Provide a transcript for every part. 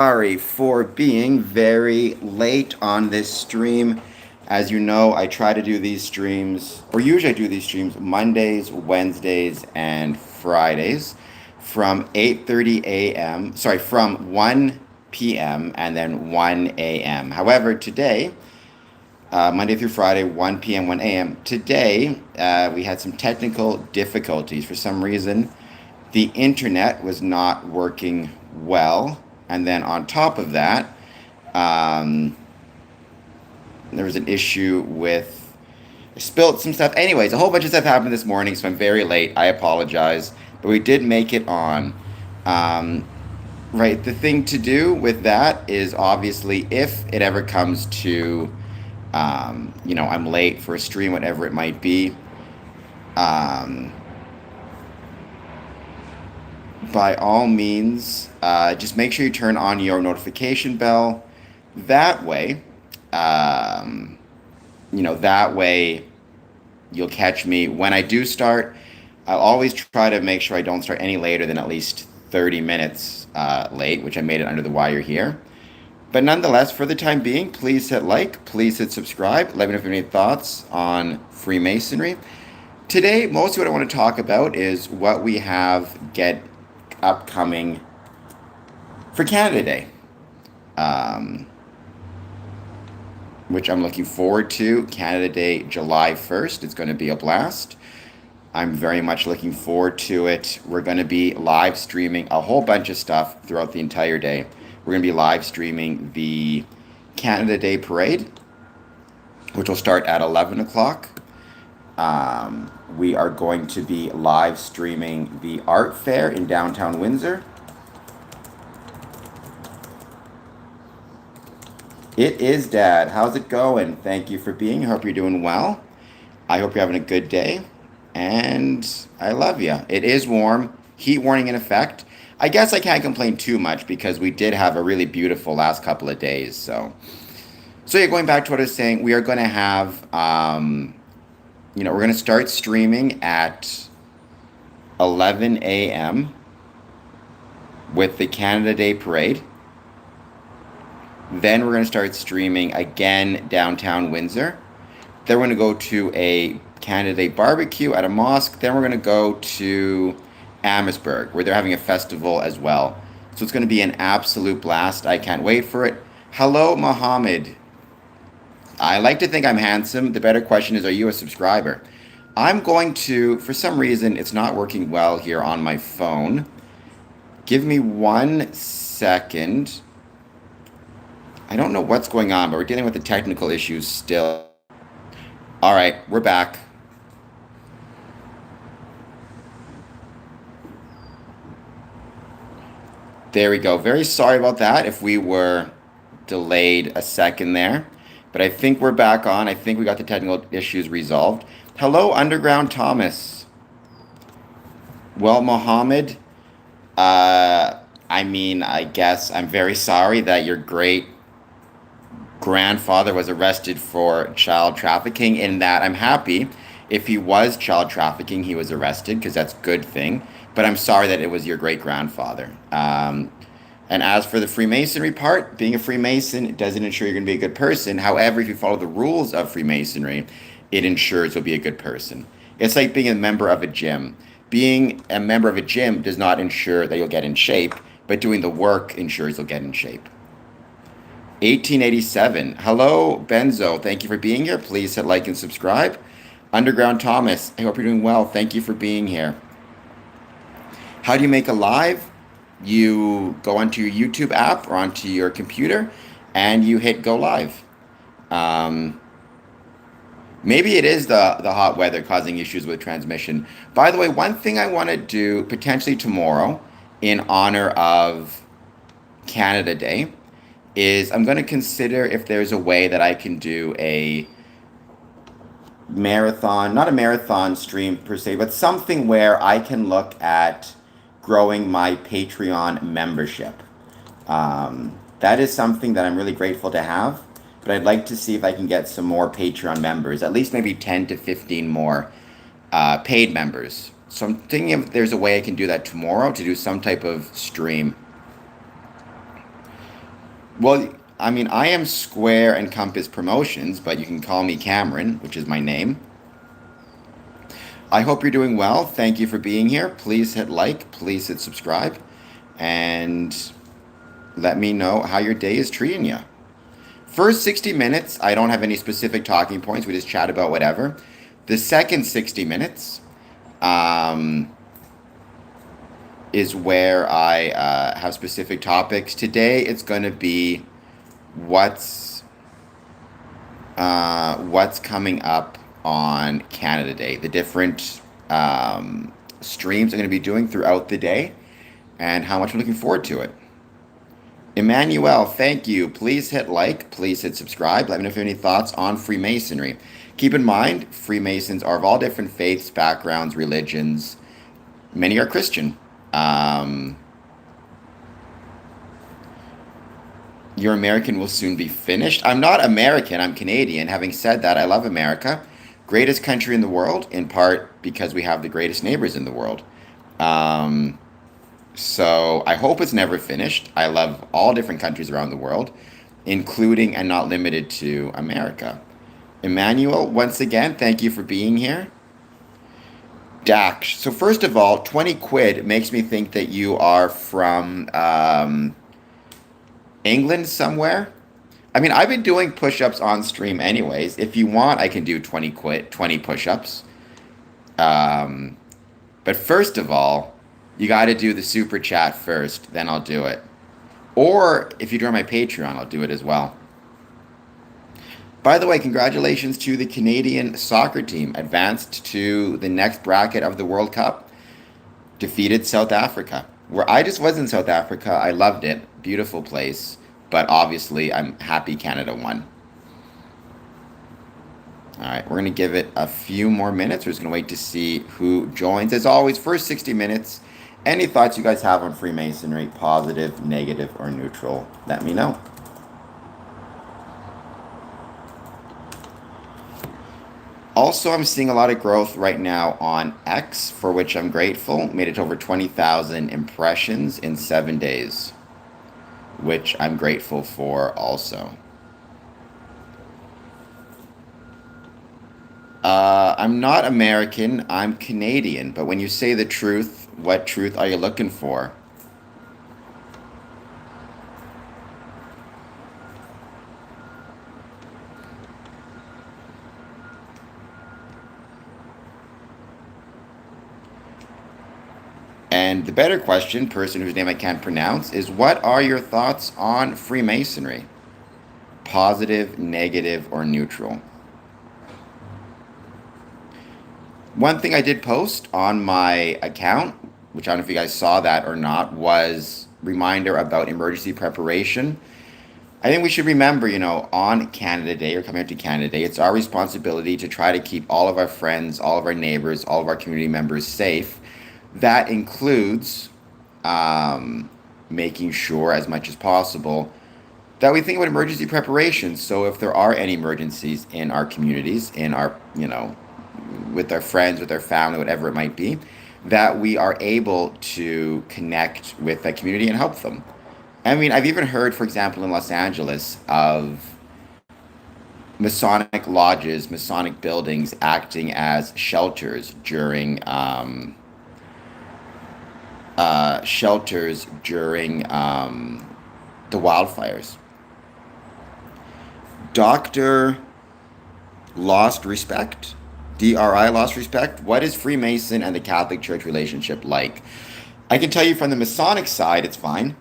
Sorry for being very late on this stream. As you know, I try to do these streams, or usually I do these streams Mondays, Wednesdays, and Fridays from 8:30 a.m. Sorry, from 1 p.m. and then 1 a.m. However, today, Monday through Friday, 1 p.m., 1 a.m. Today, we had some technical difficulties. For some reason, the internet was not working well. And then on top of that, um, there was an issue with I spilled some stuff. Anyways, a whole bunch of stuff happened this morning, so I'm very late. I apologize, but we did make it on. Um, right, the thing to do with that is obviously if it ever comes to, I'm late for a stream, whatever it might be. Um, by all means, just make sure you turn on your notification bell. That way, um, that way you'll catch me when I do start. I'll always try to make sure I don't start any later than at least 30 minutes late, which I made it under the wire here. But nonetheless, for the time being, please hit like, please hit subscribe. Let me know if you have any thoughts on Freemasonry. Today, mostly what I want to talk about is what we have get upcoming for Canada Day, um, which I'm looking forward to. Canada Day, July 1st. It's going to be a blast. I'm very much looking forward to it. We're going to be live streaming a whole bunch of stuff throughout the entire day. We're going to be live streaming the Canada Day Parade, which will start at 11 o'clock. We are going to be live streaming the art fair in downtown Windsor. It is, Dad. How's it going? Thank you for being here. Hope you're doing well. I hope you're having a good day. And I love you. It is warm. Heat warning in effect. I guess I can't complain too much because we did have a really beautiful last couple of days. So yeah, going back to what I was saying, we are going to have, we're going to start streaming at 11 a.m. with the Canada Day Parade. Then we're going to start streaming again downtown Windsor. Then we're going to go to a Canada Day barbecue at a mosque. Then we're going to go to Amherstburg, where they're having a festival as well. So it's going to be an absolute blast. I can't wait for it. Hello, Mohammed. I like to think I'm handsome. The better question is, are you a subscriber? I'm going to, for some reason, it's not working well here on my phone. Give me 1 second. I don't know what's going on, but we're dealing with the technical issues still. All right, we're back. There we go. Very sorry about that if we were delayed a second there. But I think we're back on. I think we got the technical issues resolved. Hello, Underground Thomas. Well, Mohammed, I guess I'm very sorry that your great grandfather was arrested for child trafficking. In that, I'm happy if he was child trafficking, he was arrested because that's a good thing. But I'm sorry that it was your great grandfather. And as for the Freemasonry part, being a Freemason doesn't ensure you're going to be a good person. However, if you follow the rules of Freemasonry, it ensures you'll be a good person. It's like being a member of a gym. Being a member of a gym does not ensure that you'll get in shape, but doing the work ensures you'll get in shape. 1887. Hello, Benzo. Thank you for being here. Please hit like and subscribe. Underground Thomas. I hope you're doing well. Thank you for being here. How do you make a live? You go onto your YouTube app or onto your computer and you hit go live. Maybe it is the hot weather causing issues with transmission. By the way, one thing I want to do potentially tomorrow in honor of Canada Day is I'm going to consider if there's a way that I can do a marathon, not a marathon stream per se, but something where I can look at growing my Patreon membership. That is something that I'm really grateful to have, but I'd like to see if I can get some more Patreon members, at least maybe 10 to 15 more paid members. So I'm thinking if there's a way I can do that tomorrow to do some type of stream. Well, I mean, I am Square and Compass Promotions, but you can call me Cameron, which is my name. I hope you're doing well. Thank you for being here. Please hit like, please hit subscribe, and let me know how your day is treating you. First 60 minutes, I don't have any specific talking points. We just chat about whatever. The second 60 minutes um, is where I have specific topics. Today, it's going to be what's what's coming up on Canada Day, the different streams I'm going to be doing throughout the day, and how much I'm looking forward to it. Emmanuel, thank you. Please hit like, please hit subscribe. Let me know if you have any thoughts on Freemasonry. Keep in mind, Freemasons are of all different faiths, backgrounds, religions. Many are Christian. Um, your American will soon be finished. I'm not American, I'm Canadian. Having said that, I love America. Greatest country in the world, in part because we have the greatest neighbors in the world. Um, So I hope it's never finished. I love all different countries around the world, including and not limited to America. Emmanuel, once again, thank you for being here. Dax. So first of all, 20 quid makes me think that you are from England somewhere. I mean, I've been doing push-ups on stream anyways. If you want, I can do 20 push-ups. Um, but first of all, you got to do the super chat first, then I'll do it. Or if you join my Patreon, I'll do it as well. By the way, congratulations to the Canadian soccer team, advanced to the next bracket of the World Cup, defeated South Africa. Where I just was in South Africa, I loved it, beautiful place, but obviously I'm happy Canada won. All right, we're going to give it a few more minutes. We're just going to wait to see who joins. As always, first 60 minutes, any thoughts you guys have on Freemasonry, positive, negative, or neutral, let me know. Also, I'm seeing a lot of growth right now on X, for which I'm grateful. Made it to over 20,000 impressions in 7 days, which I'm grateful for also. I'm not American, I'm Canadian, but when you say the truth, what truth are you looking for? And the better question, person whose name I can't pronounce, is what are your thoughts on Freemasonry? Positive, negative, or neutral? One thing I did post on my account, which I don't know if you guys saw that or not, was reminder about emergency preparation. I think we should remember, on Canada Day or coming up to Canada Day, it's our responsibility to try to keep all of our friends, all of our neighbors, all of our community members safe. That includes making sure, as much as possible, that we think about emergency preparations. So if there are any emergencies in our communities, in our, with our friends, with our family, whatever it might be, that we are able to connect with that community and help them. I mean, I've even heard, for example, in Los Angeles, of Masonic lodges, Masonic buildings acting as shelters during the wildfires. Doctor lost respect. DRI lost respect. What is Freemason and the Catholic Church relationship like? I can tell you from the Masonic side, it's fine.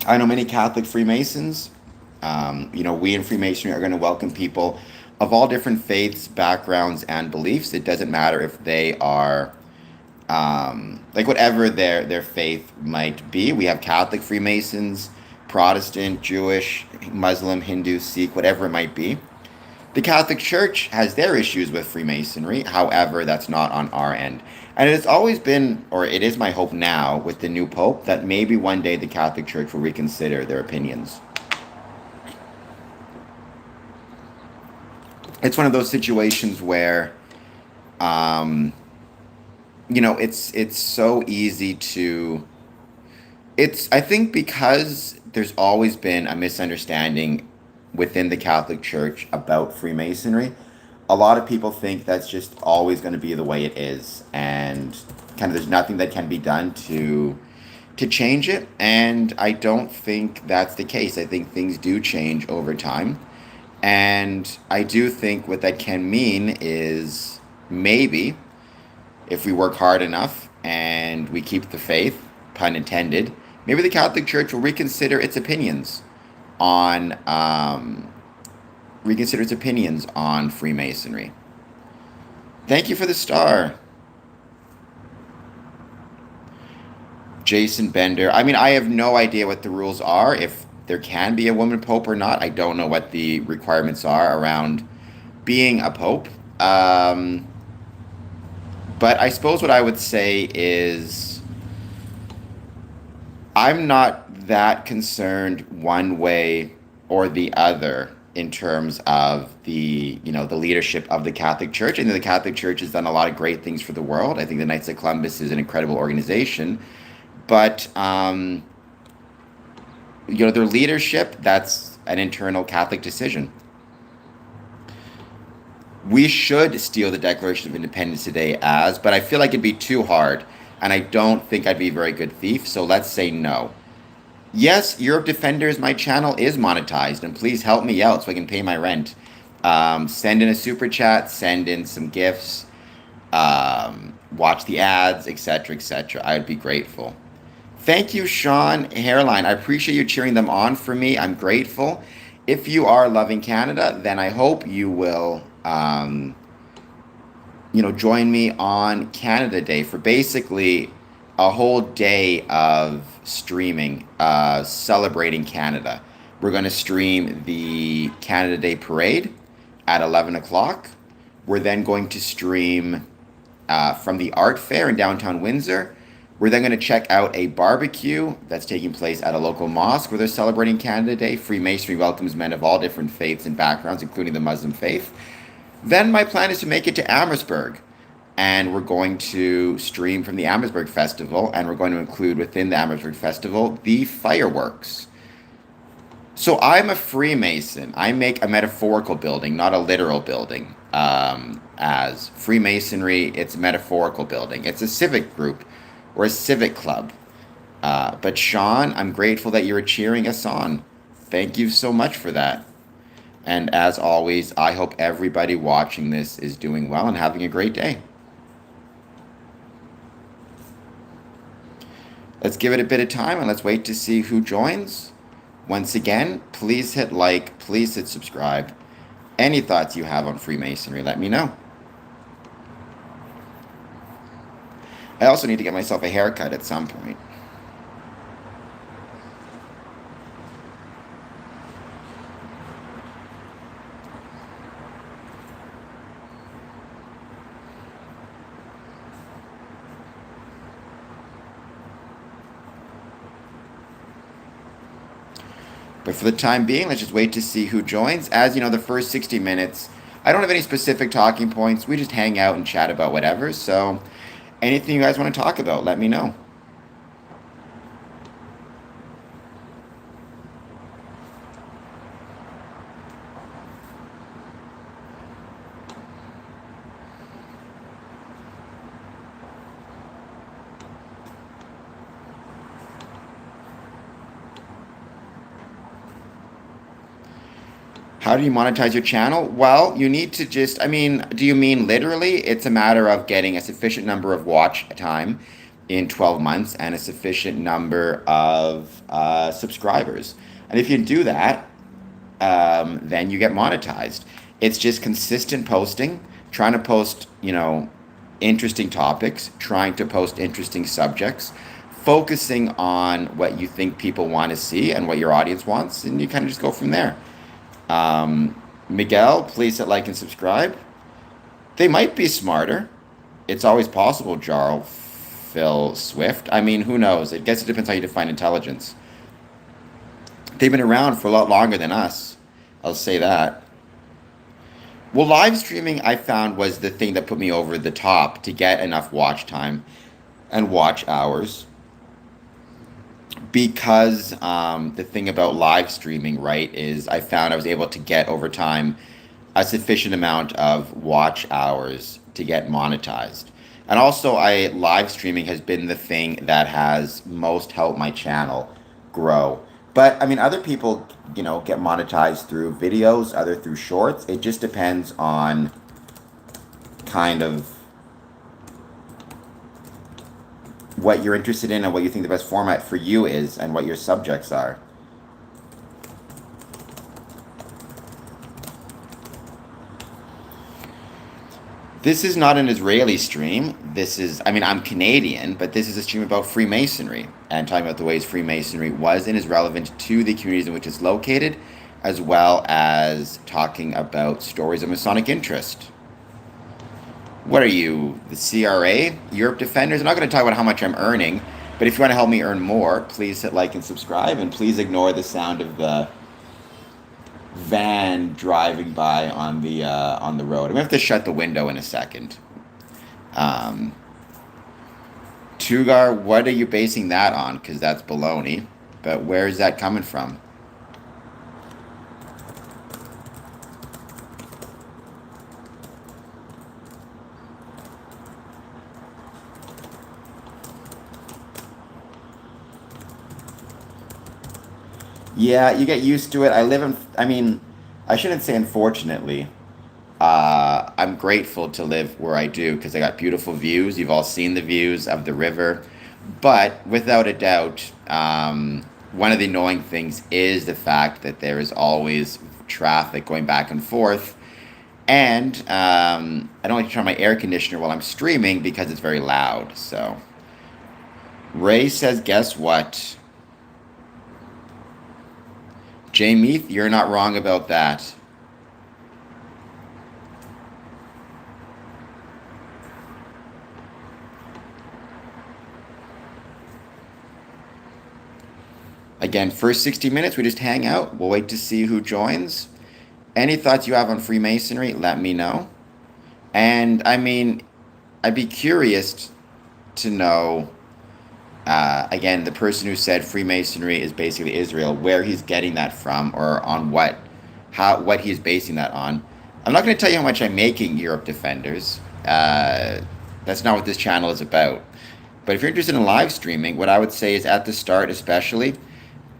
I know many Catholic Freemasons. We in Freemasonry are going to welcome people of all different faiths, backgrounds, and beliefs. It doesn't matter if they are whatever their faith might be. We have Catholic Freemasons, Protestant, Jewish, Muslim, Hindu, Sikh, whatever it might be. The Catholic Church has their issues with Freemasonry. However, that's not on our end. And it has always been, or it is my hope now with the new Pope, that maybe one day the Catholic Church will reconsider their opinions. It's one of those situations where, it's so easy to... I think because there's always been a misunderstanding within the Catholic Church about Freemasonry. A lot of people think that's just always going to be the way it is, and kind of there's nothing that can be done to change it. And I don't think that's the case. I think things do change over time. And I do think what that can mean is maybe if we work hard enough and we keep the faith, pun intended, maybe the Catholic Church will on reconsider its opinions on Freemasonry. Thank you for the star, Jason Bender. I mean, I have no idea what the rules are. If there can be a woman pope or not, I don't know what the requirements are around being a pope. But I suppose what I would say is I'm not that concerned one way or the other in terms of the leadership of the Catholic Church. I think the Catholic Church has done a lot of great things for the world. I think the Knights of Columbus is an incredible organization, but their leadership, that's an internal Catholic decision. We should steal the Declaration of Independence today but I feel like it'd be too hard, and I don't think I'd be a very good thief, so let's say no. Yes, Europe Defenders, my channel is monetized, and please help me out so I can pay my rent. Send in a super chat, send in some gifts, watch the ads, etc., etc. I would be grateful. Thank you, Sean Hairline. I appreciate you cheering them on for me. I'm grateful. If you are loving Canada, then I hope you will join me on Canada Day for basically a whole day of streaming, celebrating Canada. We're going to stream the Canada Day Parade at 11 o'clock. We're then going to stream from the art fair in downtown Windsor. We're then going to check out a barbecue that's taking place at a local mosque where they're celebrating Canada Day. Freemasonry welcomes men of all different faiths and backgrounds, including the Muslim faith. Then my plan is to make it to Amherstburg, and we're going to stream from the Amherstburg Festival, and we're going to include within the Amherstburg Festival the fireworks. So I'm a Freemason. I make a metaphorical building, not a literal building. As Freemasonry, it's a metaphorical building. It's a civic group or a civic club. But Sean, I'm grateful that you're cheering us on. Thank you so much for that. And as always, I hope everybody watching this is doing well and having a great day. Let's give it a bit of time and let's wait to see who joins. Once again, please hit like, please hit subscribe. Any thoughts you have on Freemasonry, let me know. I also need to get myself a haircut at some point. But for the time being, let's just wait to see who joins. As you know, the first 60 minutes, I don't have any specific talking points. We just hang out and chat about whatever. So anything you guys want to talk about, let me know. How do you monetize your channel? Well, you need to just, do you mean literally? It's a matter of getting a sufficient number of watch time in 12 months and a sufficient number of subscribers. And if you do that, then you get monetized. It's just consistent posting, trying to post, interesting topics, trying to post interesting subjects, focusing on what you think people want to see and what your audience wants, and you kind of just go from there. Miguel, please hit like and subscribe. They might be smarter. It's always possible, Jarl Phil Swift. Who knows? I guess it depends how you define intelligence. They've been around for a lot longer than us. I'll say that. Well, live streaming, I found, was the thing that put me over the top to get enough watch time and watch hours. because the thing about live streaming, right, is I found I was able to get over time a sufficient amount of watch hours to get monetized. And also, I live streaming has been the thing that has most helped my channel grow. But I mean, other people, get monetized through videos, other through shorts. It just depends on kind of what you're interested in and what you think the best format for you is and what your subjects are. This is not an Israeli stream. I'm Canadian, but this is a stream about Freemasonry and talking about the ways Freemasonry was and is relevant to the communities in which it's located, as well as talking about stories of Masonic interest. What are you, the CRA, Europe Defenders? I'm not going to talk about how much I'm earning, but if you want to help me earn more, please hit like and subscribe, and please ignore the sound of the van driving by on the road. I'm gonna have to shut the window in a second. Tugar, what are you basing that on? Because that's baloney. But where is that coming from? Yeah, you get used to it. I shouldn't say unfortunately. I'm grateful to live where I do because I got beautiful views. You've all seen the views of the river. But without a doubt, one of the annoying things is the fact that there is always traffic going back and forth. And I don't like to turn on my air conditioner while I'm streaming because it's very loud. So, Ray says, guess what? Jamie, you're not wrong about that. Again, first 60 minutes, we just hang out. We'll wait to see who joins. Any thoughts you have on Freemasonry, let me know. And I'd be curious to know, again, the person who said Freemasonry is basically Israel, where he's getting that from or on what he's basing that on. I'm not going to tell you how much I'm making, Europe Defenders. That's not what this channel is about. But if you're interested in live streaming, what I would say is at the start especially,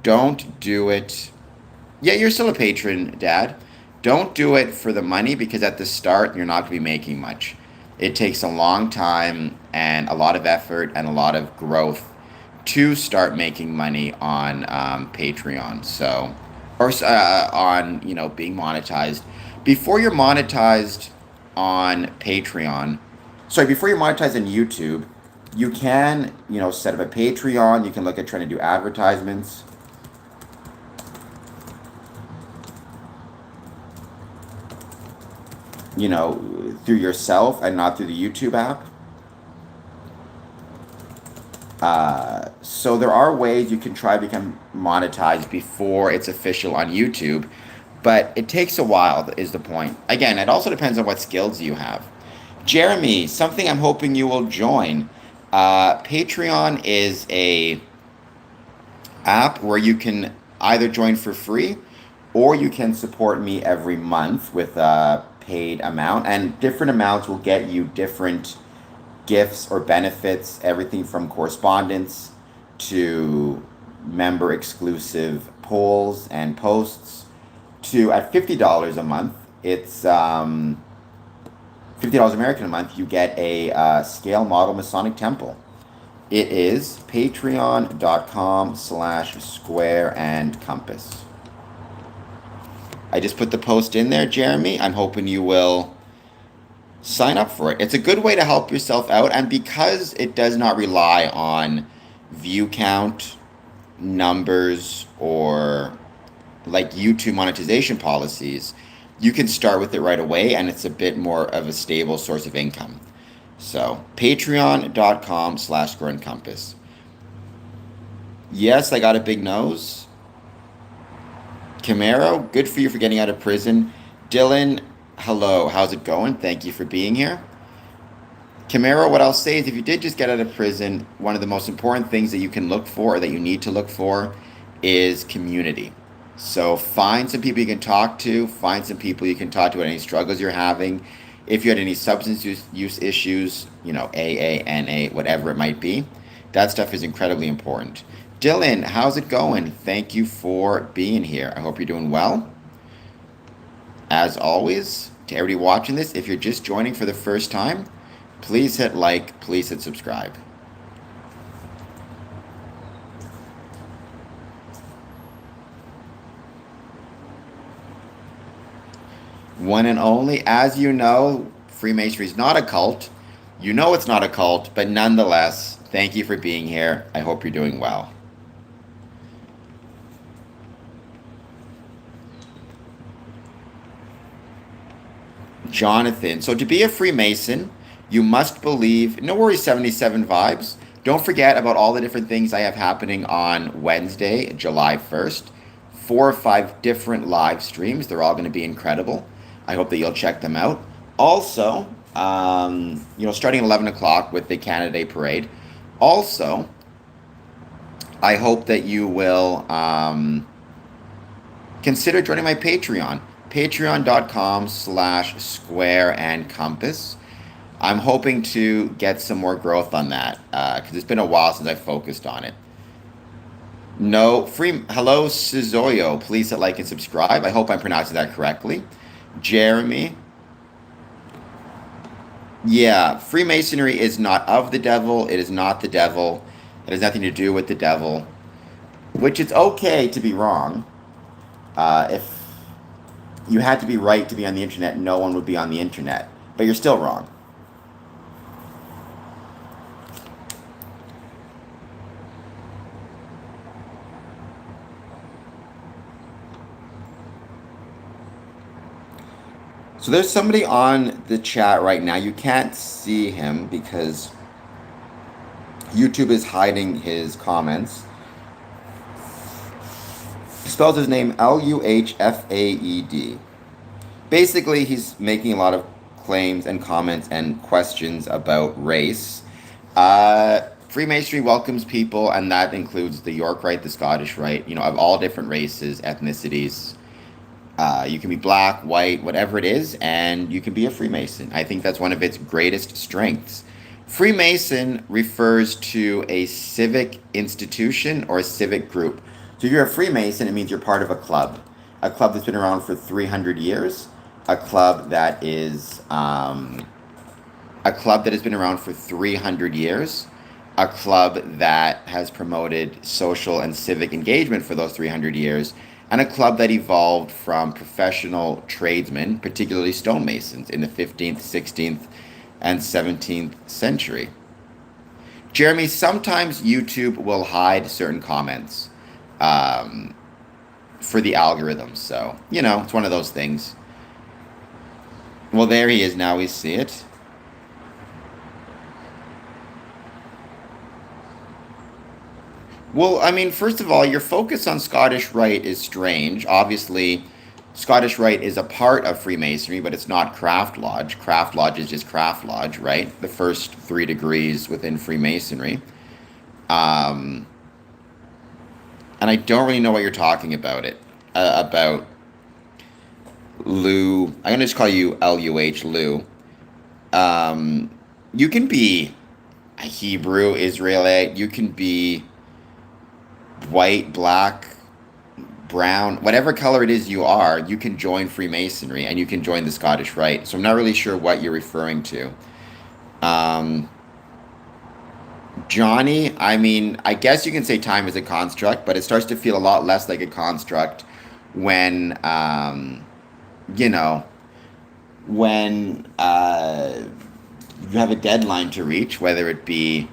don't do it. Yeah, you're still a patron, Dad. Don't do it for the money because at the start, you're not going to be making much. It takes a long time and a lot of effort and a lot of growth to start making money on Patreon. So, or on, being monetized. Before you're monetized on Patreon, before you're monetized on YouTube, you can, set up a Patreon. You can look at trying to do advertisements. Through yourself and not through the YouTube app. So there are ways you can try to become monetized before it's official on YouTube, but it takes a while, is the point. Again, it also depends on what skills you have. Jeremy, something I'm hoping you will join. Patreon is a app where you can either join for free or you can support me every month with a paid amount, and different amounts will get you different gifts or benefits, everything from correspondence to member exclusive polls and posts to at $50 a month. It's $50 American a month. You get a scale model Masonic Temple. It is patreon.com/square and compass. I just put the post in there, Jeremy. I'm hoping you will sign up for it. It's a good way to help yourself out, and because it does not rely on view count, numbers, or like YouTube monetization policies, you can start with it right away, and it's a bit more of a stable source of income. So, patreon.com/square and compass. Yes, I got a big nose. Camaro, good for you for getting out of prison. Dylan, hello, how's it going? Thank you for being here. Camaro, what I'll say is if you did just get out of prison, one of the most important things that you can look for or that you need to look for is community. So find some people you can talk to, find some people you can talk to about any struggles you're having. If you had any substance use issues, AA, NA, whatever it might be, that stuff is incredibly important. Dylan, how's it going? Thank you for being here. I hope you're doing well. As always, to everybody watching this, if you're just joining for the first time, please hit like, please hit subscribe. One and only, as you know, Freemasonry is not a cult. You know it's not a cult, but nonetheless, thank you for being here. I hope you're doing well. Jonathan, so to be a Freemason, you must believe, no worries, 77 vibes. Don't forget about all the different things I have happening on Wednesday, July 1st. 4 or 5 different live streams. They're all going to be incredible. I hope that you'll check them out. Also, starting at 11 o'clock with the Canada Day Parade. Also, I hope that you will consider joining my Patreon. Patreon.com/square and compass. I'm hoping to get some more growth on that because it's been a while since I focused on it. No, hello, Cizoyo. Please hit like and subscribe. I hope I'm pronouncing that correctly. Jeremy. Yeah, Freemasonry is not of the devil. It is not the devil. It has nothing to do with the devil. Which it's okay to be wrong. If you had to be right to be on the internet, no one would be on the internet. But you're still wrong. So there's somebody on the chat right now. You can't see him because YouTube is hiding his comments. He spells his name Luhfaed. Basically, he's making a lot of claims and comments and questions about race. Freemasonry welcomes people, and that includes the York Rite, the Scottish Rite, of all different races, ethnicities. You can be black, white, whatever it is, and you can be a Freemason. I think that's one of its greatest strengths. Freemason refers to a civic institution or a civic group. So if you're a Freemason, it means you're part of a club that's been around for 300 years, a club that has been around for 300 years, a club that has promoted social and civic engagement for those 300 years, and a club that evolved from professional tradesmen, particularly stonemasons, in the 15th, 16th, and 17th century. Jeremy, sometimes YouTube will hide certain comments for the algorithms, so, it's one of those things. Well, there he is now, we see it. Well, first of all, your focus on Scottish Rite is strange. Obviously, Scottish Rite is a part of Freemasonry, but it's not Craft Lodge. Craft Lodge is just Craft Lodge, right? The first 3 degrees within Freemasonry. And I don't really know what you're talking about about Lou. I'm going to just call you Luh, Lou. You can be a Hebrew, Israelite. You can be white, black, brown, whatever color it is you are, you can join Freemasonry and you can join the Scottish Rite. So I'm not really sure what you're referring to. Johnny, I guess you can say time is a construct, but it starts to feel a lot less like a construct when, when you have a deadline to reach, whether it be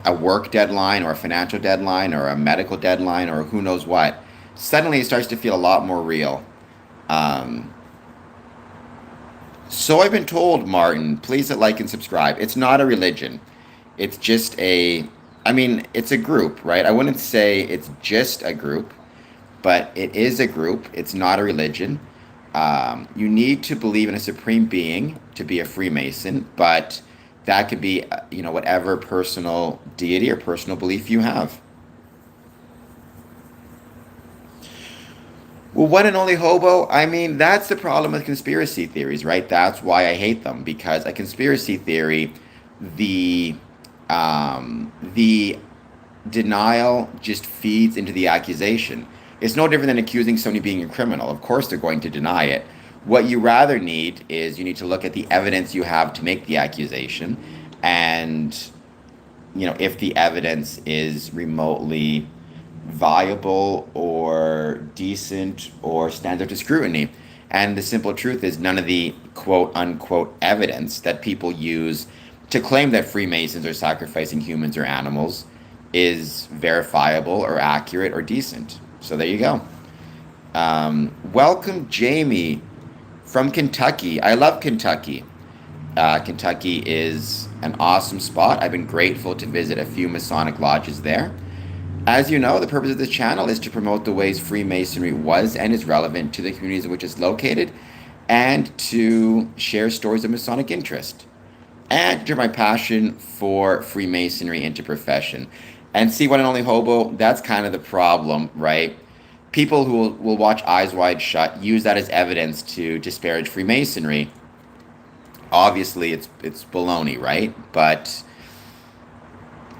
a work deadline or a financial deadline or a medical deadline or who knows what. Suddenly it starts to feel a lot more real. So I've been told, Martin, please hit like and subscribe. It's not a religion. It's just it's a group, right? I wouldn't say it's just a group, but it is a group. It's not a religion. You need to believe in a supreme being to be a Freemason, but that could be, whatever personal deity or personal belief you have. Well, one and only hobo, I mean, that's the problem with conspiracy theories, right? That's why I hate them, because a conspiracy theory, the the denial just feeds into the accusation. It's no different than accusing somebody of being a criminal. Of course, they're going to deny it. What you rather need is you need to look at the evidence you have to make the accusation, and if the evidence is remotely viable or decent or stands up to scrutiny. And the simple truth is, none of the quote unquote evidence that people use to claim that Freemasons are sacrificing humans or animals is verifiable or accurate or decent. So there you go. Welcome, Jamie from Kentucky. I love Kentucky. Kentucky is an awesome spot. I've been grateful to visit a few Masonic lodges there. As you know, the purpose of this channel is to promote the ways Freemasonry was and is relevant to the communities in which it's located, and to share stories of Masonic interest, and to turn my passion for Freemasonry into profession. And see, one and only hobo, that's kind of the problem, right? People who will watch Eyes Wide Shut use that as evidence to disparage Freemasonry. Obviously, it's baloney, right? But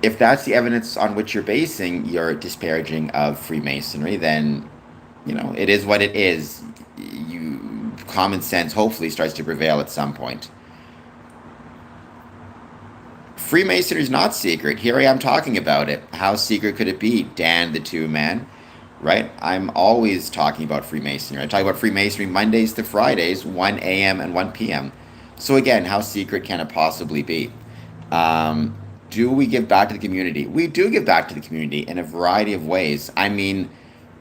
if that's the evidence on which you're basing your disparaging of Freemasonry, then it is what it is. Common sense hopefully starts to prevail at some point. Freemasonry is not secret. Here I am talking about it. How secret could it be? Dan the Two Man, right? I'm always talking about Freemasonry. I talk about Freemasonry Mondays to Fridays, 1 a.m. and 1 p.m. So again, how secret can it possibly be? Do we give back to the community? We do give back to the community in a variety of ways. I mean,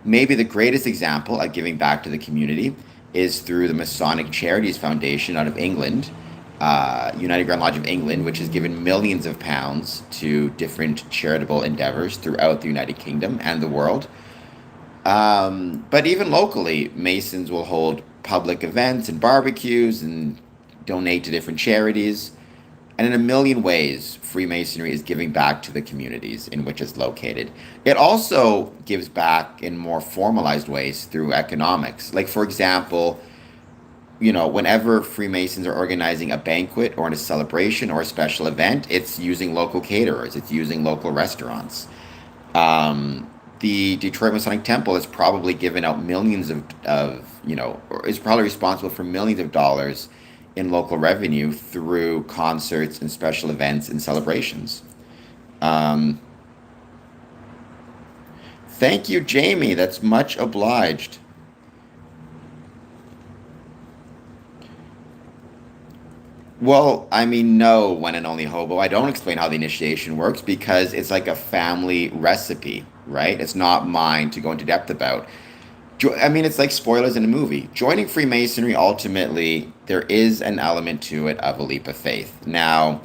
maybe the greatest example of giving back to the community is through the Masonic Charities Foundation out of England, United Grand Lodge of England, which has given millions of pounds to different charitable endeavors throughout the United Kingdom and the world. But even locally, Masons will hold public events and barbecues and donate to different charities. And in a million ways, Freemasonry is giving back to the communities in which it's located. It also gives back in more formalized ways through economics. Like, for example, whenever Freemasons are organizing a banquet or a celebration or a special event, it's using local caterers, it's using local restaurants. The Detroit Masonic Temple has probably given out millions or is probably responsible for millions of dollars in local revenue through concerts and special events and celebrations. Thank you, Jamie. That's much obliged. Well, I mean, no, one and only hobo. I don't explain how the initiation works because it's like a family recipe, right? It's not mine to go into depth about. I mean, it's like spoilers in a movie. Joining Freemasonry, ultimately, there is an element to it of a leap of faith. Now,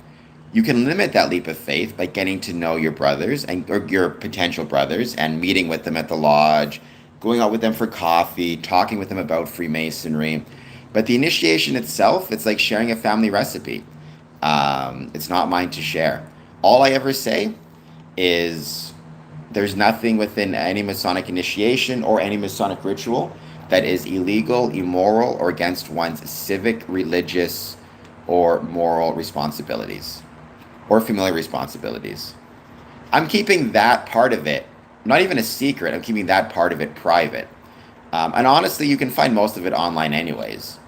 you can limit that leap of faith by getting to know your brothers or your potential brothers and meeting with them at the lodge, going out with them for coffee, talking with them about Freemasonry. But the initiation itself, it's like sharing a family recipe. It's not mine to share. All I ever say is there's nothing within any Masonic initiation or any Masonic ritual that is illegal, immoral, or against one's civic, religious, or moral responsibilities, or familial responsibilities. I'm keeping that part of it, not even a secret, I'm keeping that part of it private. And honestly, you can find most of it online anyways.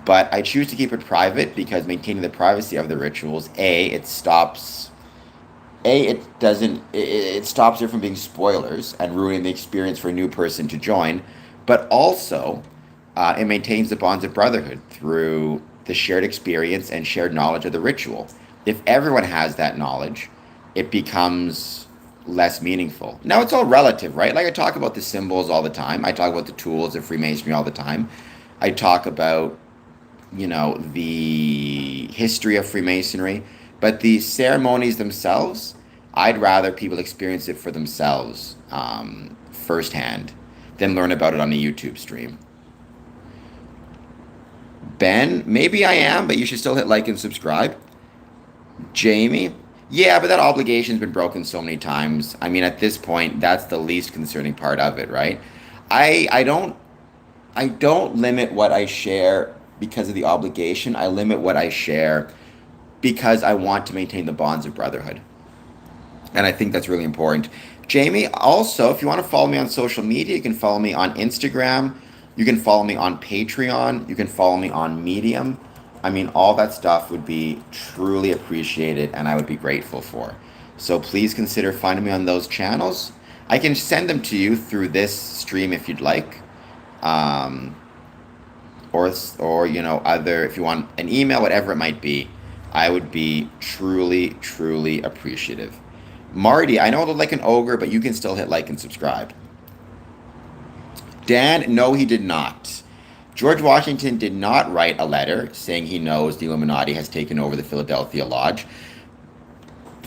But I choose to keep it private because maintaining the privacy of the rituals, it stops there from being spoilers and ruining the experience for a new person to join, but also it maintains the bonds of brotherhood through the shared experience and shared knowledge of the ritual. If everyone has that knowledge, it becomes less meaningful. Now, it's all relative, right? Like, I talk about the symbols all the time. I talk about the tools of Freemasonry all the time. I talk about, the history of Freemasonry. But the ceremonies themselves, I'd rather people experience it for themselves firsthand than learn about it on a YouTube stream. Ben, maybe I am, but you should still hit like and subscribe. Jamie? Yeah, but that obligation's been broken so many times. I mean, at this point, that's the least concerning part of it, right? I don't I don't limit what I share because of the obligation. I limit what I share because I want to maintain the bonds of brotherhood. And I think that's really important. Jamie, also, if you want to follow me on social media, you can follow me on Instagram. You can follow me on Patreon. You can follow me on Medium. I mean, all that stuff would be truly appreciated and I would be grateful for. So please consider finding me on those channels. I can send them to you through this stream if you'd like. Um, or other, if you want an email, whatever it might be, I would be truly appreciative. Marty, I know I look like an ogre, but you can still hit like and subscribe. Dan, no, he did not. George Washington did not write a letter saying he knows the Illuminati has taken over the Philadelphia Lodge.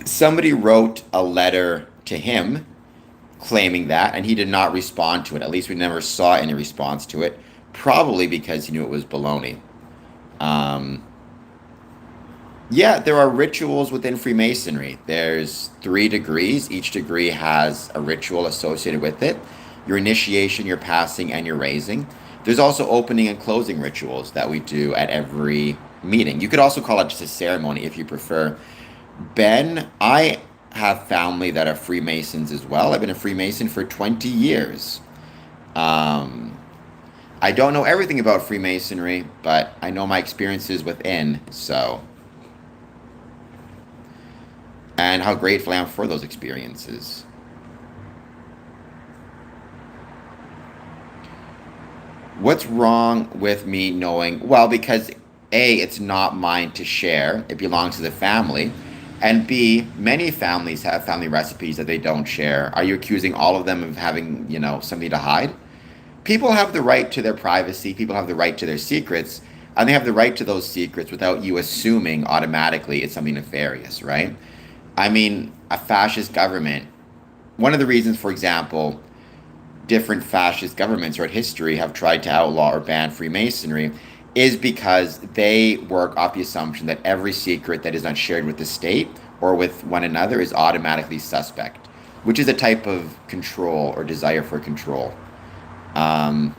Somebody wrote a letter to him claiming that, and he did not respond to it. At least we never saw any response to it, probably because he knew it was baloney. Um, Yeah, there are rituals within Freemasonry. There's 3 degrees. Each degree has a ritual associated with it. Your initiation, your passing, and your raising. There's also opening and closing rituals that we do at every meeting. You could also call it just a ceremony if you prefer. Ben, I have family that are Freemasons as well. I've been a Freemason for 20 years. Um, I don't know everything about Freemasonry, but I know my experiences within, so. And how grateful I am for those experiences. What's wrong with me knowing? Well, because A, it's not mine to share, it belongs to the family. And B, many families have family recipes that they don't share. Are you accusing all of them of having, something to hide? People have the right to their privacy, people have the right to their secrets, and they have the right to those secrets without you assuming automatically it's something nefarious, right? I mean, a fascist government. One of the reasons, for example, different fascist governments throughout history have tried to outlaw or ban Freemasonry is because they work off the assumption that every secret that is not shared with the state or with one another is automatically suspect, which is a type of control or desire for control. Um,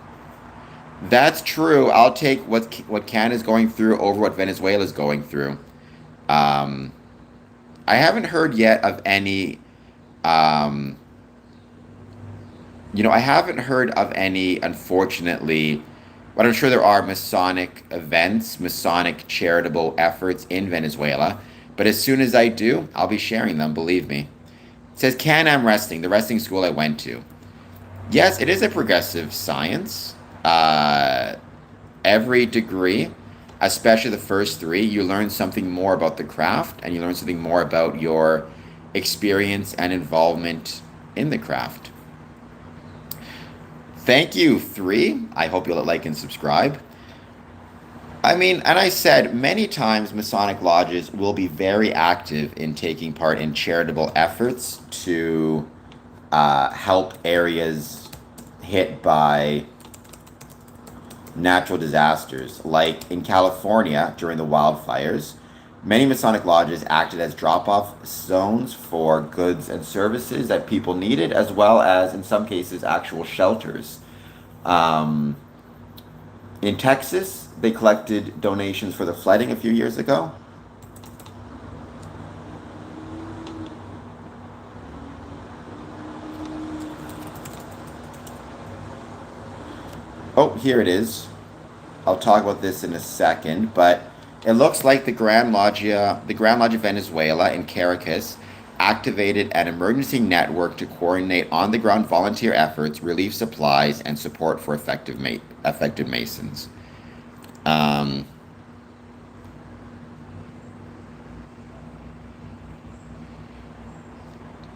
that's true. I'll take what Canada's going through over what Venezuela's going through. Um, I haven't heard yet of any. Um, I haven't heard of any, unfortunately, but I'm sure there are Masonic events, Masonic charitable efforts in Venezuela. But as soon as I do, I'll be sharing them, believe me. It says Can-Am Wrestling, the wrestling school I went to. Yes, it is a progressive science. Every degree, especially the first 3, you learn something more about the craft and you learn something more about your experience and involvement in the craft. Thank you, 3. I hope you'll like and subscribe. I mean, and I said many times Masonic lodges will be very active in taking part in charitable efforts to help areas hit by natural disasters. Like in California during the wildfires, many Masonic lodges acted as drop-off zones for goods and services that people needed, as well as, in some cases, actual shelters. Um, in Texas, they collected donations for the flooding a few years ago. Oh, here it is. I'll talk about this in a second, but it looks like the Grand Lodge of Venezuela in Caracas activated an emergency network to coordinate on-the-ground volunteer efforts, relief supplies, and support for affected Masons. Um,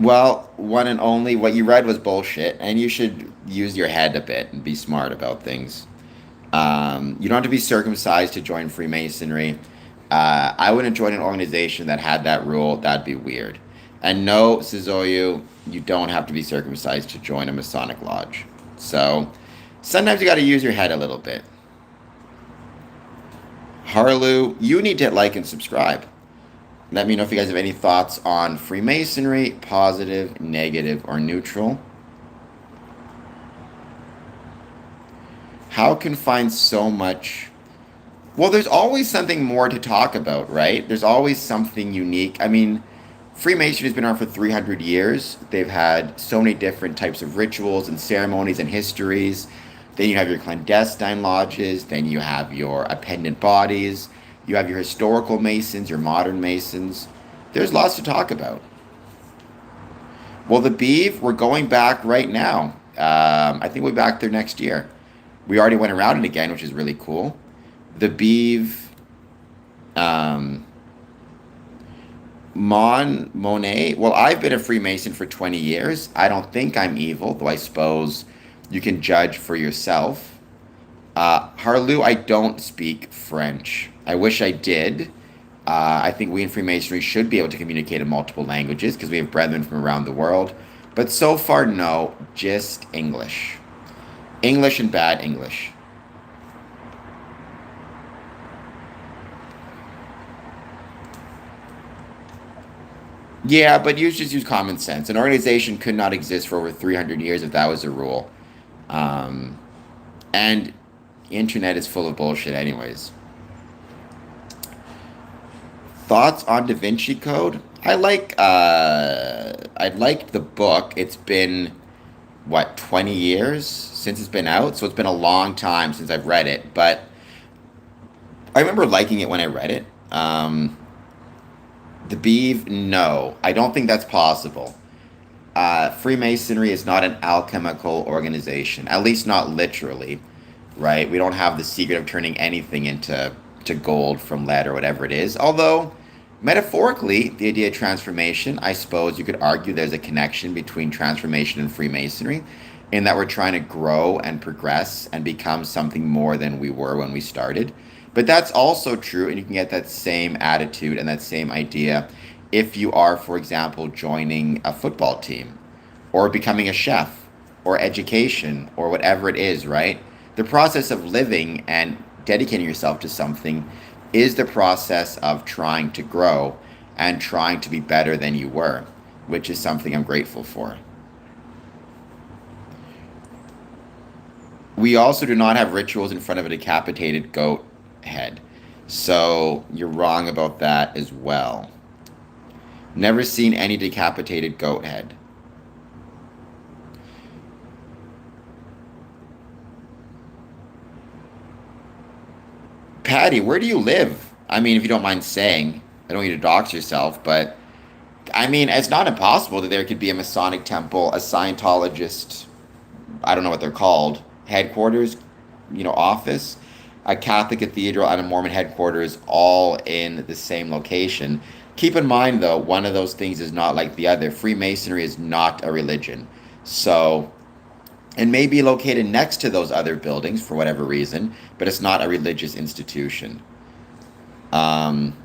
well, one and only, what you read was bullshit, and you should use your head a bit and be smart about things. You don't have to be circumcised to join Freemasonry. I wouldn't join an organization that had that rule. That'd be weird. And no, Sizoyu, you don't have to be circumcised to join a Masonic lodge. So sometimes you got to use your head a little bit. Harlu, you need to hit like and subscribe. Let me know if you guys have any thoughts on Freemasonry, positive, negative, or neutral. How can find so much? Well, there's always something more to talk about, right? There's always something unique. I mean, Freemasonry has been around for 300 years. They've had so many different types of rituals and ceremonies and histories. Then you have your clandestine lodges. Then you have your appendant bodies. You have your historical Masons, your modern Masons. There's lots to talk about. Well, the Beeve, we're going back right now. I think we'll be back there next year. We already went around it again, which is really cool. The Beeve, um, Monet. Well, I've been a Freemason for 20 years. I don't think I'm evil, though I suppose you can judge for yourself. Harlou, I don't speak French. I wish I did. I think we in Freemasonry should be able to communicate in multiple languages because we have brethren from around the world. But so far, no, just English. English and bad English. Yeah, but you just use common sense. An organization could not exist for over 300 years if that was a rule. Um, and internet is full of bullshit anyways. Thoughts on Da Vinci Code? I liked the book. It's been what, 20 years since it's been out, so it's been a long time since I've read it, but I remember liking it when I read it. The Beeve, no, I don't think that's possible. Freemasonry is not an alchemical organization, at least not literally, right? We don't have the secret of turning anything into gold from lead or whatever it is. Although, metaphorically, the idea of transformation, I suppose you could argue there's a connection between transformation and Freemasonry, in that we're trying to grow and progress and become something more than we were when we started. But that's also true, and you can get that same attitude and that same idea if you are, for example, joining a football team or becoming a chef or education or whatever it is, right? The process of living and dedicating yourself to something is the process of trying to grow and trying to be better than you were, which is something I'm grateful for. We also do not have rituals in front of a decapitated goat head. So you're wrong about that as well. Never seen any decapitated goat head. Patty, where do you live? I mean, if you don't mind saying, I don't want you to dox yourself, but I mean, it's not impossible that there could be a Masonic temple, a Scientologist, I don't know what they're called, headquarters, office, a Catholic cathedral, and a Mormon headquarters all in the same location. Keep in mind, though, one of those things is not like the other. Freemasonry is not a religion. So, it may be located next to those other buildings for whatever reason, but it's not a religious institution. Um,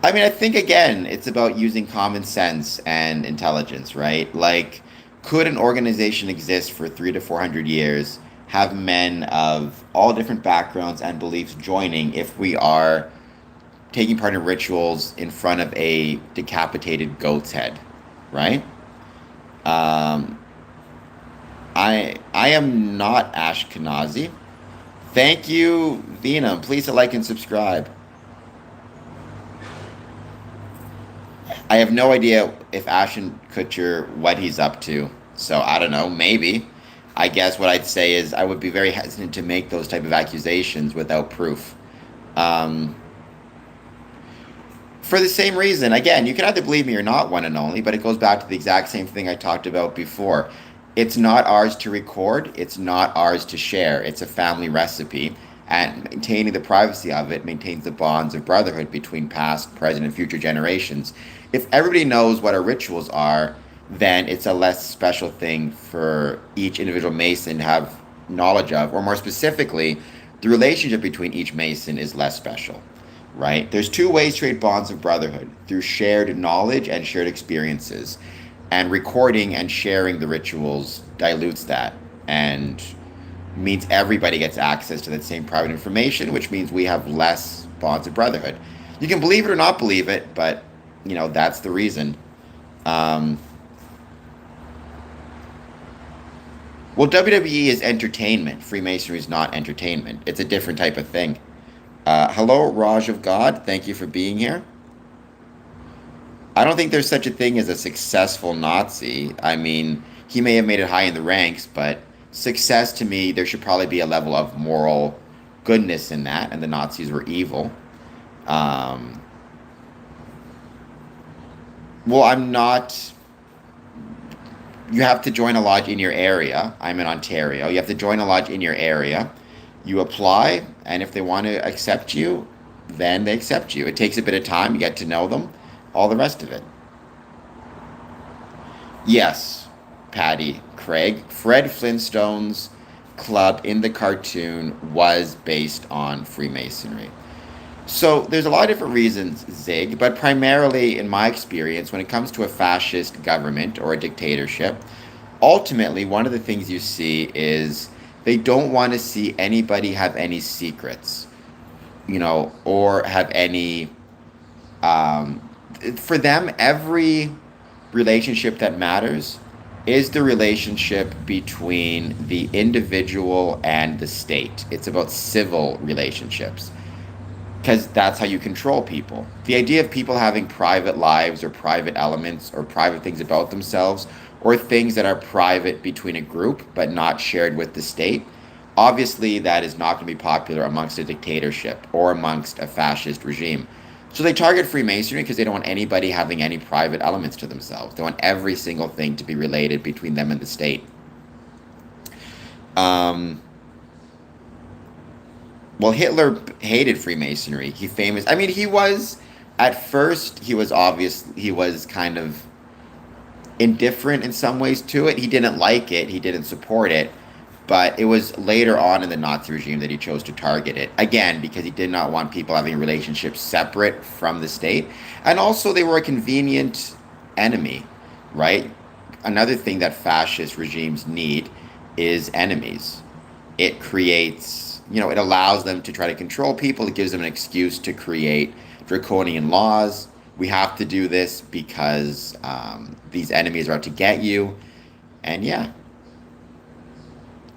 I mean, I think again, it's about using common sense and intelligence, right? Like, could an organization exist for 300 to 400 years, have men of all different backgrounds and beliefs joining if we are taking part in rituals in front of a decapitated goat's head, right? Um, I am not Ashkenazi. Thank you, Vina. Please like and subscribe. I have no idea if Ashton Kutcher what he's up to. So I don't know. Maybe. I guess what I'd say is I would be very hesitant to make those type of accusations without proof. Um, for the same reason, again, you can either believe me or not, one and only, but it goes back to the exact same thing I talked about before. It's not ours to record, it's not ours to share. It's a family recipe, and maintaining the privacy of it maintains the bonds of brotherhood between past, present, and future generations. If everybody knows what our rituals are, then it's a less special thing for each individual Mason to have knowledge of, or more specifically, the relationship between each Mason is less special, right? There's two ways to create bonds of brotherhood, through shared knowledge and shared experiences. And recording and sharing the rituals dilutes that and means everybody gets access to that same private information, which means we have less bonds of brotherhood. You can believe it or not believe it, but that's the reason. Um, well, WWE is entertainment. Freemasonry is not entertainment. It's a different type of thing. Hello, Raj of God. Thank you for being here. I don't think there's such a thing as a successful Nazi. I mean, he may have made it high in the ranks, but success to me, there should probably be a level of moral goodness in that, and the Nazis were evil. Um, well, I'm not. You have to join a lodge in your area. I'm in Ontario. You have to join a lodge in your area. You apply, and if they want to accept you, then they accept you. It takes a bit of time. You get to know them, all the rest of it. Yes, Patty, Craig. Fred Flintstone's club in the cartoon was based on Freemasonry. So there's a lot of different reasons, Zig, but primarily in my experience, when it comes to a fascist government or a dictatorship, ultimately one of the things you see is they don't want to see anybody have any secrets, or have any. Um, for them, every relationship that matters is the relationship between the individual and the state. It's about civil relationships because that's how you control people. The idea of people having private lives or private elements or private things about themselves or things that are private between a group but not shared with the state, obviously that is not going to be popular amongst a dictatorship or amongst a fascist regime. So they target Freemasonry because they don't want anybody having any private elements to themselves. They want every single thing to be related between them and the state. Um, well, Hitler hated Freemasonry. I mean, at first, he was kind of indifferent in some ways to it. He didn't like it, he didn't support it, but it was later on in the Nazi regime that he chose to target it. Again, because he did not want people having relationships separate from the state. And also, they were a convenient enemy, right? Another thing that fascist regimes need is enemies. It creates, it allows them to try to control people. It gives them an excuse to create draconian laws. We have to do this because these enemies are out to get you. And yeah.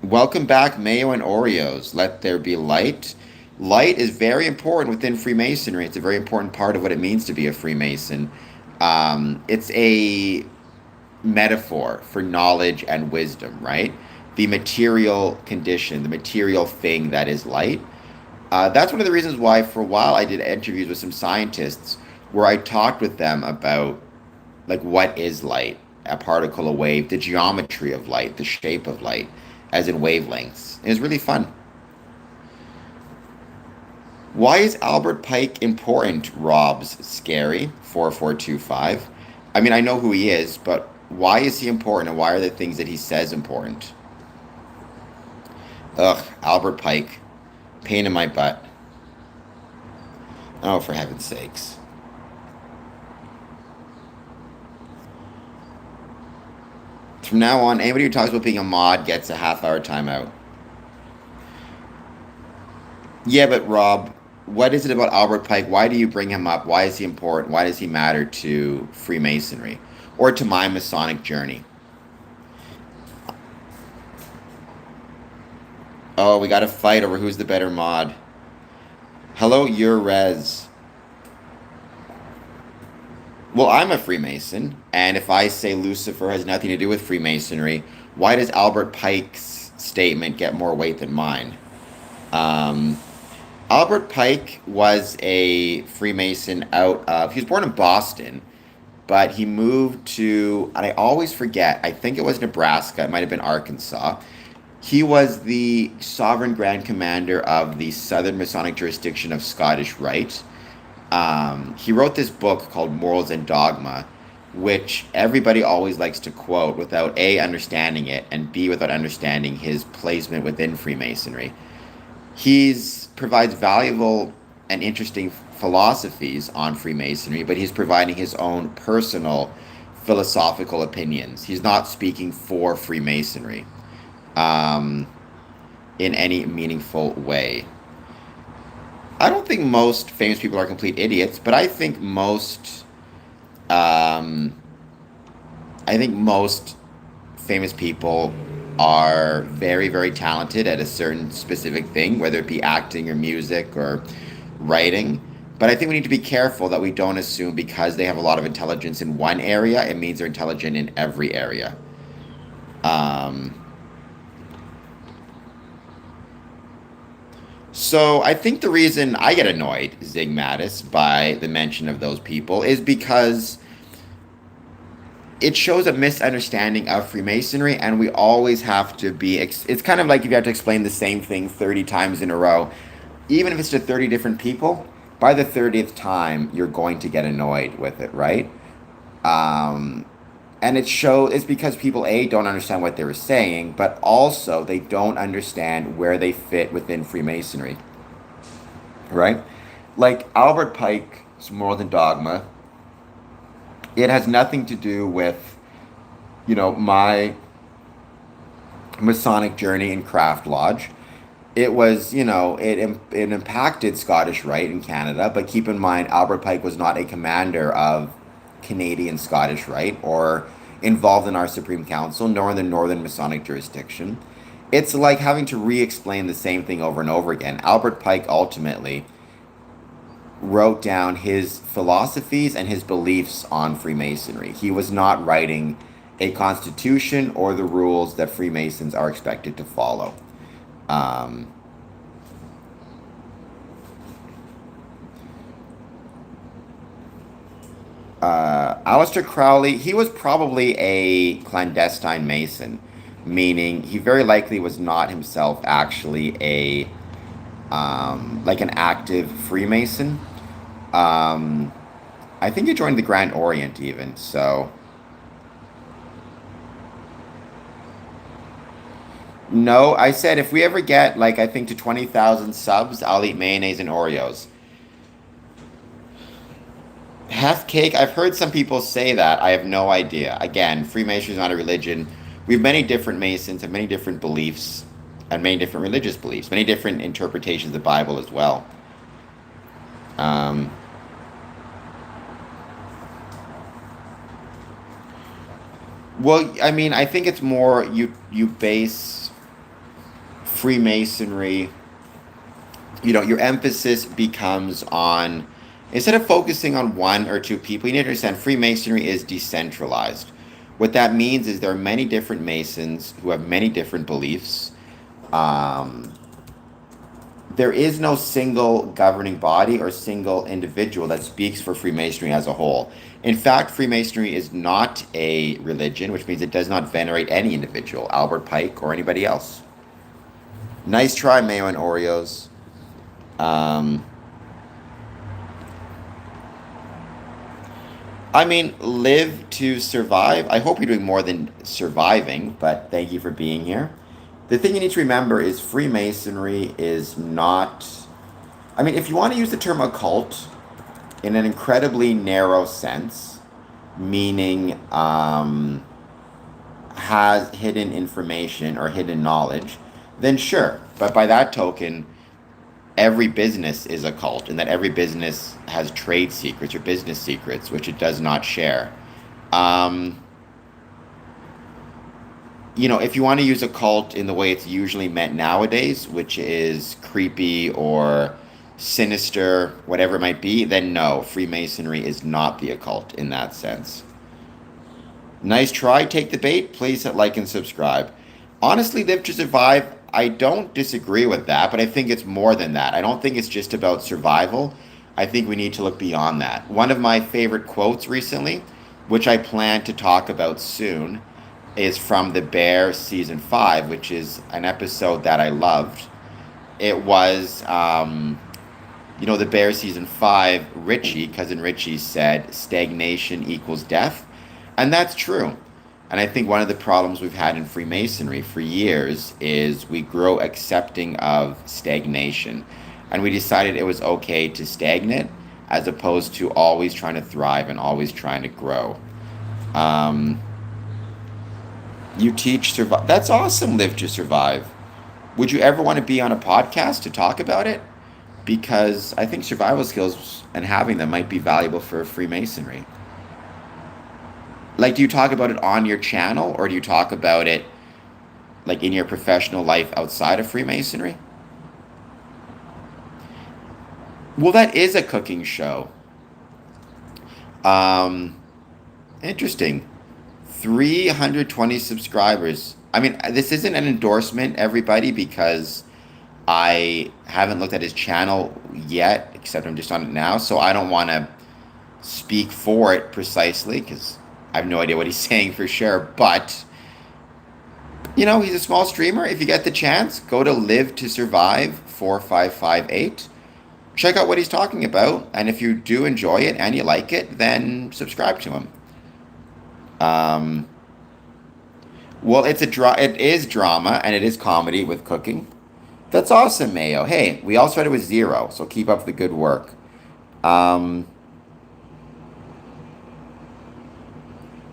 Welcome back, Mayo and Oreos. Let there be light. Light is very important within Freemasonry. It's a very important part of what it means to be a Freemason. It's a metaphor for knowledge and wisdom, right? The material condition, the material thing that is light. That's one of the reasons why, for a while, I did interviews with some scientists where I talked with them about, like, what is light, a particle, a wave, the geometry of light, the shape of light, as in wavelengths. It was really fun. Why is Albert Pike important? Rob's scary 4425. I mean, I know who he is, but why is he important, and why are the things that he says important? Ugh, Albert Pike, pain in my butt. Oh, for heaven's sakes. From now on, anybody who talks about being a mod gets a half-hour timeout. Yeah, but Rob, what is it about Albert Pike? Why do you bring him up? Why is he important? Why does he matter to Freemasonry or to my Masonic journey? Oh, we got to fight over who's the better mod. Hello, your res. Well, I'm a Freemason, and if I say Lucifer has nothing to do with Freemasonry, why does Albert Pike's statement get more weight than mine? Um, Albert Pike was a Freemason he was born in Boston, but he moved to, and I always forget, I think it was Nebraska, it might have been Arkansas. He was the sovereign grand commander of the Southern Masonic jurisdiction of Scottish Rite. He wrote this book called Morals and Dogma, which everybody always likes to quote without A, understanding it, and B, without understanding his placement within Freemasonry. He's provides valuable and interesting philosophies on Freemasonry, but he's providing his own personal philosophical opinions. He's not speaking for Freemasonry um, in any meaningful way. I don't think most famous people are complete idiots, but um, I think most famous people are very, very talented at a certain specific thing, whether it be acting or music or writing. But I think we need to be careful that we don't assume because they have a lot of intelligence in one area, it means they're intelligent in every area. Um, so I think the reason I get annoyed, Zig Mattis, by the mention of those people is because it shows a misunderstanding of Freemasonry, and we always have to be. It's kind of like if you have to explain the same thing 30 times in a row, even if it's to 30 different people, by the 30th time, you're going to get annoyed with it, right? Um, and it's because people, A, don't understand what they were saying, but also they don't understand where they fit within Freemasonry, right? Like Albert Pike's Moral Than Dogma, it has nothing to do with, my Masonic journey in Craft Lodge. It was, it impacted Scottish Rite in Canada, but keep in mind, Albert Pike was not a commander of Canadian Scottish Rite or involved in our Supreme Council, nor in the Northern Masonic jurisdiction. It's like having to re explain the same thing over and over again. Albert Pike ultimately wrote down his philosophies and his beliefs on Freemasonry. He was not writing a constitution or the rules that Freemasons are expected to follow. Um, Aleister Crowley, he was probably a clandestine Mason, meaning he very likely was not himself actually like an active Freemason. Um, I think he joined the Grand Orient even, so. No, I said if we ever get, like, I think to 20,000 subs, I'll eat mayonnaise and Oreos. Half cake, I've heard some people say that. I have no idea. Again, Freemasonry is not a religion. We have many different Masons, have many different beliefs, and many different religious beliefs, many different interpretations of the Bible as well. Um, well, I mean, I think it's more you base Freemasonry, your emphasis becomes on, instead of focusing on one or two people, you need to understand Freemasonry is decentralized. What that means is there are many different Masons who have many different beliefs. Um, there is no single governing body or single individual that speaks for Freemasonry as a whole. In fact, Freemasonry is not a religion, which means it does not venerate any individual, Albert Pike or anybody else. Nice try, Mayo and Oreos. Um, I mean, live to survive. I hope you're doing more than surviving, but thank you for being here. The thing you need to remember is Freemasonry is not. I mean, if you want to use the term occult in an incredibly narrow sense, meaning has hidden information or hidden knowledge, then sure. But by that token, every business is a cult, and that every business has trade secrets or business secrets, which it does not share. Um, if you want to use a cult in the way it's usually meant nowadays, which is creepy or sinister, whatever it might be, then no, Freemasonry is not the occult in that sense. Nice try, take the bait. Please hit like and subscribe. Honestly, Live to Survive, I don't disagree with that, but I think it's more than that. I don't think it's just about survival. I think we need to look beyond that. One of my favorite quotes recently, which I plan to talk about soon, is from The Bear Season 5, which is an episode that I loved. It was, The Bear Season 5, Cousin Richie said, stagnation equals death. And that's true. And I think one of the problems we've had in Freemasonry for years is we grow accepting of stagnation. And we decided it was okay to stagnate as opposed to always trying to thrive and always trying to grow. Um, you teach survive. That's awesome, Live to Survive. Would you ever want to be on a podcast to talk about it? because I think survival skills and having them might be valuable for Freemasonry. Like, do you talk about it on your channel, or do you talk about it like in your professional life outside of Freemasonry? Well, that is a cooking show. Um, Interesting. 320 subscribers. I mean, this isn't an endorsement, everybody, because I haven't looked at his channel yet, except I'm just on it now. So I don't want to speak for it precisely because I have no idea what he's saying for sure. But, he's a small streamer. If you get the chance, go to Live to Survive 4558. Check out what he's talking about. And if you do enjoy it and you like it, then subscribe to him. Well, it is drama and it is comedy with cooking. That's awesome, Mayo. Hey, we all started with 0, so keep up the good work. Um,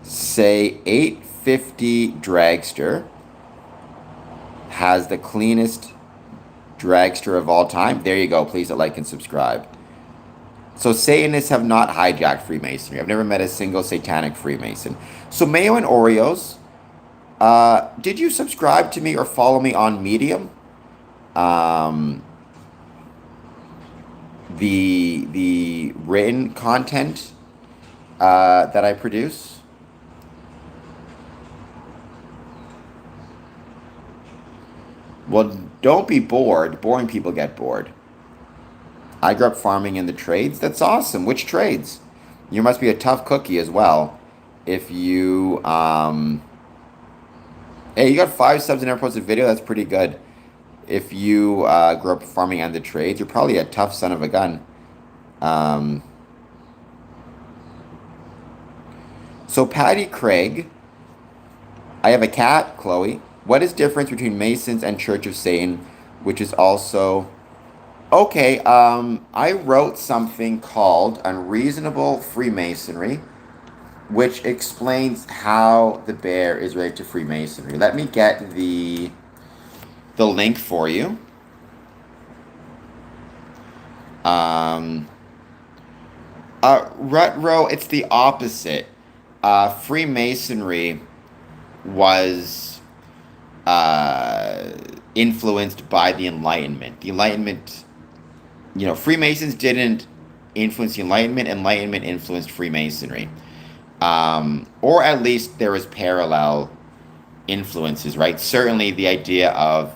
Say 850 Dragster has the cleanest dragster of all time. There you go. Please like and subscribe. So Satanists have not hijacked Freemasonry. I've never met a single satanic Freemason. So Mayo and Oreos, did you subscribe to me or follow me on Medium? The written content that I produce. Well, don't be bored. Boring people get bored. I grew up farming in the trades. That's awesome. Which trades? You must be a tough cookie as well. If you, hey, you got 5 subs and never posted a video. That's pretty good. If you grew up farming and the trades, you're probably a tough son of a gun. So Patty Craig, I have a cat, Chloe. What is difference between Masons and Church of Satan, which is also... Okay, I wrote something called Unreasonable Freemasonry, which explains how the bear is related to Freemasonry. Let me get the link for you. Rutro, it's the opposite. Freemasonry was influenced by the Enlightenment. The Enlightenment, Freemasons didn't influence the Enlightenment. Enlightenment influenced Freemasonry. Or at least there was parallel influences, right? Certainly the idea of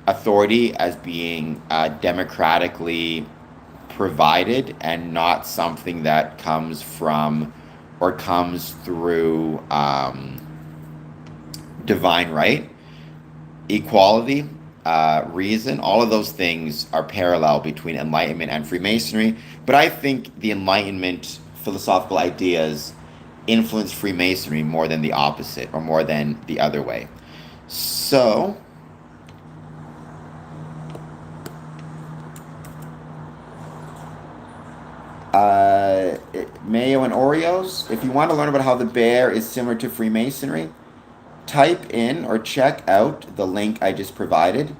authority as being democratically provided and not something that comes from or comes through divine right, equality, reason, all of those things are parallel between Enlightenment and Freemasonry. But I think the Enlightenment philosophical ideas influence Freemasonry more than the opposite, or more than the other way. So, Mayo and Oreos, if you want to learn about how the bear is similar to Freemasonry, type in or check out the link I just provided.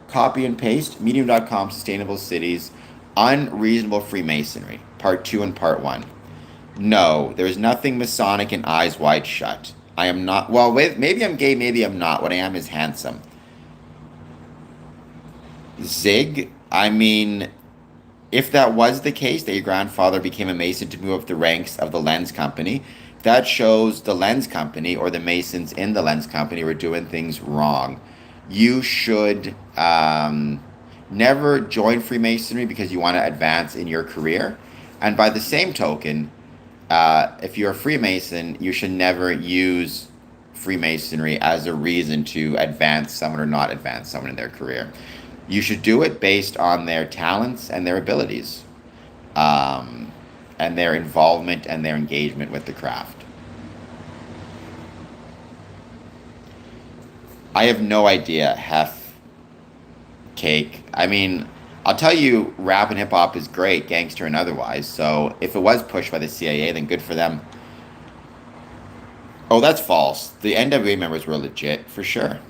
Copy and paste, medium.com, Sustainable Cities, Unreasonable Freemasonry, Part 2 and Part 1. No, there is nothing Masonic in Eyes Wide Shut. I am not, well, maybe I'm gay, maybe I'm not. What I am is handsome. Zig, I mean, if that was the case, that your grandfather became a Mason to move up the ranks of the Lens Company, that shows the Lens Company or the Masons in the Lens Company were doing things wrong. You should never join Freemasonry because you want to advance in your career. And by the same token, if you're a Freemason, you should never use Freemasonry as a reason to advance someone or not advance someone in their career. You should do it based on their talents and their abilities, and their involvement and their engagement with the craft. I have no idea, Hef, Cake. I mean, I'll tell you, rap and hip-hop is great, gangster and otherwise, so if it was pushed by the CIA, then good for them. Oh, that's false. The NWA members were legit, for sure.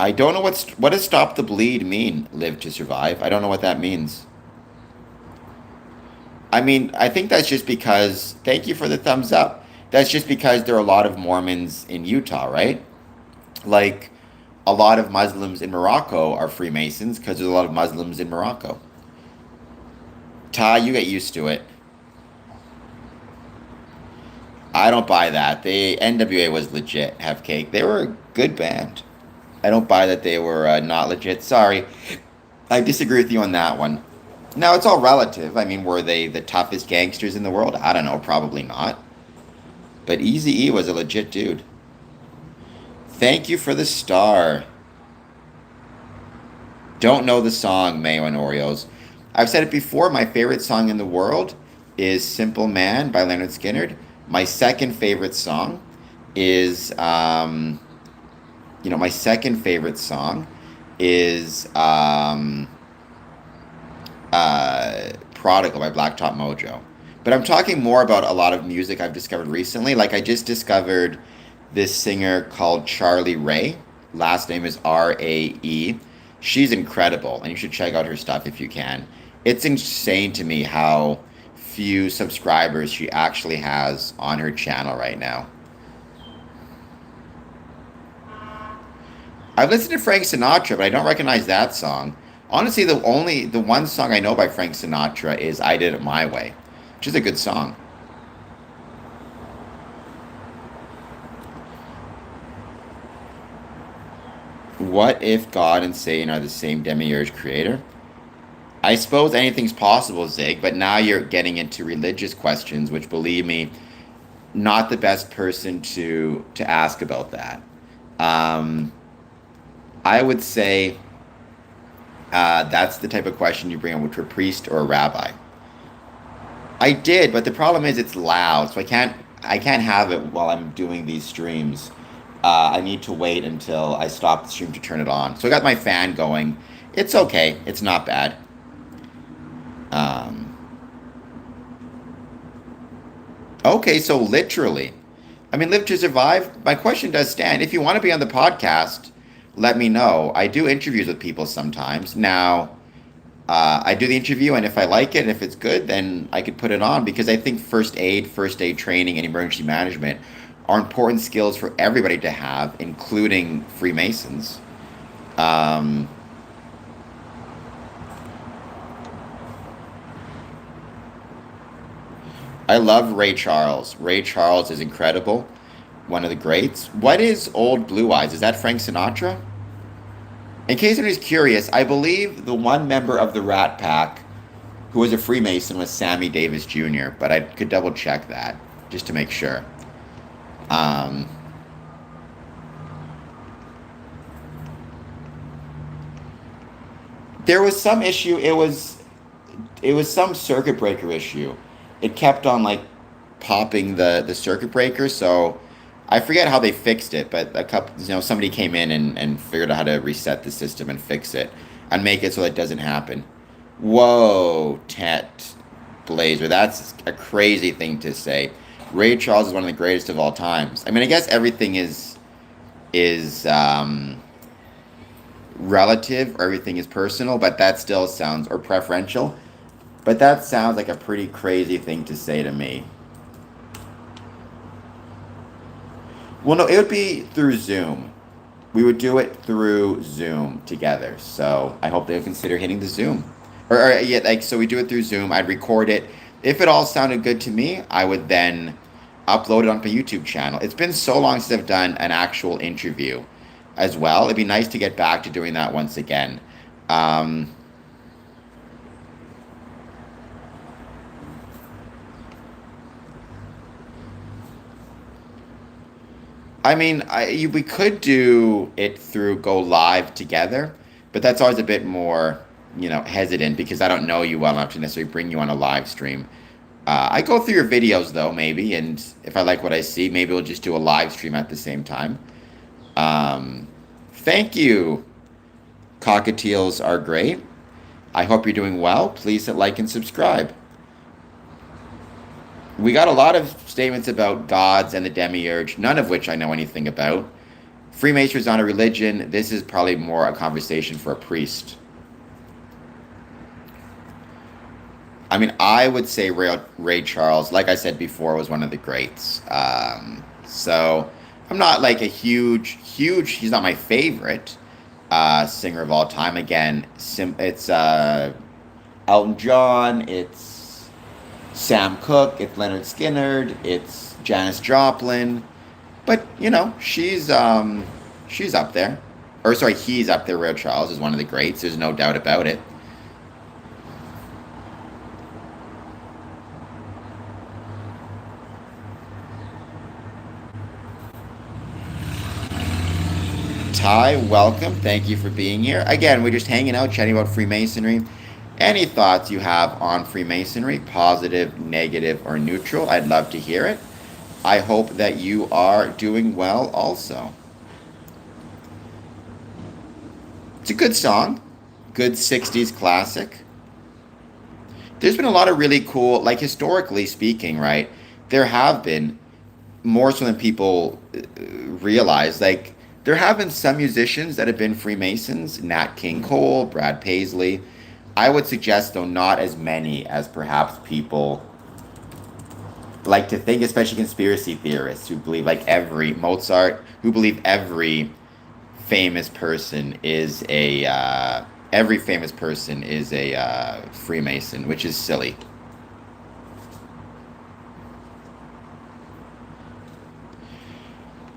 I don't know what does stop the bleed mean, live to survive. I don't know what that means. I mean, I think that's just because, thank you for the thumbs up. That's just because there are a lot of Mormons in Utah, right? Like, a lot of Muslims in Morocco are Freemasons because there's a lot of Muslims in Morocco. Ty, you get used to it. I don't buy that. The NWA was legit, have cake. They were a good band. I don't buy that they were not legit. Sorry. I disagree with you on that one. Now, it's all relative. I mean, were they the toughest gangsters in the world? I don't know. Probably not. But Eazy-E was a legit dude. Thank you for the star. Don't know the song, Mayo and Oreos. I've said it before. My favorite song in the world is Simple Man by Leonard Skinner. My second favorite song is, my second favorite song is Prodigal by Blacktop Mojo. But I'm talking more about a lot of music I've discovered recently. Like I just discovered this singer called Charlie Ray. Last name is Rae. She's incredible, and you should check out her stuff if you can. It's insane to me how few subscribers she actually has on her channel right now. I've listened to Frank Sinatra, but I don't recognize that song. Honestly, the one song I know by Frank Sinatra is "I Did It My Way," which is a good song. What if God and Satan are the same demiurge creator? I suppose anything's possible, Zig, but now you're getting into religious questions, which, believe me, not the best person to ask about that. Um, I would say that's the type of question you bring up to a priest or a rabbi. I did, but the problem is it's loud, so I can't have it while I'm doing these streams. I need to wait until I stop the stream to turn it on. So I got my fan going. It's okay. It's not bad. Um, okay, so literally, I mean, live to survive. My question does stand. If you want to be on the podcast, let me know. I do interviews with people sometimes. Now, I do the interview, and if I like it, and if it's good, then I could put it on because I think first aid training, and emergency management are important skills for everybody to have, including Freemasons. Um, I love Ray Charles. Ray Charles is incredible, one of the greats. What is Old Blue Eyes? Is that Frank Sinatra? In case anybody's curious, I believe the one member of the Rat Pack who was a Freemason was Sammy Davis Jr., but I could double check that just to make sure. Um, there was some issue. It was some circuit breaker issue. It kept on like popping the circuit breaker, so I forget how they fixed it, but somebody came in and figured out how to reset the system and fix it and make it so it doesn't happen. Whoa, Tet Blazer, that's a crazy thing to say. Ray Charles is one of the greatest of all times. I mean, I guess everything is relative, or everything is personal, but that still sounds, or preferential, but that sounds like a pretty crazy thing to say to me. Well, no, it would be through Zoom. We would do it through Zoom together. So I hope they'll consider hitting the Zoom. Or yeah, like so we do it through Zoom. I'd record it. If it all sounded good to me, I would then upload it onto my YouTube channel. It's been so long since I've done an actual interview as well. It'd be nice to get back to doing that once again. Um, I mean, we could do it through go live together, but that's always a bit more, hesitant because I don't know you well enough to necessarily bring you on a live stream. I go through your videos though, maybe, and if I like what I see, maybe we'll just do a live stream at the same time. Um, Thank you. Cockatiels are great. I hope you're doing well. Please hit like and subscribe. We got a lot of statements about gods and the demiurge, none of which I know anything about. Freemasonry is not a religion. This is probably more a conversation for a priest. I mean, I would say Ray Charles, like I said before, was one of the greats. So I'm not like a huge. He's not my favorite singer of all time. Again, it's Elton John. It's Sam Cooke. It's Leonard Skinner. It's Janis Joplin. But she's up there. Or sorry, he's up there. Ray Charles is one of the greats. There's no doubt about it. Ty, welcome. Thank you for being here. Again, we're just hanging out, chatting about Freemasonry. Any thoughts you have on Freemasonry, positive, negative, or neutral, I'd love to hear it. I hope that you are doing well also. It's a good song, good 60s classic. There's been a lot of really cool, like historically speaking, right? There have been more so than people realize. Like there have been some musicians that have been Freemasons, Nat King Cole, Brad Paisley. I would suggest though not as many as perhaps people like to think, especially conspiracy theorists who believe like every Mozart, who believe famous person is a every famous person is a Freemason, which is silly.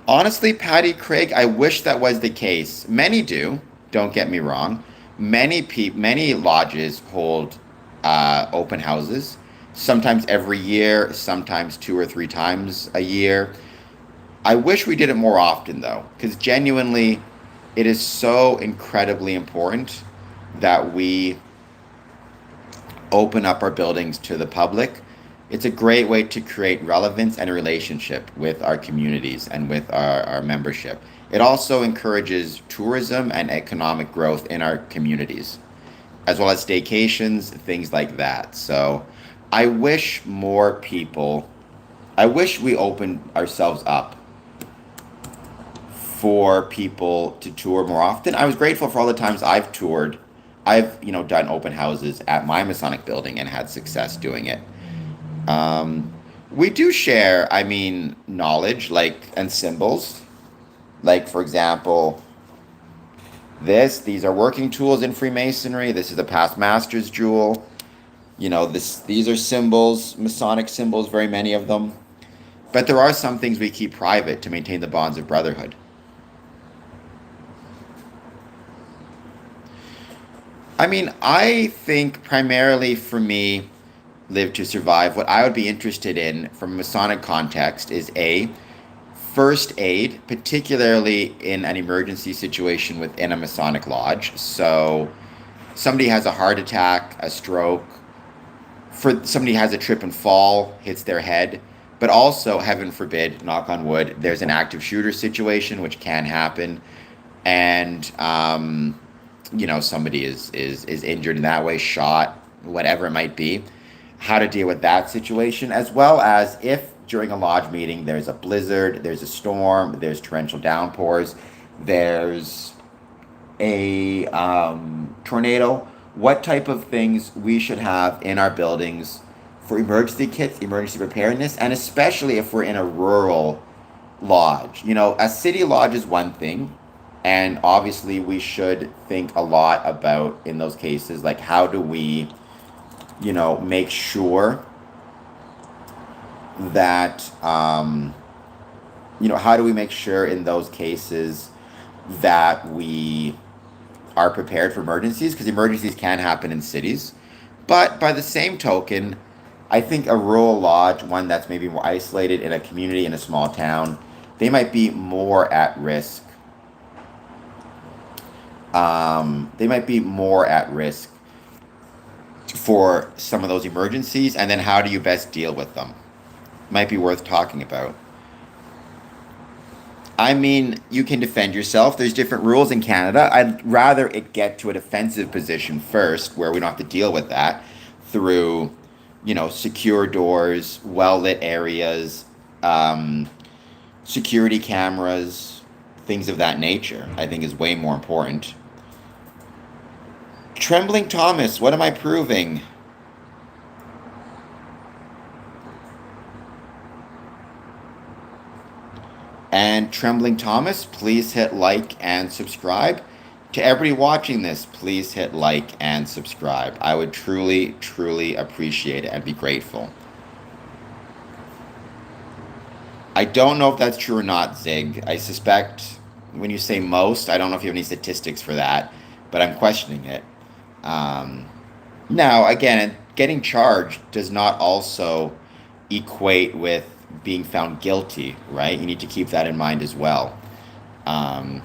Honestly, Patty Craig, I wish that was the case. Many do. Don't get me wrong. Many lodges hold open houses. Sometimes every year, sometimes 2 or 3 times a year. I wish we did it more often, though, because genuinely, it is so incredibly important that we open up our buildings to the public. It's a great way to create relevance and a relationship with our communities and with our membership. It also encourages tourism and economic growth in our communities, as well as staycations, things like that. So I wish more people, I wish we opened ourselves up for people to tour more often. I was grateful for all the times I've toured. I've, done open houses at my Masonic building and had success doing it. Um, we do share, I mean, knowledge like and symbols. Like for example, these are working tools in Freemasonry. This is a past master's jewel. These are symbols, Masonic symbols, very many of them. But there are some things we keep private to maintain the bonds of brotherhood. I mean, I think primarily for me, live to survive, what I would be interested in from a Masonic context is A, first aid, particularly in an emergency situation within a Masonic lodge. So somebody has a heart attack, a stroke, for somebody has a trip and fall, hits their head, but also, heaven forbid, knock on wood, there's an active shooter situation, which can happen, and somebody is injured in that way, shot, whatever it might be. How to deal with that situation, as well as if during a lodge meeting there's a blizzard, there's a storm, there's torrential downpours, there's a tornado, what type of things we should have in our buildings for emergency kits, emergency preparedness, and especially if we're in a rural lodge. A city lodge is one thing, and obviously we should think a lot about in those cases, like how do we, make sure that, how do we make sure in those cases that we are prepared for emergencies? Because emergencies can happen in cities. But by the same token, I think a rural lodge, one that's maybe more isolated in a community in a small town, they might be more at risk. They might be more at risk for some of those emergencies, and then how do you best deal with them? Might be worth talking about. I mean, you can defend yourself. There's different rules in Canada. I'd rather it get to a defensive position first, where we don't have to deal with that through, secure doors, well lit areas, security cameras, things of that nature, I think is way more important. Trembling Thomas, what am I proving? And Trembling Thomas, please hit like and subscribe. To everybody watching this, please hit like and subscribe. I would truly, truly appreciate it and be grateful. I don't know if that's true or not, Zig. I suspect when you say most, I don't know if you have any statistics for that, but I'm questioning it. Um, Now, again, getting charged does not also equate with being found guilty, right? You need to keep that in mind as well. Um,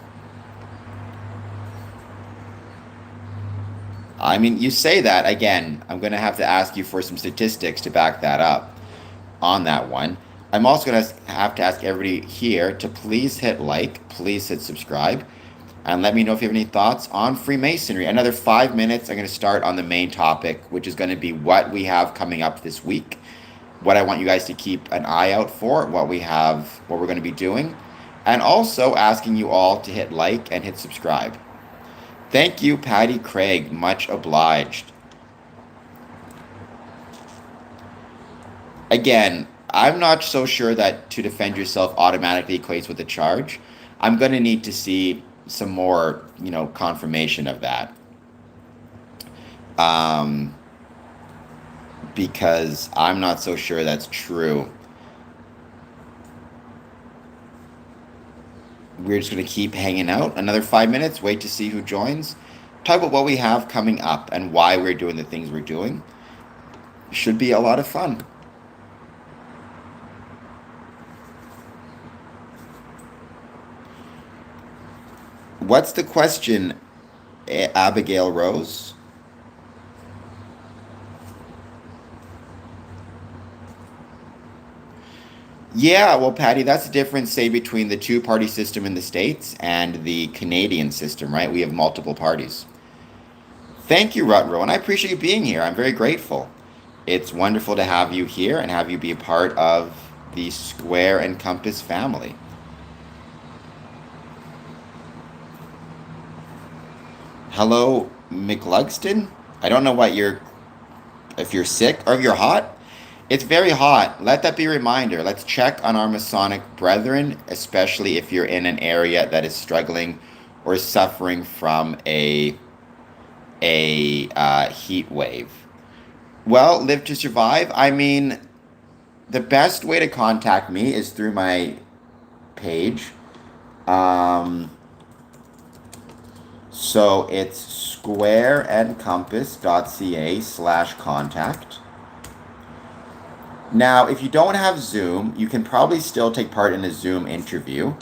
I mean, you say that, again, I'm going to have to ask you for some statistics to back that up on that one. I'm also going to have to ask everybody here to please hit like, please hit subscribe, and let me know if you have any thoughts on Freemasonry. Another 5 minutes, I'm going to start on the main topic, which is going to be what we have coming up this week, what I want you guys to keep an eye out for, what we're going to be doing, and also asking you all to hit like and hit subscribe. Thank you, Patty Craig. Much obliged. Again, I'm not so sure that to defend yourself automatically equates with a charge. I'm going to need to see some more, confirmation of that. Because I'm not so sure that's true. We're just going to keep hanging out another 5 minutes, wait to see who joins, talk about what we have coming up and why we're doing the things we're doing. Should be a lot of fun. What's the question, Abigail Rose? Yeah, well, Patty, that's the difference, say, between the two-party system in the States and the Canadian system, right? We have multiple parties. Thank you, Rutro, and I appreciate you being here. I'm very grateful. It's wonderful to have you here and have you be a part of the Square and Compass family. Hello, McLugston. I don't know if you're sick or if you're hot. It's very hot. Let that be a reminder. Let's check on our Masonic brethren, especially if you're in an area that is struggling or suffering from a heat wave. Well, live to survive. I mean, the best way to contact me is through my page. So it's squareandcompass.ca/contact. Now, if you don't have Zoom, you can probably still take part in a Zoom interview.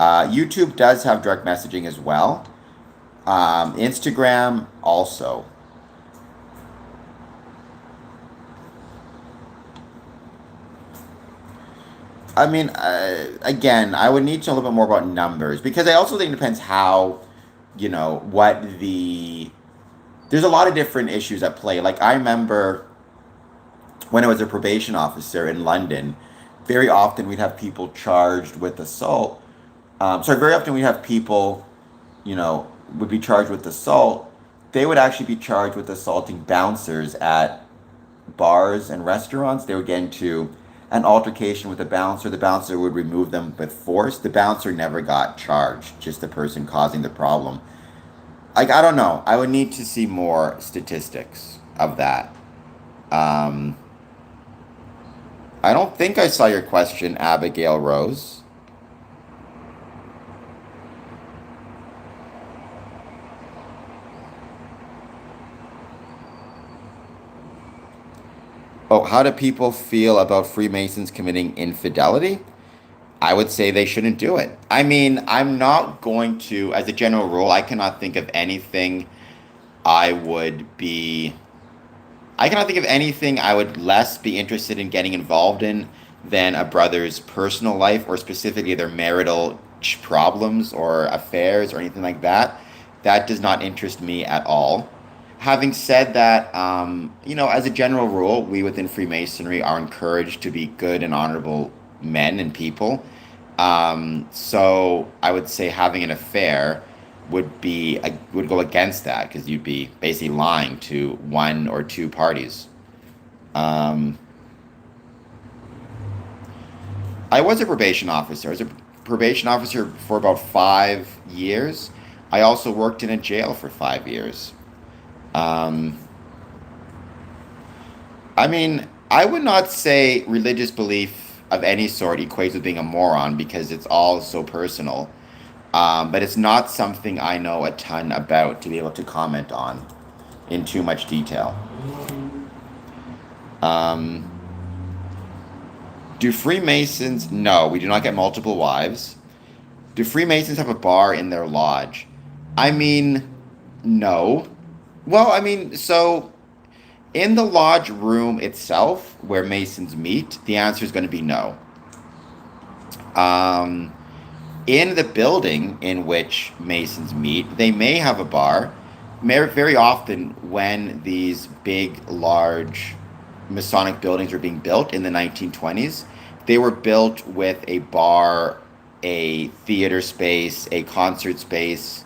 YouTube does have direct messaging as well. Instagram also. I mean, again, I would need to know a little bit more about numbers because I also think it depends how, there's a lot of different issues at play. Like, I remember when I was a probation officer in London, very often we'd have people charged with assault. Very often we'd have people, would be charged with assault. They would actually be charged with assaulting bouncers at bars and restaurants. They would get into an altercation with the bouncer. The bouncer would remove them with force. The bouncer never got charged, just the person causing the problem. Like, I don't know. I would need to see more statistics of that. I don't think I saw your question, Abigail Rose. Oh, how do people feel about Freemasons committing infidelity? I would say they shouldn't do it. I mean, I'm not going to, as a general rule, I cannot think of anything I would be I cannot think of anything I would less be interested in getting involved in than a brother's personal life or specifically their marital problems or affairs or anything like that. That does not interest me at all. Having said that, as a general rule, we within Freemasonry are encouraged to be good and honorable men and people. So I would say having an affair would go against that because you'd be basically lying to one or two parties. Um, I was a probation officer. I was a probation officer for about 5 years. I also worked in a jail for 5 years. Um, I mean, I would not say religious belief of any sort equates with being a moron because it's all so personal. But it's not something I know a ton about to be able to comment on in too much detail. Um, do Freemasons? No, we do not get multiple wives. Do Freemasons have a bar in their lodge? I mean, no. Well, I mean, so in the lodge room itself, where Masons meet, the answer is going to be no. Um, in the building in which Masons meet, they may have a bar. Very often, when these big, large Masonic buildings were being built in the 1920s, they were built with a bar, a theater space, a concert space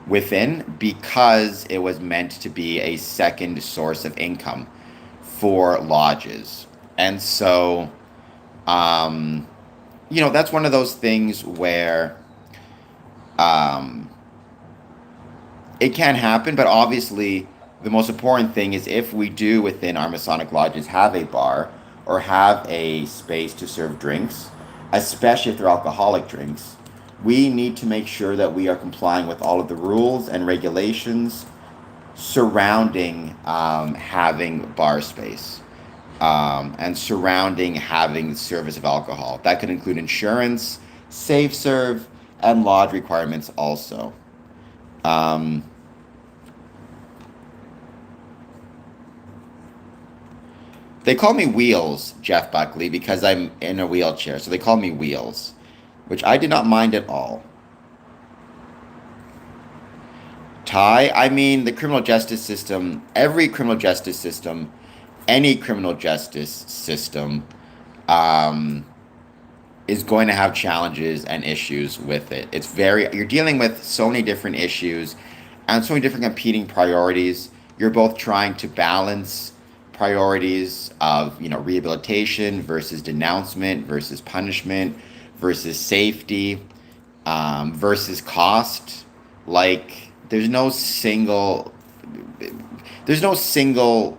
within because it was meant to be a second source of income for lodges. And so, um, that's one of those things where um, it can happen, but obviously, the most important thing is if we do within our Masonic lodges have a bar or have a space to serve drinks, especially if they're alcoholic drinks, we need to make sure that we are complying with all of the rules and regulations surrounding having bar space and surrounding having the service of alcohol. That could include insurance, safe serve, and lodge requirements also. Um, they call me Wheels, Jeff Buckley, because I'm in a wheelchair. So they call me Wheels, which I did not mind at all. Tie, I mean, the criminal justice system, every criminal justice system, any criminal justice system um, is going to have challenges and issues with it. You're dealing with so many different issues and so many different competing priorities. You're both trying to balance priorities of, rehabilitation versus denouncement versus punishment versus safety versus cost. Like, there's no single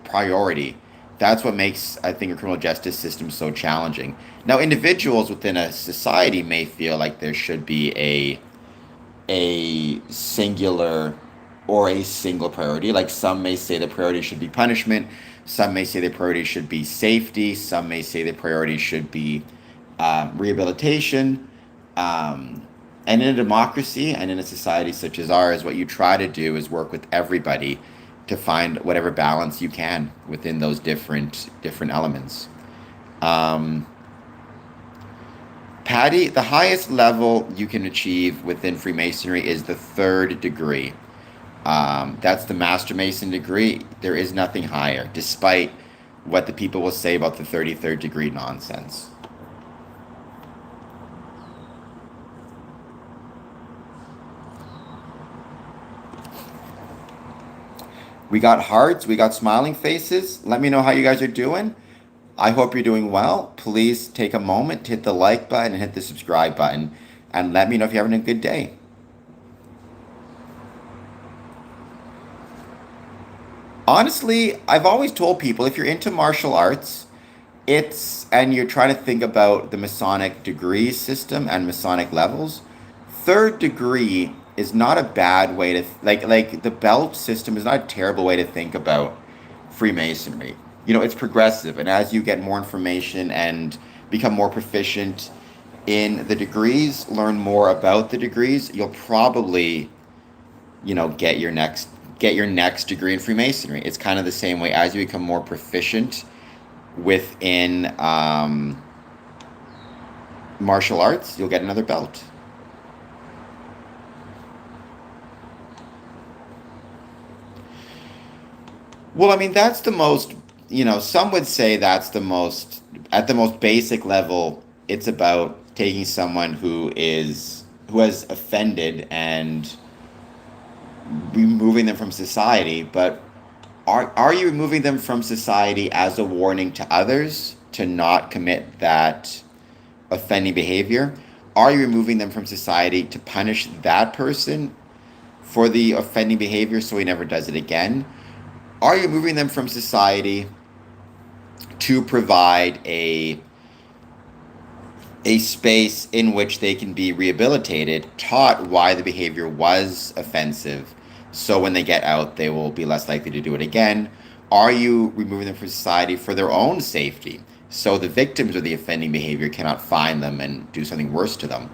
priority. That's what makes, I think, a criminal justice system so challenging. Now, individuals within a society may feel like there should be a singular or a single priority. Like some may say the priority should be punishment, some may say the priority should be safety, some may say the priority should be rehabilitation. And in a democracy and in a society such as ours, what you try to do is work with everybody to find whatever balance you can within those different elements. Um, Patty, the highest level you can achieve within Freemasonry is the third degree. That's the Master Mason degree. There is nothing higher, despite what the people will say about the 33rd degree nonsense. We got hearts, we got smiling faces. Let me know how you guys are doing. I hope you're doing well. Please take a moment to hit the like button and hit the subscribe button. And let me know if you're having a good day. Honestly, I've always told people if you're into martial arts, and you're trying to think about the Masonic degree system and Masonic levels, third degree is not a bad way to like the belt system is not a terrible way to think about Freemasonry. It's progressive, and as you get more information and become more proficient in the degrees, learn more about the degrees, you'll probably, get your next degree in Freemasonry. It's kind of the same way as you become more proficient within martial arts, you'll get another belt. Well, I mean, that's the most, some would say that's the most, at the most basic level, it's about taking someone who has offended and removing them from society, but are you removing them from society as a warning to others to not commit that offending behavior? Are you removing them from society to punish that person for the offending behavior so he never does it again? Are you removing them from society to provide a space in which they can be rehabilitated, taught why the behavior was offensive, so when they get out, they will be less likely to do it again? Are you removing them from society for their own safety, so the victims of the offending behavior cannot find them and do something worse to them?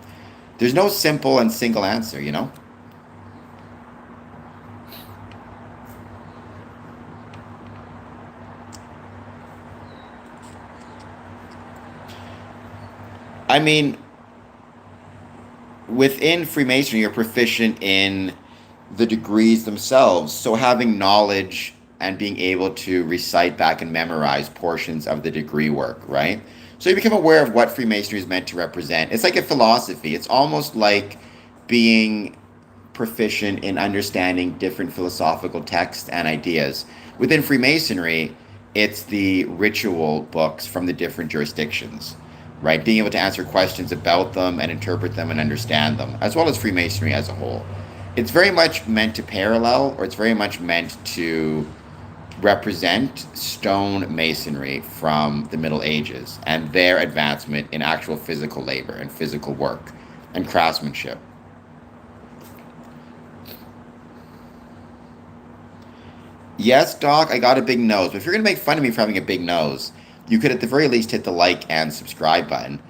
There's no simple and single answer, you know? I mean, within Freemasonry, you're proficient in the degrees themselves. So having knowledge and being able to recite back and memorize portions of the degree work, right? So you become aware of what Freemasonry is meant to represent. It's like a philosophy. It's almost like being proficient in understanding different philosophical texts and ideas. Within Freemasonry, it's the ritual books from the different jurisdictions, right? Being able to answer questions about them and interpret them and understand them, as well as Freemasonry as a whole. It's very much meant to parallel, or it's very much meant to represent stone masonry from the Middle Ages and their advancement in actual physical labor and physical work and craftsmanship. Yes, Doc, I got a big nose. But if you're going to make fun of me for having a big nose, you could at the very least hit the like and subscribe button.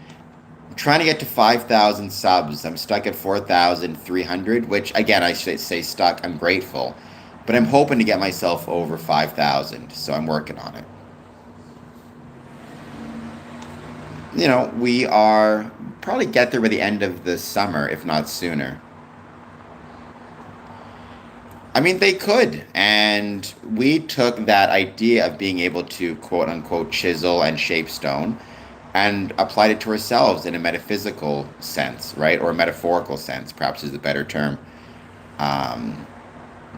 I'm trying to get to 5,000 subs. I'm stuck at 4,300, which, again, I should say stuck. I'm grateful. But I'm hoping to get myself over 5,000, so I'm working on it. You know, we are probably get there by the end of the summer, if not sooner. I mean, they could. And we took that idea of being able to quote unquote chisel and shape stone and applied it to ourselves in a metaphysical sense, right? Or a metaphorical sense, perhaps is the better term. Um,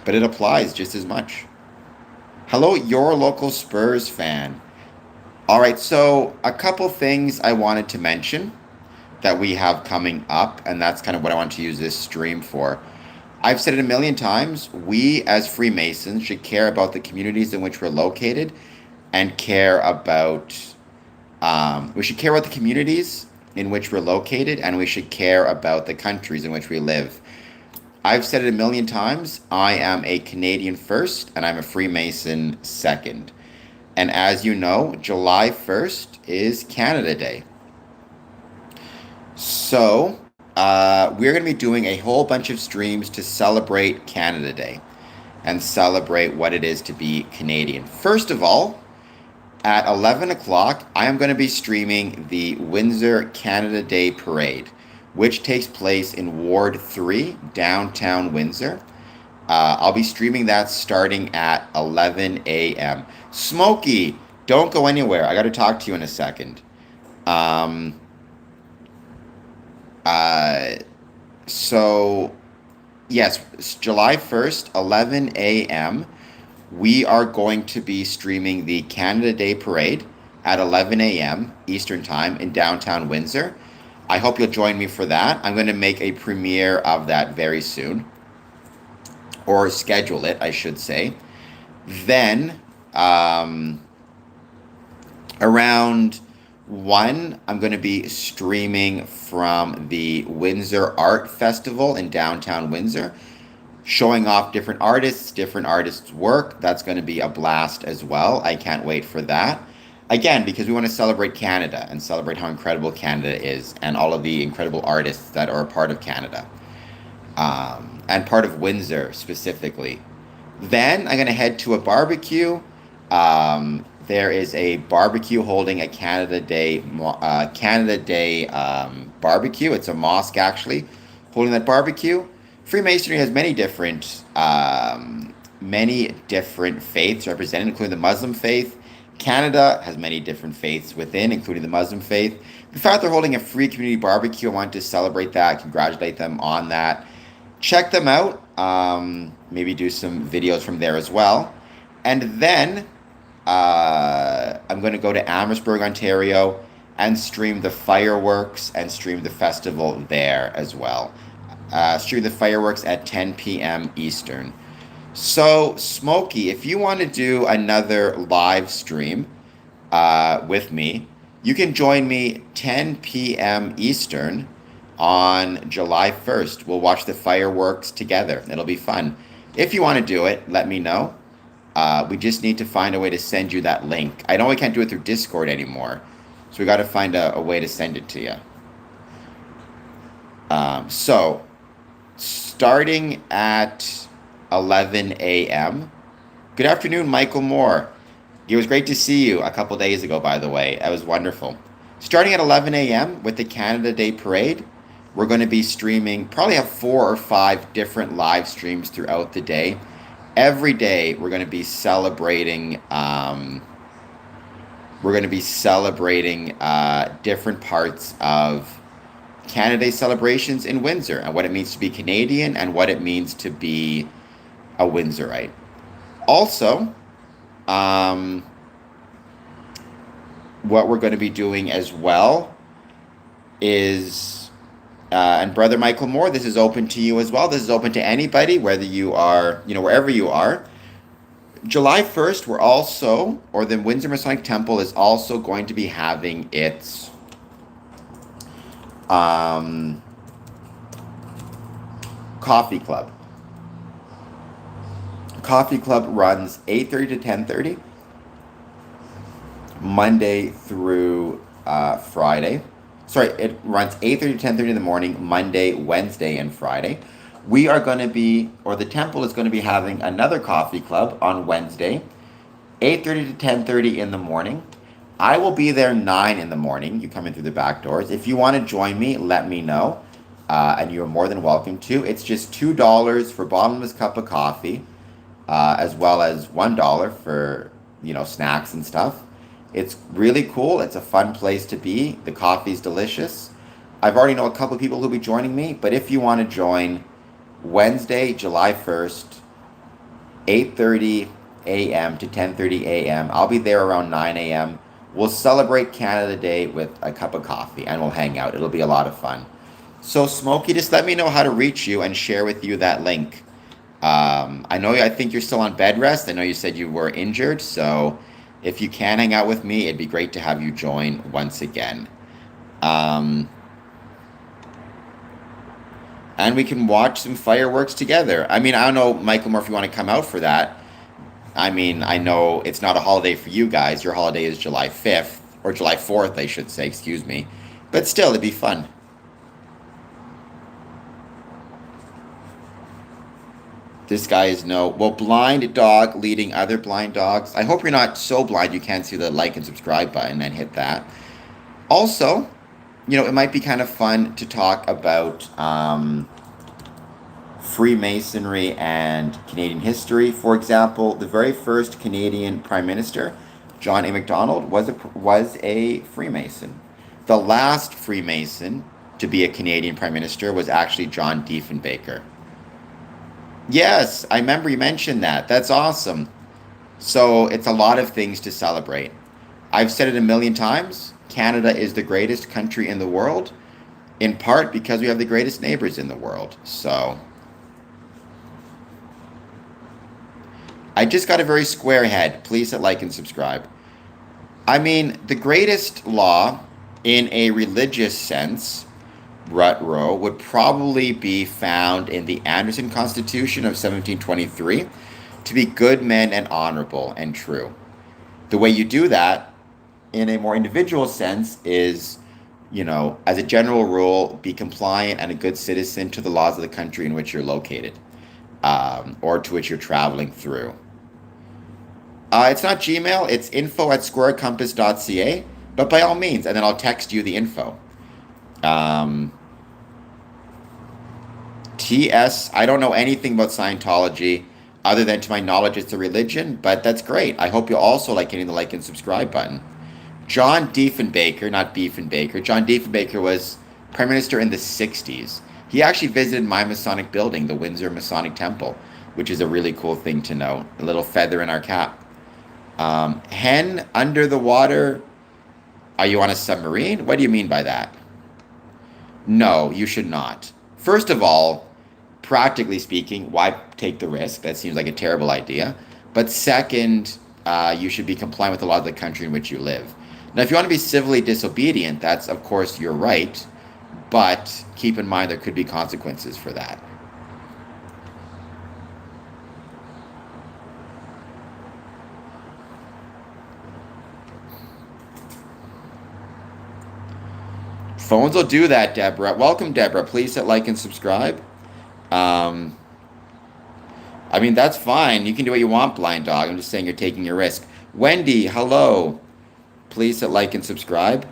but it applies just as much. Hello, your local Spurs fan. All right, so a couple things I wanted to mention that we have coming up, and that's kind of what I want to use this stream for. I've said it a million times. We, as Freemasons, should care about the communities in which we're located and care about, we should care about the communities in which we're located, and we should care about the countries in which we live. I've said it a million times. I am a Canadian first, and I'm a Freemason second. And as you know, July 1st is Canada Day. So, we're going to be doing a whole bunch of streams to celebrate Canada Day and celebrate what it is to be Canadian. First of all, at 11 o'clock, I am going to be streaming the Windsor Canada Day Parade, which takes place in Ward 3, downtown Windsor. I'll be streaming that starting at 11 a.m. Smokey, don't go anywhere. I got to talk to you in a second. Um, uh, so, yes, it's July 1st, 11 a.m. We are going to be streaming the Canada Day Parade at 11 a.m. Eastern Time in downtown Windsor. I hope you'll join me for that. I'm going to make a premiere of that very soon, or schedule it, I should say. Then, around 1, I'm going to be streaming from the Windsor Art Festival in downtown Windsor, showing off different artists' work. That's going to be a blast as well. I can't wait for that. Again, because we want to celebrate Canada and celebrate how incredible Canada is and all of the incredible artists that are a part of Canada, and part of Windsor specifically. Then I'm going to head to a barbecue. There is a barbecue holding a Canada Day barbecue. It's a mosque actually holding that barbecue. Freemasonry has many different faiths represented, including the Muslim faith Canada has many different faiths within, including the Muslim faith. In fact, they're holding a free community barbecue. I want to celebrate that, congratulate them on that. Check them out. Maybe do some videos from there as well. And then I'm going to go to Amherstburg, Ontario, and stream the fireworks and stream the festival there as well. Stream the fireworks at 10 p.m. Eastern. So, Smokey, if you want to do another live stream with me, you can join me 10 p.m. Eastern on July 1st. We'll watch the fireworks together. It'll be fun. If you want to do it, let me know. We just need to find a way to send you that link. I know we can't do it through Discord anymore, so we got to find a way to send it to you. So, starting at 11 a.m. Good afternoon, Michael Moore. It was great to see you a couple days ago, by the way. That was wonderful. Starting at 11 a.m. with the Canada Day Parade, we're going to be streaming, probably have 4 or 5 different live streams throughout the day. Every day we're going to be celebrating different parts of Canada Day celebrations in Windsor and what it means to be Canadian and what it means to be a Windsorite. Also, what we're going to be doing as well is, and Brother Michael Moore, this is open to you as well. This is open to anybody, whether you are, wherever you are. July 1st, the Windsor Masonic Temple is also going to be having its coffee club. Coffee club runs 8:30 to 10:30, Monday through Friday. Sorry, it runs 8:30 to 10:30 in the morning, Monday, Wednesday, and Friday. We are going to be, or the temple is going to be having another coffee club on Wednesday, 8:30 to 10:30 in the morning. I will be there 9 in the morning. You come in through the back doors. If you want to join me, let me know, and you are more than welcome to. It's just $2 for bottomless cup of coffee, as well as $1 for snacks and stuff. It's really cool. It's a fun place to be. The coffee's delicious. I've already know a couple of people who'll be joining me, but if you want to join, Wednesday, July 1st, 8:30 a.m. to 10:30 a.m. I'll be there around 9 a.m. We'll celebrate Canada Day with a cup of coffee and we'll hang out. It'll be a lot of fun. So, Smokey, just let me know how to reach you and share with you that link. I think you're still on bed rest. I know you said you were injured, so if you can hang out with me, it'd be great to have you join once again. And we can watch some fireworks together. I don't know, Michael Moore, if you want to come out for that. I know it's not a holiday for you guys. Your holiday is July 5th, or July 4th, I should say, excuse me. But still, it'd be fun. This guy is blind dog leading other blind dogs. I hope you're not so blind you can't see the like and subscribe button and hit that. Also, it might be kind of fun to talk about Freemasonry and Canadian history. For example, the very first Canadian Prime Minister, John A. Macdonald, was a Freemason. The last Freemason to be a Canadian Prime Minister was actually John Diefenbaker. Yes, I remember you mentioned that. That's awesome. So it's a lot of things to celebrate. I've said it a million times. Canada is the greatest country in the world, in part because we have the greatest neighbors in the world. So I just got a very square head. Please hit like and subscribe. The greatest law in a religious sense, Rutro, would probably be found in the Anderson Constitution of 1723, to be good men and honorable and true. The way you do that, in a more individual sense, is, as a general rule, be compliant and a good citizen to the laws of the country in which you're located, or to which you're traveling through. It's not Gmail, it's info@squarecompass.ca, but by all means, and then I'll text you the info. TS, I don't know anything about Scientology. Other than to my knowledge, it's a religion, but that's great. I hope you also like hitting the like and subscribe button. John Diefenbaker, not Diefenbaker, John Diefenbaker was Prime Minister in the 60s. He actually visited my Masonic building, the Windsor Masonic Temple, which is a really cool thing to know. A little feather in our cap. Hen under the water. Are you on a submarine? What do you mean by that? No, you should not. First of all, practically speaking, why take the risk? That seems like a terrible idea. But second, you should be compliant with the laws of the country in which you live. Now, if you want to be civilly disobedient, that's of course your right, but keep in mind there could be consequences for that. Phones will do that, Deborah. Welcome, Deborah. Please hit like and subscribe. Um, I mean, that's fine. You can do what you want, Blind Dog. I'm just saying you're taking a risk. Wendy, hello. Please hit like and subscribe.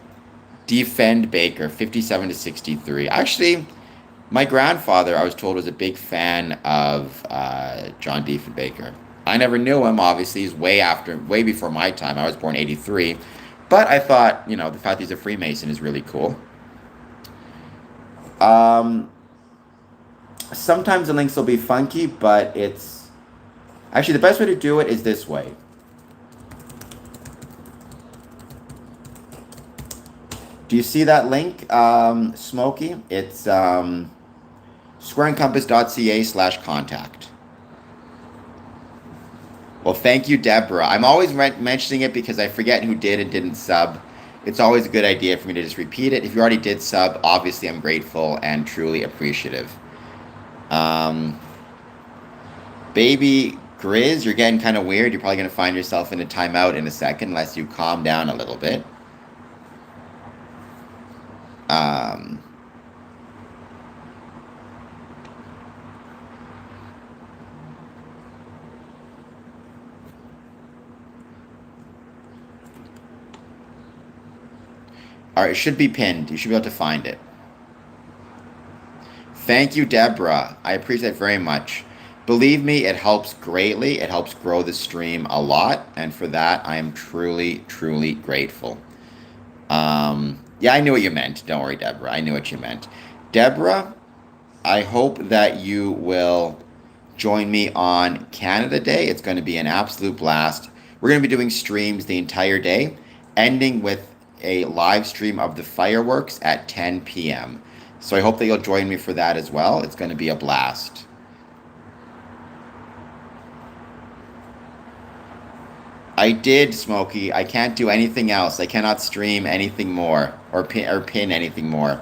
Defend Baker, 57 to 63. Actually, my grandfather, I was told, was a big fan of John Diefenbaker. I never knew him. Obviously, he's way before my time. I was born 83. But I thought, the fact that he's a Freemason is really cool. Sometimes the links will be funky, but it's... Actually, the best way to do it is this way. Do you see that link, Smokey? It's squareandcompass.ca/contact. Well, thank you, Deborah. I'm always mentioning it because I forget who did and didn't sub. It's always a good idea for me to just repeat it. If you already did sub, obviously I'm grateful and truly appreciative. Baby Grizz, you're getting kind of weird. You're probably going to find yourself in a timeout in a second unless you calm down a little bit. All right, it should be pinned. You should be able to find it. Thank you, Deborah. I appreciate it very much. Believe me, it helps greatly. It helps grow the stream a lot, and for that, I am truly, truly grateful. Yeah, I knew what you meant. Don't worry, Deborah. I knew what you meant. Deborah, I hope that you will join me on Canada Day. It's going to be an absolute blast. We're going to be doing streams the entire day, ending with a live stream of the fireworks at 10 p.m. So I hope that you'll join me for that as well. It's going to be a blast. I did, Smokey. I can't do anything else. I cannot stream anything more or pin anything more.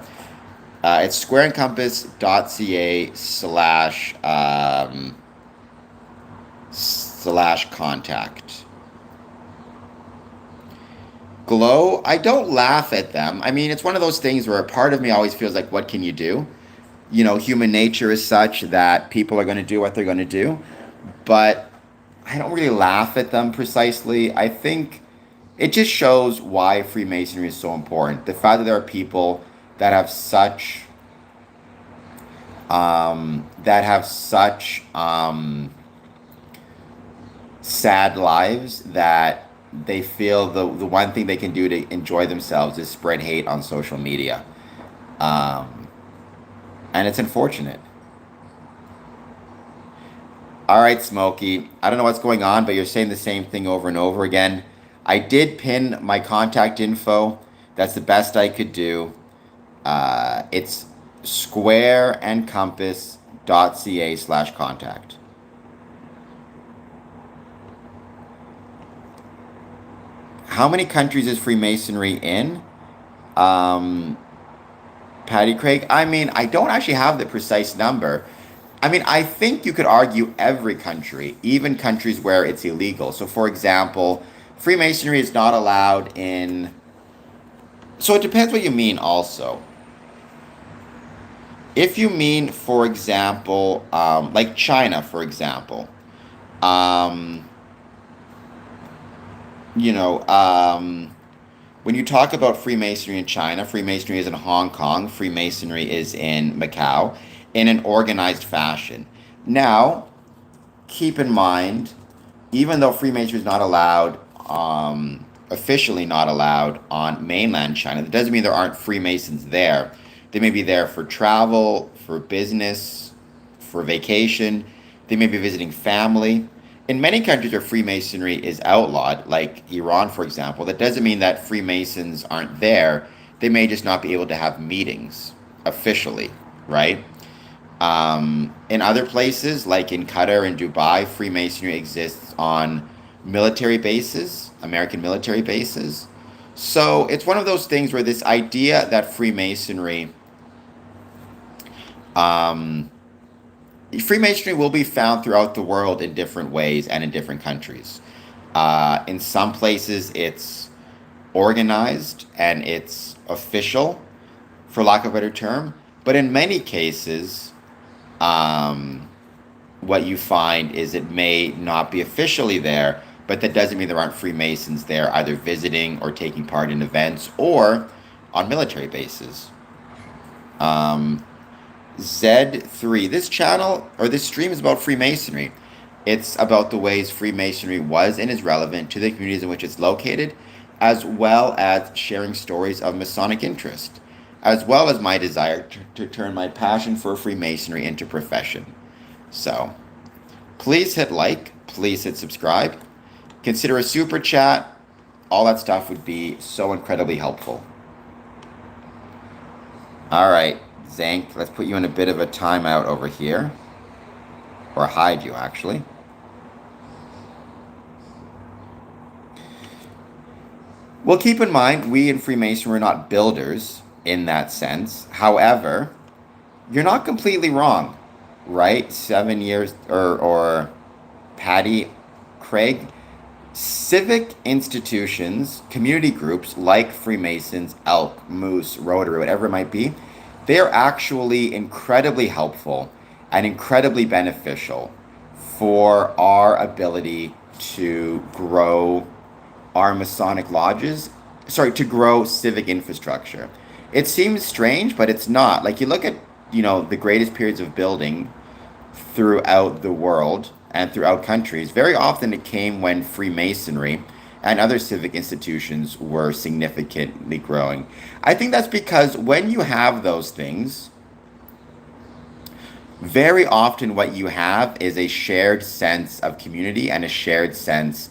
It's squareandcompass.ca/contact. Glow, I don't laugh at them. I mean, it's one of those things where a part of me always feels like, what can you do? Human nature is such that people are going to do what they're going to do. But I don't really laugh at them precisely. I think it just shows why Freemasonry is so important. The fact that there are people that have such sad lives that they feel the one thing they can do to enjoy themselves is spread hate on social media. And it's unfortunate. All right, Smokey. I don't know what's going on, but you're saying the same thing over and over again. I did pin my contact info. That's the best I could do. It's squareandcompass.ca/contact. How many countries is Freemasonry in? Patty Craig? I mean, I don't actually have the precise number. I mean, I think you could argue every country, even countries where it's illegal. So, for example, Freemasonry is not allowed in... So it depends what you mean also. If you mean, for example, like China, for example, when you talk about Freemasonry in China, Freemasonry is in Hong Kong, Freemasonry is in Macau, in an organized fashion. Now, keep in mind, even though Freemasonry is not allowed, officially not allowed on mainland China, that doesn't mean there aren't Freemasons there. They may be there for travel, for business, for vacation. They may be visiting family. In many countries where Freemasonry is outlawed, like Iran, for example, that doesn't mean that Freemasons aren't there. They may just not be able to have meetings officially, right? In other places, like in Qatar and Dubai, Freemasonry exists on military bases, American military bases. So it's one of those things where this idea that um, Freemasonry will be found throughout the world in different ways and in different countries. In some places, it's organized and it's official, for lack of a better term. But in many cases, um, what you find is it may not be officially there, but that doesn't mean there aren't Freemasons there either visiting or taking part in events or on military bases. Um, Z3, this channel or this stream is about Freemasonry. It's about the ways Freemasonry was and is relevant to the communities in which it's located, as well as sharing stories of Masonic interest, as well as my desire to turn my passion for Freemasonry into profession. So, please hit like, please hit subscribe, consider a super chat. All that stuff would be so incredibly helpful. All right, Zank, let's put you in a bit of a timeout over here, or hide you actually. Well, keep in mind, we in Freemasonry are not builders in that sense. However, you're not completely wrong, right? 7 years, or Patty Craig, civic institutions, community groups like Freemasons, Elk, Moose, Rotary, whatever it might be, they are actually incredibly helpful and incredibly beneficial for our ability to grow our Masonic lodges, sorry, to grow civic infrastructure. It seems strange, but it's not. Like you look at, the greatest periods of building throughout the world and throughout countries, very often it came when Freemasonry and other civic institutions were significantly growing. I think that's because when you have those things, very often what you have is a shared sense of community and a shared sense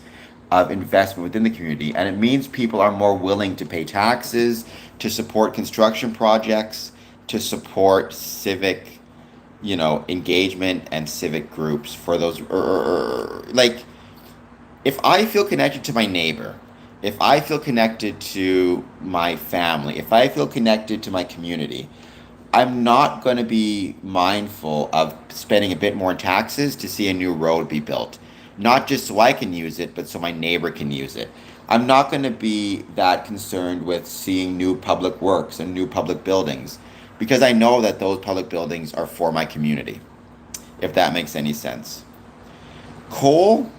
of investment within the community. And it means people are more willing to pay taxes, to support construction projects, to support civic, engagement and civic groups for those. Like, if I feel connected to my neighbor, if I feel connected to my family, if I feel connected to my community, I'm not going to be mindful of spending a bit more in taxes to see a new road be built. Not just so I can use it, but so my neighbor can use it. I'm not going to be that concerned with seeing new public works and new public buildings because I know that those public buildings are for my community, if that makes any sense. Cole,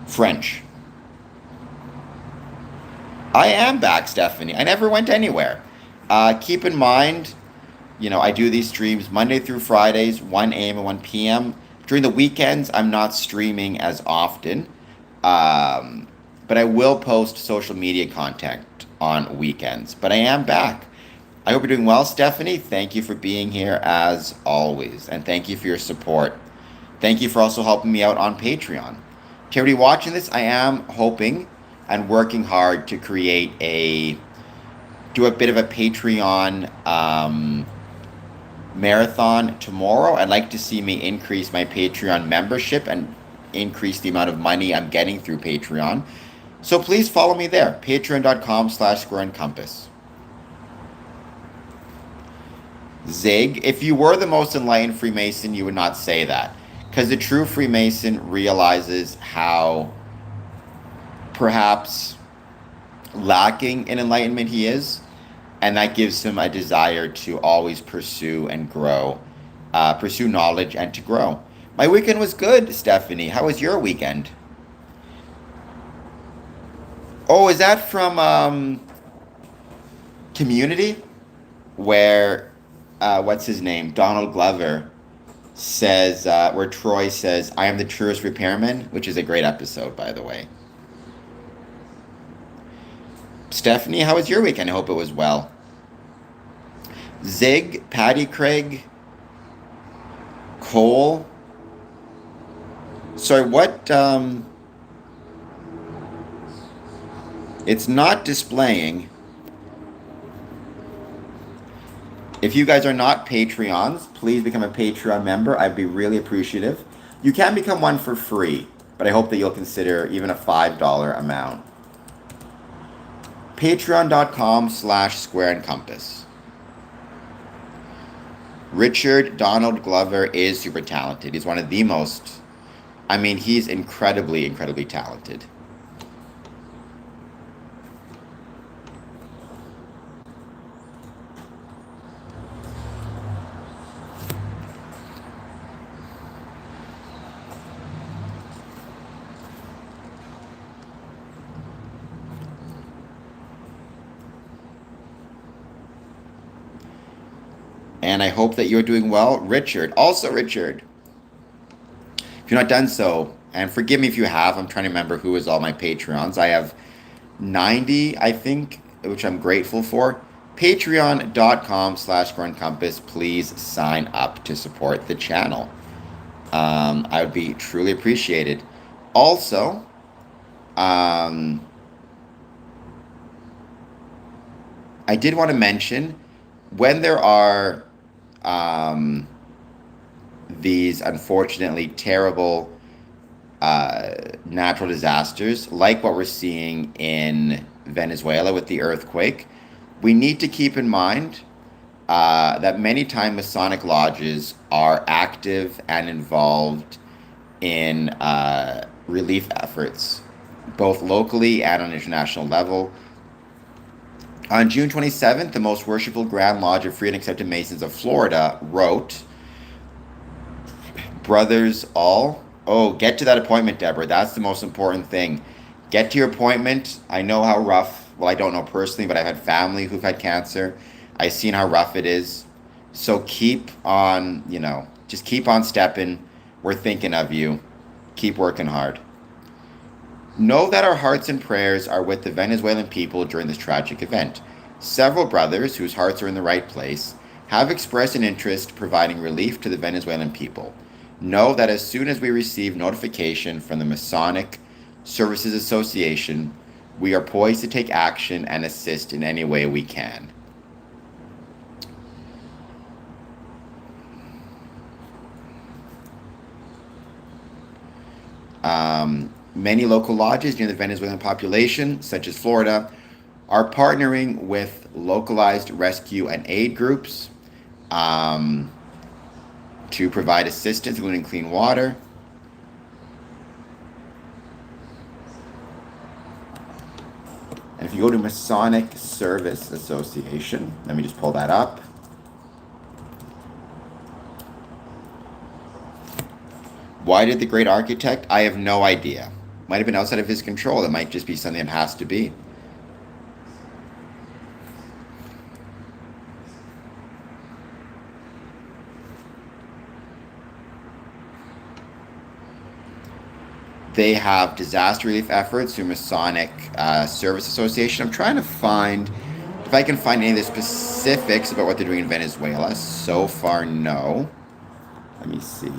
French. I am back, Stephanie. I never went anywhere. Keep in mind, I do these streams Monday through Fridays, 1 a.m. and 1 p.m. During the weekends, I'm not streaming as often, but I will post social media content on weekends. But I am back. I hope you're doing well, Stephanie. Thank you for being here as always, and thank you for your support. Thank you for also helping me out on Patreon. To everybody watching this, I am hoping and working hard to do a bit of a Patreon marathon tomorrow. I'd like to see me increase my Patreon membership and increase the amount of money I'm getting through Patreon. So please follow me there, patreon.com/squareandcompass. Zig, if you were the most enlightened Freemason, you would not say that. Because the true Freemason realizes how perhaps lacking in enlightenment he is, and that gives him a desire to always pursue and grow, pursue knowledge and to grow. My weekend was good, Stephanie. How was your weekend? Oh, is that from Community? Where what's his name? Donald Glover says, where Troy says, I am the truest repairman, which is a great episode, by the way. Stephanie, how was your weekend? I hope it was well. Zig, Patty Craig, Cole. Sorry, what? It's not displaying. If you guys are not Patreons, please become a Patreon member. I'd be really appreciative. You can become one for free, but I hope that you'll consider even a $5 amount. Patreon.com/square and compass. Richard Donald Glover is super talented. He's one of the most, I mean, he's incredibly, incredibly talented. And I hope that you're doing well. Richard, also Richard, if you're not done so, and forgive me if you have, I'm trying to remember who is all my Patreons. I have 90, I think, which I'm grateful for. Patreon.com/squareandcompass. Please sign up to support the channel. I would be truly appreciated. Also, I did want to mention when there are these unfortunately terrible natural disasters, like what we're seeing in Venezuela with the earthquake, we need to keep in mind that many times Masonic lodges are active and involved in relief efforts, both locally and on an international level. On June 27th, the Most Worshipful Grand Lodge of Free and Accepted Masons of Florida wrote, brothers all, oh, get to that appointment, Deborah. That's the most important thing. Get to your appointment. I know how rough, well, I don't know personally, but I've had family who've had cancer. I've seen how rough it is. So keep on, just keep on stepping. We're thinking of you. Keep working hard. Know that our hearts and prayers are with the Venezuelan people during this tragic event. Several brothers, whose hearts are in the right place, have expressed an interest providing relief to the Venezuelan people. Know that as soon as we receive notification from the Masonic Services Association, we are poised to take action and assist in any way we can. Many local lodges near the Venezuelan population, such as Florida, are partnering with localized rescue and aid groups to provide assistance, including clean water. And if you go to Masonic Service Association, let me just pull that up. Why did the great architect? I have no idea. Might have been outside of his control. It might just be something that has to be. They have disaster relief efforts through Masonic Service Association. I'm trying to find, if I can find any of the specifics about what they're doing in Venezuela. So far, no. Let me see.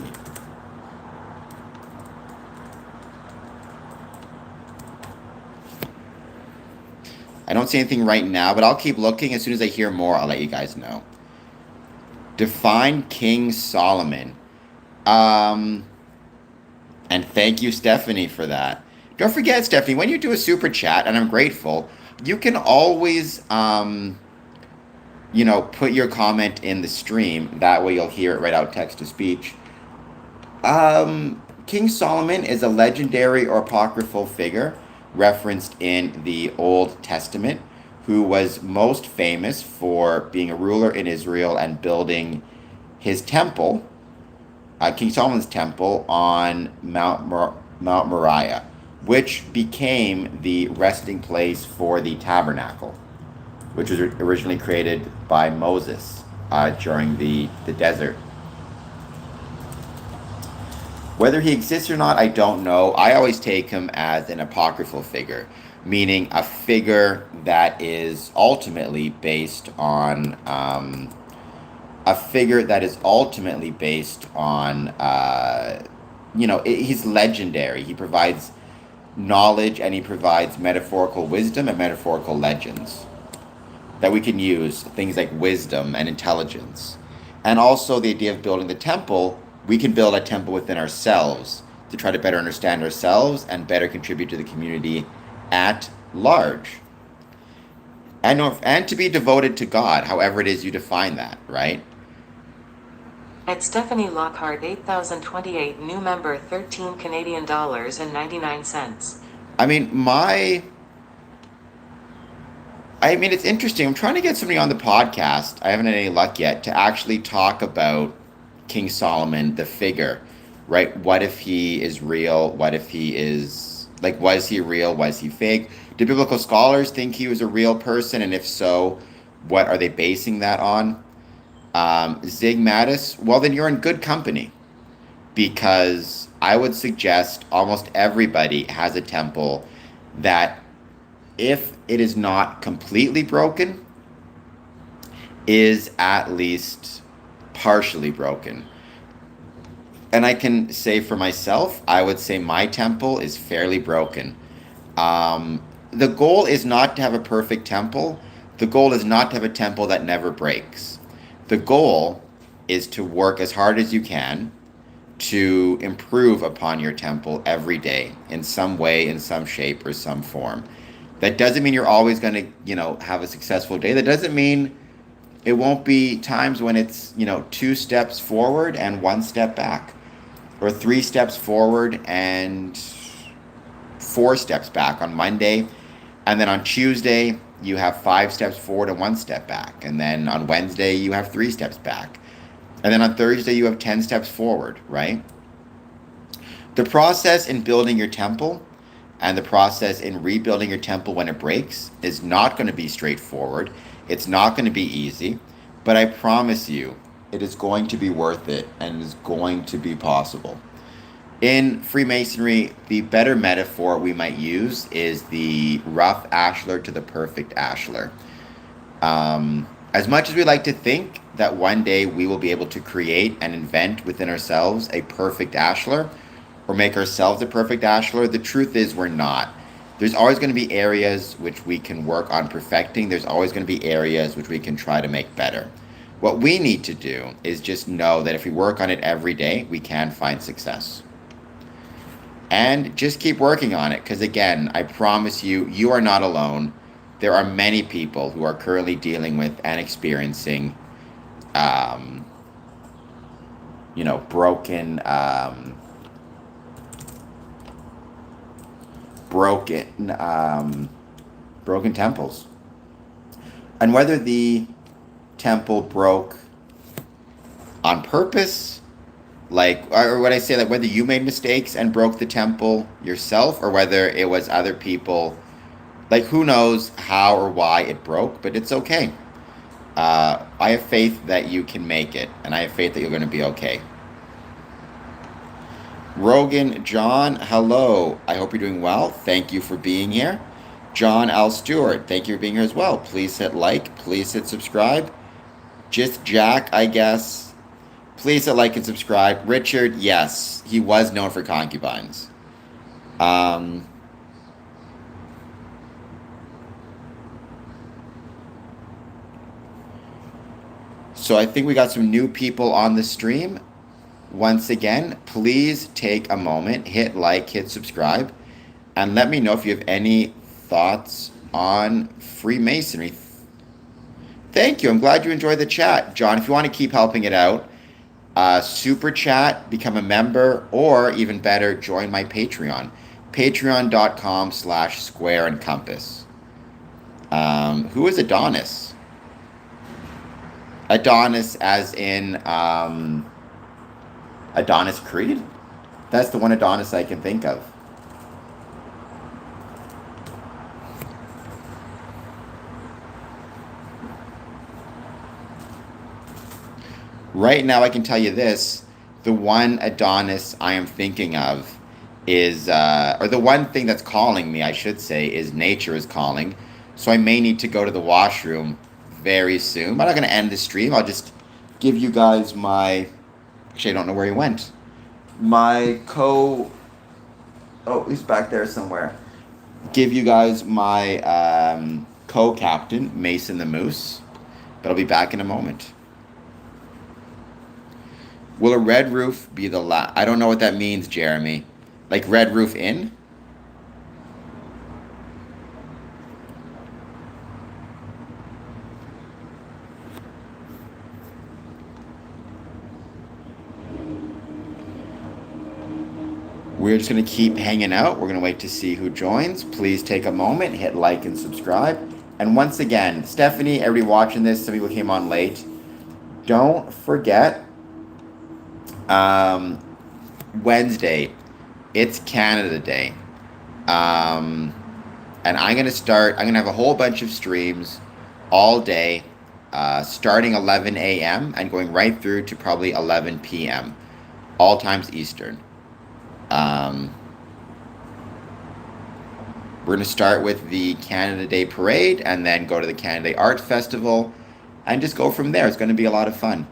I don't see anything right now, but I'll keep looking. As soon as I hear more, I'll let you guys know. Define King Solomon. And thank you, Stephanie, for that. Don't forget, Stephanie, when you do a super chat, and I'm grateful, you can always, put your comment in the stream. That way you'll hear it right out text to speech. King Solomon is a legendary or apocryphal figure referenced in the Old Testament, who was most famous for being a ruler in Israel and building his temple, King Solomon's temple, on Mount Moriah, which became the resting place for the tabernacle, which was originally created by Moses. during the desert. Whether he exists or not, I don't know. I always take him as an apocryphal figure, meaning a figure that is ultimately based on he's legendary. He provides knowledge and he provides metaphorical wisdom and metaphorical legends that we can use, things like wisdom and intelligence. And also the idea of building the temple, we can build a temple within ourselves to try to better understand ourselves and better contribute to the community at large. And to be devoted to God, however it is you define that, right? At Stephanie Lockhart 8028 new member 13 Canadian dollars and 99 cents. I mean, it's interesting. I'm trying to get somebody on the podcast. I haven't had any luck yet to actually talk about King Solomon, the figure, right? What if he is real? What if he is, like, was he real? Was he fake? Do biblical scholars think he was a real person? And if so, what are they basing that on? Zig Mattis, well, then you're in good company because I would suggest almost everybody has a temple that, if it is not completely broken, is at least partially broken. And I can say for myself, I would say my temple is fairly broken. The goal is not to have a perfect temple. The goal is not to have a temple that never breaks. The goal is to work as hard as you can to improve upon your temple every day in some way, in some shape, or some form. That doesn't mean you're always going to, have a successful day. That doesn't mean it won't be times when it's, 2 steps forward and 1 step back, or 3 steps forward and 4 steps back on Monday. And then on Tuesday, you have 5 steps forward and 1 step back. And then on Wednesday, you have 3 steps back. And then on Thursday, you have 10 steps forward, right? The process in building your temple and the process in rebuilding your temple when it breaks is not going to be straightforward. It's not going to be easy. But I promise you, it is going to be worth it and is going to be possible. In Freemasonry, the better metaphor we might use is the rough ashlar to the perfect ashlar. As much as we like to think that one day we will be able to create and invent within ourselves a perfect ashlar or make ourselves a perfect ashlar, the truth is we're not. There's always going to be areas which we can work on perfecting. There's always going to be areas which we can try to make better. What we need to do is just know that if we work on it every day, we can find success. And just keep working on it, because again, I promise you, you are not alone. There are many people who are currently dealing with and experiencing, broken, broken temples. And whether the temple broke on purpose, or what I say, like whether you made mistakes and broke the temple yourself, or whether it was other people, like who knows how or why it broke, but it's okay. I have faith that you can make it, and I have faith that you're going to be okay. Rogan John, hello. I hope you're doing well. Thank you for being here. John L. Stewart, thank you for being here as well. Please hit like. Please hit subscribe. Just Jack, I guess. Please hit like and subscribe. Richard, yes, he was known for concubines. So I think we got some new people on the stream. Once again, please take a moment, hit like, hit subscribe, and let me know if you have any thoughts on Freemasonry. Thank you. I'm glad you enjoyed the chat. John, if you want to keep helping it out, super chat, become a member, or even better, join my Patreon. Patreon.com/square and compass. Who is Adonis? Adonis as in Adonis Creed? That's the one Adonis I can think of. Right now, I can tell you this: the one Adonis I am thinking of is, or the one thing that's calling me, I should say, is nature is calling. So I may need to go to the washroom very soon. But I'm not going to end the stream. I'll just give you guys my. Actually, I don't know where he went. My co. Oh, he's back there somewhere. Give you guys my co-captain, Mason the Moose. But I'll be back in a moment. Will a red roof be the last? I don't know what that means, Jeremy. Like Red Roof Inn? We're just going to keep hanging out. We're going to wait to see who joins. Please take a moment, hit like and subscribe. And once again, Stephanie, everybody watching this, some people came on late. Don't forget, um, Wednesday, it's Canada Day. And I'm going to have a whole bunch of streams all day, starting 11 a.m. and going right through to probably 11 p.m., all times Eastern. We're going to start with the Canada Day Parade and then go to the Canada Day Art Festival and just go from there. It's going to be a lot of fun.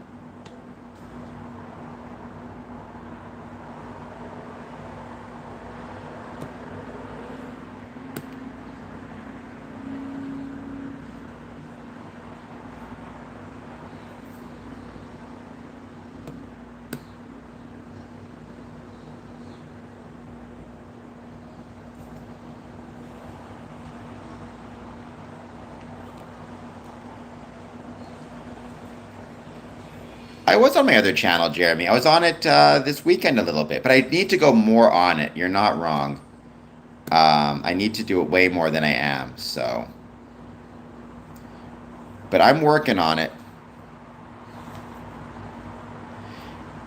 I was on my other channel, Jeremy. I was on it this weekend a little bit, but I need to go more on it. You're not wrong. I need to do it way more than I am, so. But I'm working on it.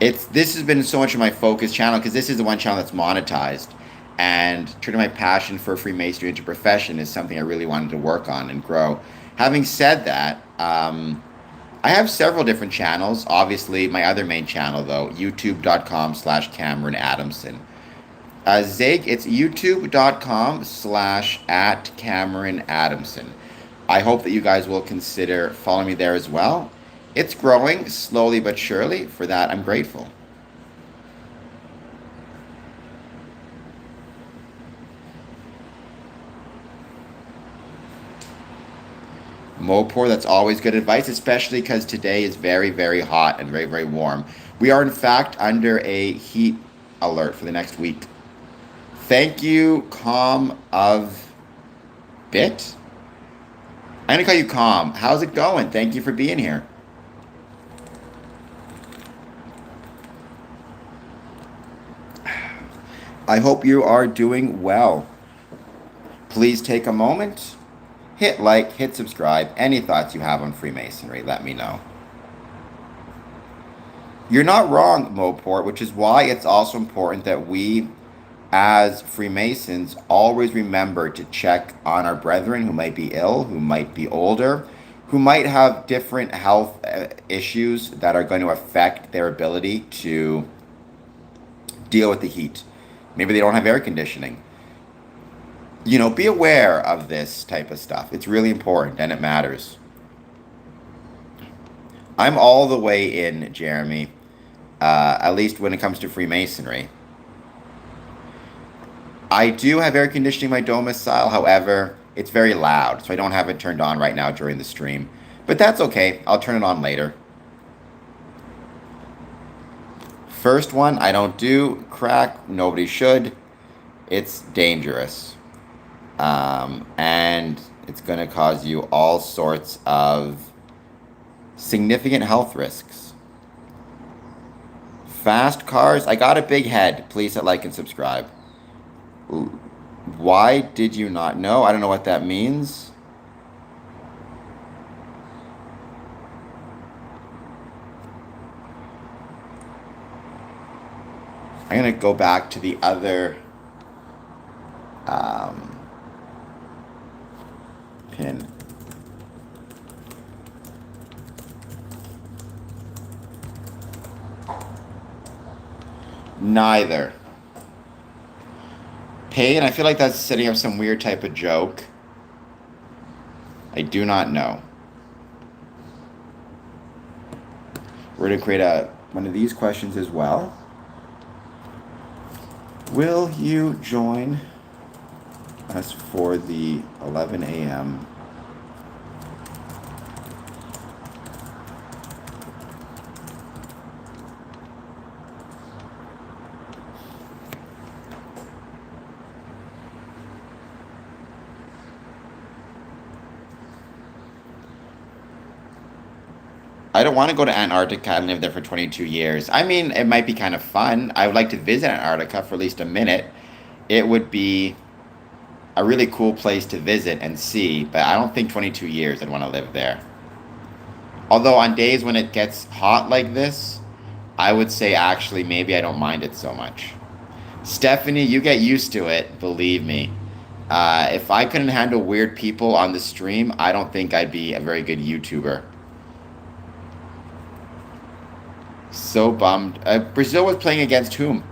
This has been so much of my focus channel because this is the one channel that's monetized, and turning my passion for Freemasonry into profession is something I really wanted to work on and grow. Having said that, I have several different channels. Obviously, my other main channel, though, youtube.com/Cameron Adamson. Zig, it's youtube.com/@Cameron Adamson. I hope that you guys will consider following me there as well. It's growing slowly but surely. For that, I'm grateful. Mopor, that's always good advice, especially because today is very, very hot and very, very warm. We are, in fact, under a heat alert for the next week. Thank you, Calm of Bit. I'm going to call you Calm. How's it going? Thank you for being here. I hope you are doing well. Please take a moment, hit like, hit subscribe. Any thoughts you have on Freemasonry, let me know. You're not wrong, Moport, which is why it's also important that we, as Freemasons, always remember to check on our brethren who might be ill, who might be older, who might have different health issues that are going to affect their ability to deal with the heat. Maybe they don't have air conditioning. You know, be aware of this type of stuff. It's really important and it matters. I'm all the way in, Jeremy, at least when it comes to Freemasonry. I do have air conditioning in my domicile, however, it's very loud, so I don't have it turned on right now during the stream. But that's okay, I'll turn it on later. First one, I don't do crack, nobody should. It's dangerous. And it's going to cause you all sorts of significant health risks. Fast cars, I got a big head. Please hit like and subscribe. Why did you not know? I don't know what that means. I'm going to go back to the other pin. Neither. Pain, I feel like that's setting up some weird type of joke. I do not know. We're going to create one of these questions as well. Will you join us for the 11 a.m. I don't want to go to Antarctica and live there for 22 years. I mean, it might be kind of fun. I would like to visit Antarctica for at least a minute. It would be a really cool place to visit and see, but I don't think 22 years I'd want to live there. Although on days when it gets hot like this, I would say actually maybe I don't mind it so much. Stephanie, you get used to it, believe me. If I couldn't handle weird people on the stream, I don't think I'd be a very good YouTuber. So bummed. Brazil was playing against whom?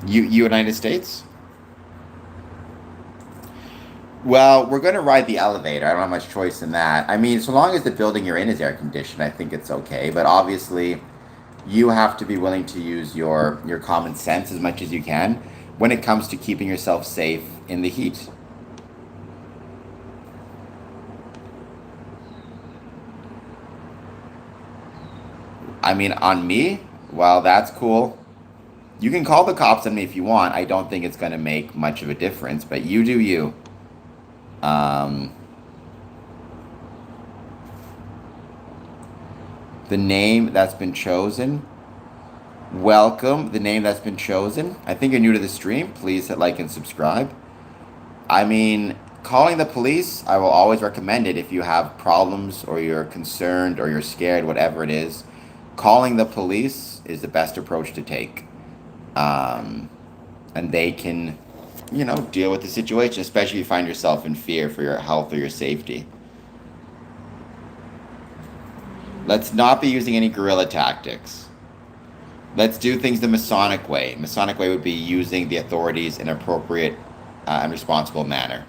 United States? Well, we're going to ride the elevator. I don't have much choice in that. I mean, so long as the building you're in is air conditioned, I think it's okay. But obviously, you have to be willing to use your common sense as much as you can when it comes to keeping yourself safe in the heat. I mean, on me, well, that's cool. You can call the cops on me if you want. I don't think it's going to make much of a difference, but you do you. Um, the name that's been chosen. Welcome, the name that's been chosen. I think you're new to the stream. Please hit like and subscribe. I mean, calling the police, I will always recommend it if you have problems or you're concerned or you're scared, whatever it is. Calling the police is the best approach to take. And they can, deal with the situation, especially if you find yourself in fear for your health or your safety. Let's not be using any guerrilla tactics. Let's do things the Masonic way. Masonic way would be using the authorities in an appropriate and responsible manner.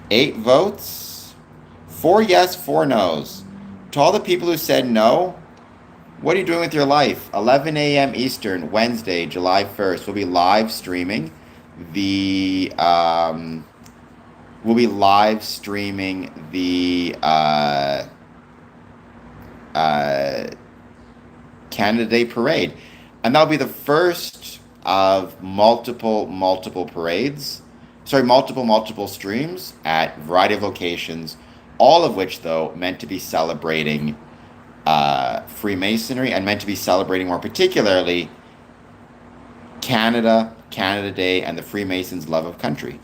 8 votes. 4 yes, 4 no's. To all the people who said no, what are you doing with your life? 11 a.m. Eastern, Wednesday, July 1st. We'll be live streaming the Canada Day Parade. And that'll be the first of multiple parades. Sorry, multiple streams at a variety of locations, all of which, though, meant to be celebrating Freemasonry and meant to be celebrating more particularly Canada Day, and the Freemasons' love of country.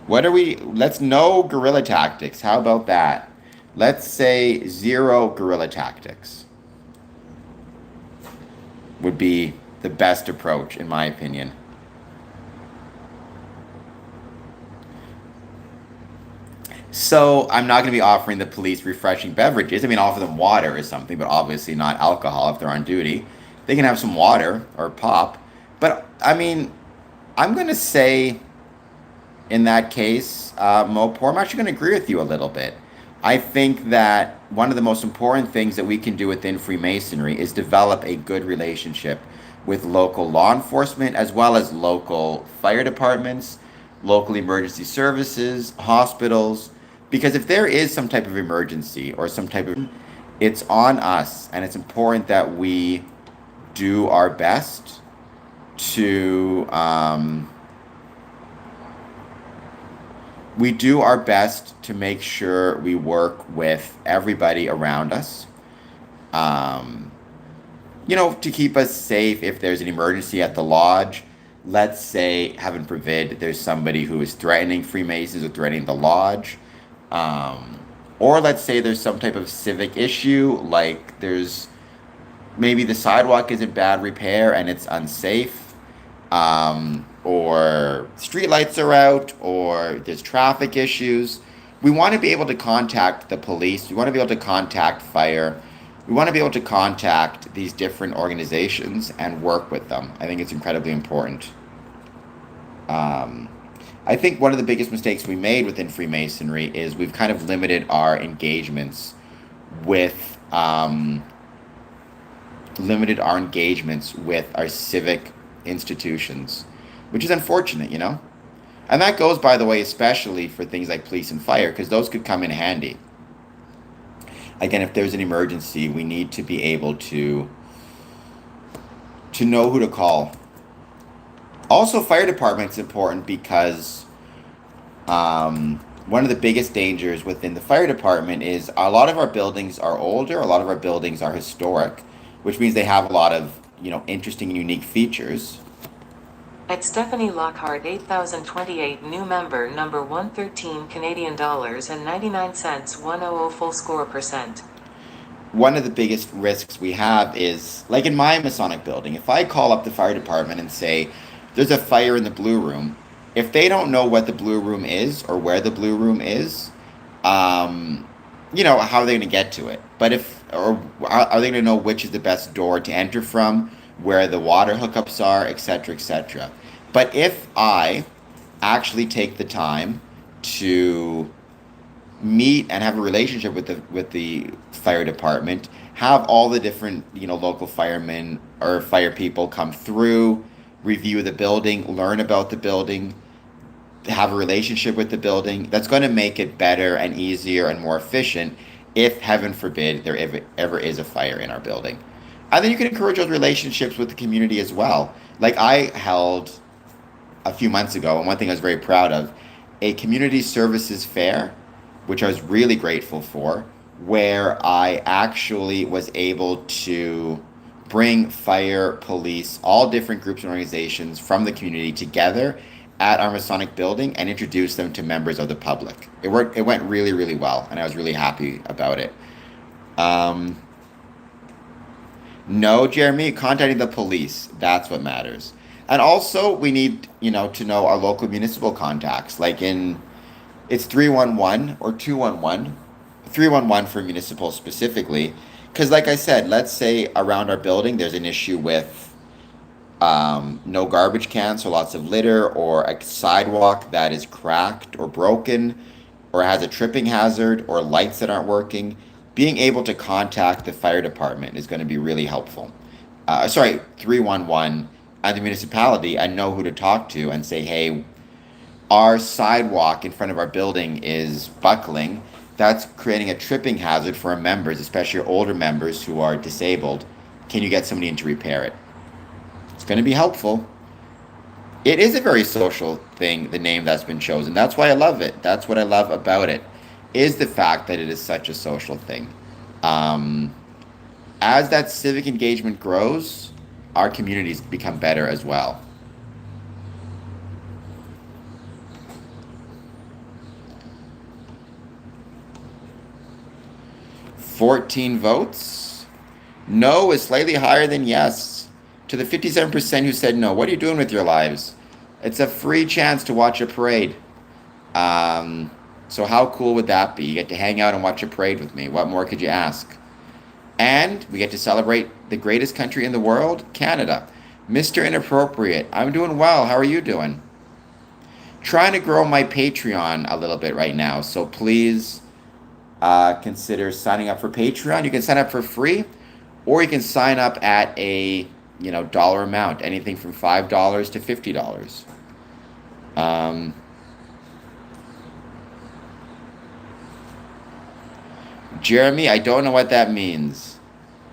Let's no guerrilla tactics. How about that? Let's say 0 guerrilla tactics would be the best approach, in my opinion. So I'm not going to be offering the police refreshing beverages. I mean, offer them water or something, but obviously not alcohol if they're on duty. They can have some water or pop. But, I mean, I'm going to say, in that case, Mopor, I'm actually going to agree with you a little bit. I think that one of the most important things that we can do within Freemasonry is develop a good relationship with local law enforcement as well as local fire departments, local emergency services, hospitals. Because if there is some type of emergency or it's on us, and it's important that we do our best to make sure we work with everybody around us, to keep us safe if there's an emergency at the lodge. Let's say, heaven forbid, there's somebody who is threatening Freemasons or threatening the lodge. Or let's say there's some type of civic issue, like maybe the sidewalk is in bad repair and it's unsafe, or streetlights are out, or there's traffic issues. We want to be able to contact the police. We want to be able to contact fire. We want to be able to contact these different organizations and work with them. I think it's incredibly important. Um, I think one of the biggest mistakes we made within Freemasonry is we've kind of limited our engagements with our civic institutions, which is unfortunate, you know. And that goes, by the way, especially for things like police and fire, because those could come in handy. Again, if there's an emergency, we need to be able to know who to call. Also, fire department's important because one of the biggest dangers within the fire department is a lot of our buildings are older, a lot of our buildings are historic, which means they have a lot of, interesting and unique features. At Stephanie Lockhart 8028 new member number 113 Canadian dollars and 99 cents 100 full score percent. One of the biggest risks we have is, like in my Masonic building, if I call up the fire department and say, there's a fire in the blue room, if they don't know what the blue room is or where the blue room is, how are they going to get to it? But or are they going to know which is the best door to enter from, where the water hookups are, etc., etc.? But if I actually take the time to meet and have a relationship with the fire department, have all the different local firemen or fire people come through, review the building, learn about the building, have a relationship with the building, that's going to make it better and easier and more efficient if, heaven forbid, there ever is a fire in our building. And then you can encourage those relationships with the community as well. Like I held a few months ago, and one thing I was very proud of, a community services fair, which I was really grateful for, where I actually was able to bring fire, police, all different groups and organizations from the community together at our Masonic building and introduce them to members of the public. It went really, really well, and I was really happy about it. No, Jeremy, contacting the police, that's what matters. And also, we need, to know our local municipal contacts. It's 311 or 211, 311 for municipal specifically. Because like I said, let's say around our building there's an issue with no garbage cans, so lots of litter, or a sidewalk that is cracked or broken, or has a tripping hazard, or lights that aren't working. Being able to contact the fire department is going to be really helpful. 311 at the municipality, and know who to talk to and say, hey, our sidewalk in front of our building is buckling. That's creating a tripping hazard for our members, especially our older members who are disabled. Can you get somebody in to repair it? It's going to be helpful. It is a very social thing, the name that's been chosen. That's why I love it. That's what I love about it, is the fact that it is such a social thing. As that civic engagement grows, our communities become better as well. "14 votes. No is slightly higher than yes. To the 57% who said no, what are you doing with your lives? It's a free chance to watch a parade. So how cool would that be? You get to hang out and watch a parade with me. What more could you ask? And we get to celebrate the greatest country in the world, Canada. Mr. Inappropriate, I'm doing well. How are you doing? Trying to grow my Patreon a little bit right now, so please consider signing up for Patreon. You can sign up for free, or you can sign up at a dollar amount, anything from $5 to $50. Jeremy, I don't know what that means.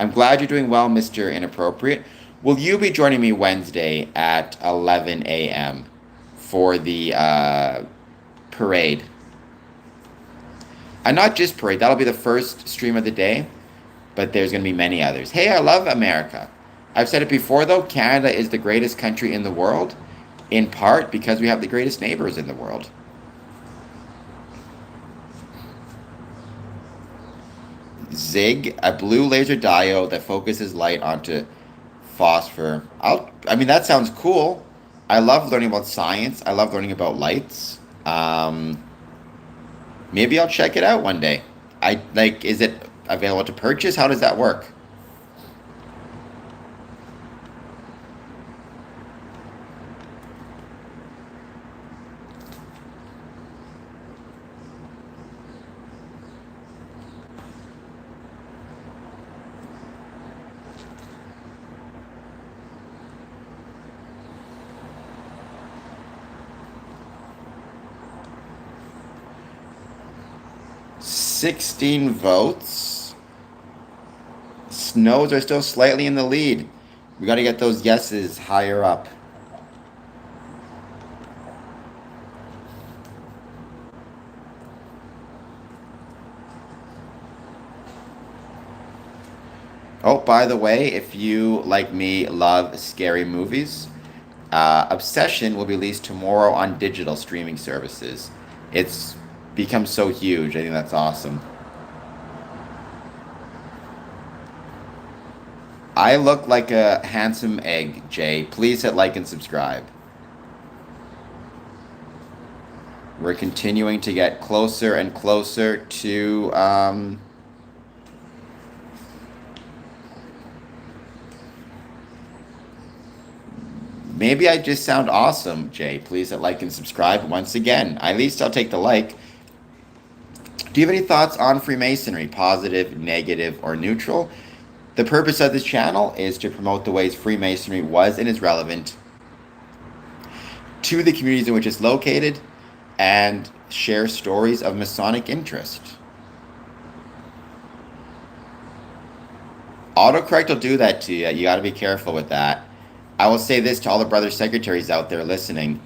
I'm glad you're doing well, Mr. Inappropriate. Will you be joining me Wednesday at 11 a.m. for the parade? And not just parade, that'll be the first stream of the day, but there's going to be many others. Hey, I love America. I've said it before, though, Canada is the greatest country in the world, in part because we have the greatest neighbors in the world. Zig, a blue laser diode that focuses light onto phosphor. That sounds cool. I love learning about science. I love learning about lights. Maybe I'll check it out one day. I like, is it available to purchase? How does that work? $16 votes. Snows are still slightly in the lead. We got to get those yeses higher up. Oh, by the way, if you, like me, love scary movies, Obsession will be released tomorrow on digital streaming services. It's become so huge. I think that's awesome. I look like a handsome egg, Jay. Please hit like and subscribe. We're continuing to get closer and closer to maybe I just sound awesome, Jay. Please hit like and subscribe once again. At least I'll take the like. Do you have any thoughts on Freemasonry, positive, negative, or neutral? The purpose of this channel is to promote the ways Freemasonry was and is relevant to the communities in which it's located and share stories of Masonic interest. Autocorrect will do that to you. You got to be careful with that. I will say this to all the brother secretaries out there listening.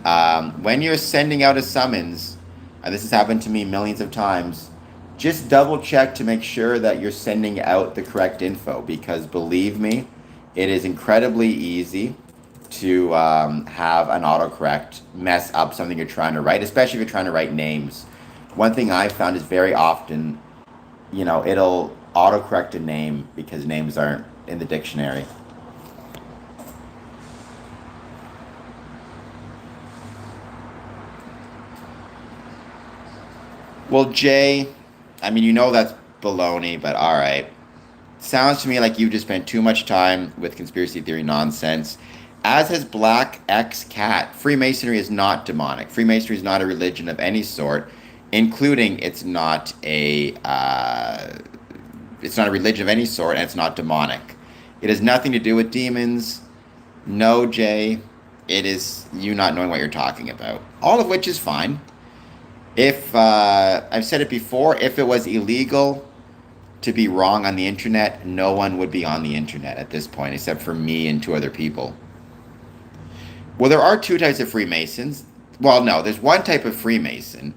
When you're sending out a summons, and this has happened to me millions of times, just double check to make sure that you're sending out the correct info, because believe me, it is incredibly easy to have an autocorrect mess up something you're trying to write, especially if you're trying to write names. One thing I've found is very often, it'll autocorrect a name because names aren't in the dictionary. Well, Jay, I mean, that's baloney, but all right. Sounds to me like you've just spent too much time with conspiracy theory nonsense. As has Black X Cat. Freemasonry is not demonic. Freemasonry is not a religion of any sort, including it's not a religion of any sort, and it's not demonic. It has nothing to do with demons. No, Jay. It is you not knowing what you're talking about. All of which is fine. If I've said it before, if it was illegal to be wrong on the internet, no one would be on the internet at this point, except for me and two other people. Well, there are two types of Freemasons. Well, no, there's one type of Freemason.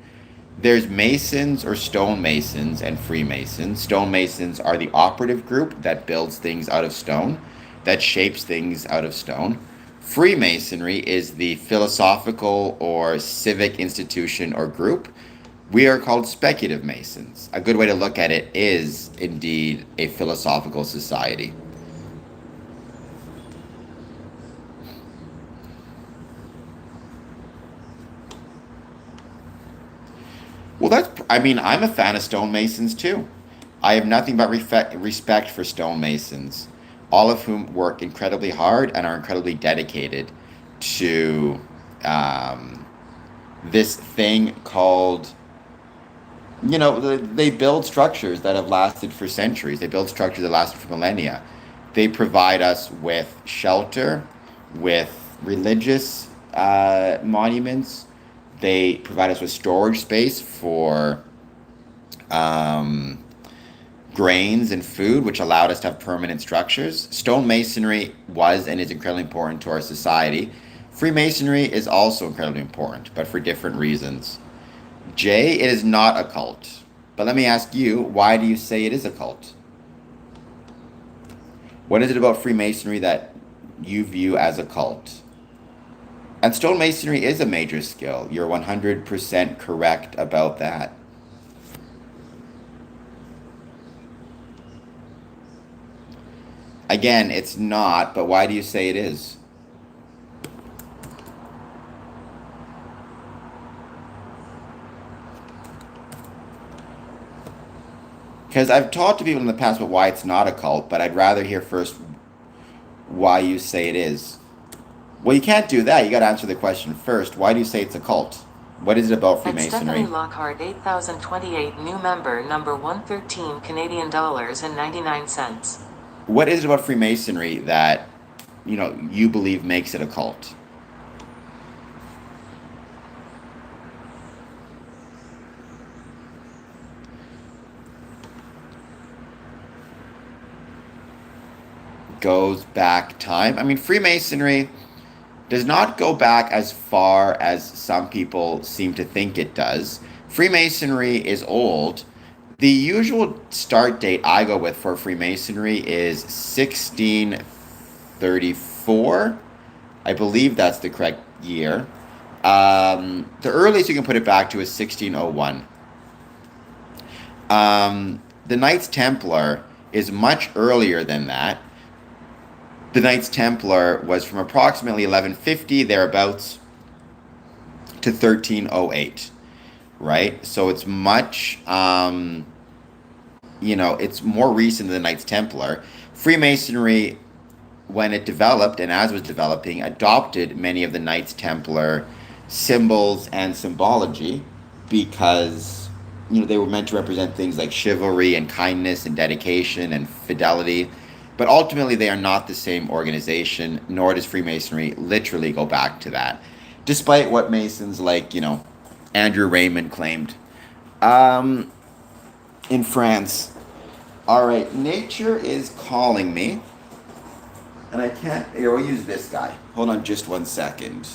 There's Masons or stonemasons and Freemasons. Stonemasons are the operative group that builds things out of stone, that shapes things out of stone. Freemasonry is the philosophical or civic institution or group. We are called speculative Masons. A good way to look at it is indeed a philosophical society. Well, I'm a fan of stonemasons too. I have nothing but respect for stonemasons, all of whom work incredibly hard and are incredibly dedicated to this thing called, they build structures that have lasted for centuries. They build structures that lasted for millennia. They provide us with shelter, with religious monuments. They provide us with storage space for grains and food, which allowed us to have permanent structures. Stonemasonry was and is incredibly important to our society. Freemasonry is also incredibly important, but for different reasons. Jay, it is not a cult. But let me ask you, why do you say it is a cult? What is it about Freemasonry that you view as a cult? And stonemasonry is a major skill. You're 100% correct about that. Again, it's not, but why do you say it is? Because I've talked to people in the past about why it's not a cult, but I'd rather hear first why you say it is. Well, you can't do that. You got to answer the question first. Why do you say it's a cult? What is it about At Stephanie Freemasonry? Lockhart 8028 new member number 113 Canadian dollars and 99 cents. What is it about Freemasonry that, you believe makes it a cult? Goes back time. I mean, Freemasonry does not go back as far as some people seem to think it does. Freemasonry is old. The usual start date I go with for Freemasonry is 1634. I believe that's the correct year. The earliest you can put it back to is 1601. The Knights Templar is much earlier than that. The Knights Templar was from approximately 1150 thereabouts to 1308, right? So it's much, it's more recent than the Knights Templar. Freemasonry, when it developed and as it was developing, adopted many of the Knights Templar symbols and symbology because they were meant to represent things like chivalry and kindness and dedication and fidelity. But ultimately, they are not the same organization, nor does Freemasonry literally go back to that, despite what Masons like, Andrew Raymond claimed. Um, in France. All right, nature is calling me, and I can't. Here, we'll use this guy. Hold on just one second.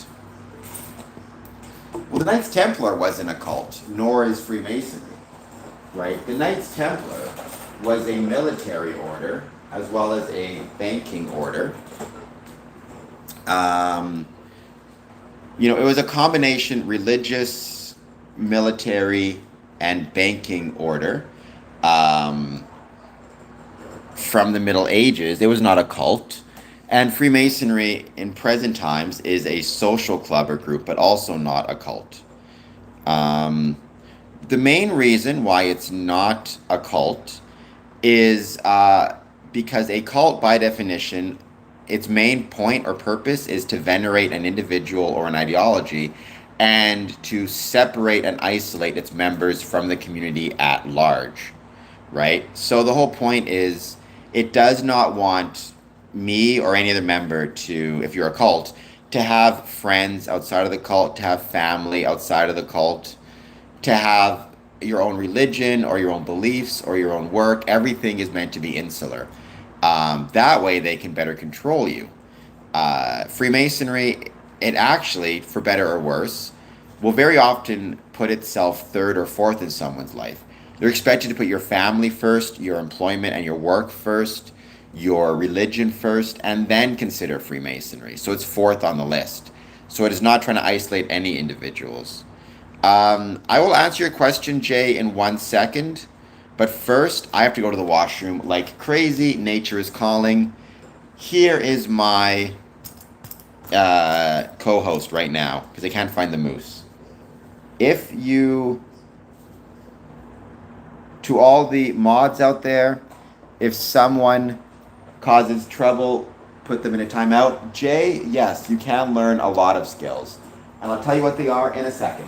Well, the Knights Templar wasn't a cult, nor is Freemasonry, right? The Knights Templar was a military order as well as a banking order. Um, it was a combination religious, military, and banking order from the Middle Ages. It was not a cult. And Freemasonry in present times is a social club or group, but also not a cult. Um, the main reason why it's not a cult is because a cult, by definition, its main point or purpose is to venerate an individual or an ideology and to separate and isolate its members from the community at large, right? So the whole point is it does not want me or any other member to, if you're a cult, to have friends outside of the cult, to have family outside of the cult, to have your own religion or your own beliefs or your own work. Everything is meant to be insular. That way they can better control you. Freemasonry, it actually, for better or worse, will very often put itself third or fourth in someone's life. You're expected to put your family first, your employment and your work first, your religion first, and then consider Freemasonry. So it's fourth on the list. So it is not trying to isolate any individuals. I will answer your question, Jay, in 1 second. But first, I have to go to the washroom like crazy. Nature is calling. Here is my co-host right now because I can't find the moose. If you, to all the mods out there, if someone causes trouble, put them in a timeout. Jay, yes, you can learn a lot of skills. And I'll tell you what they are in a second.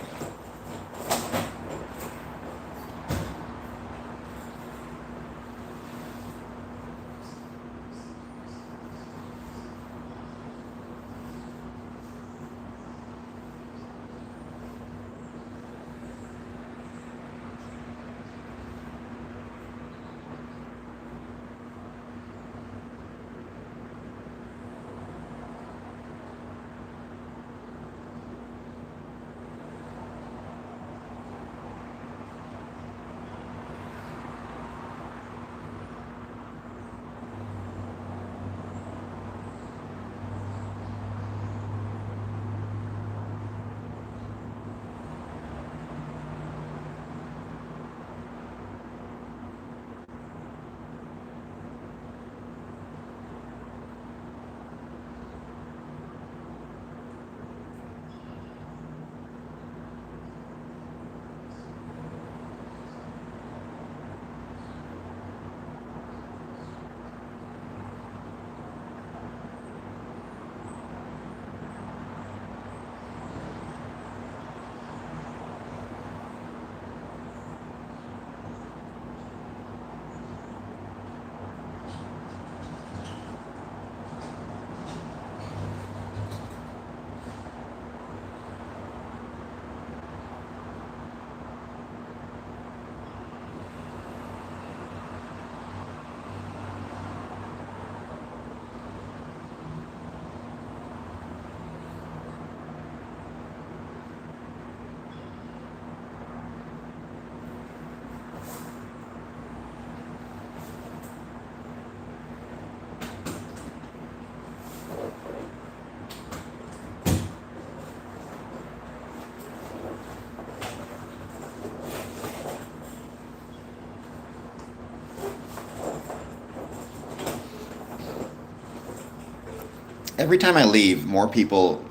Every time I leave, more people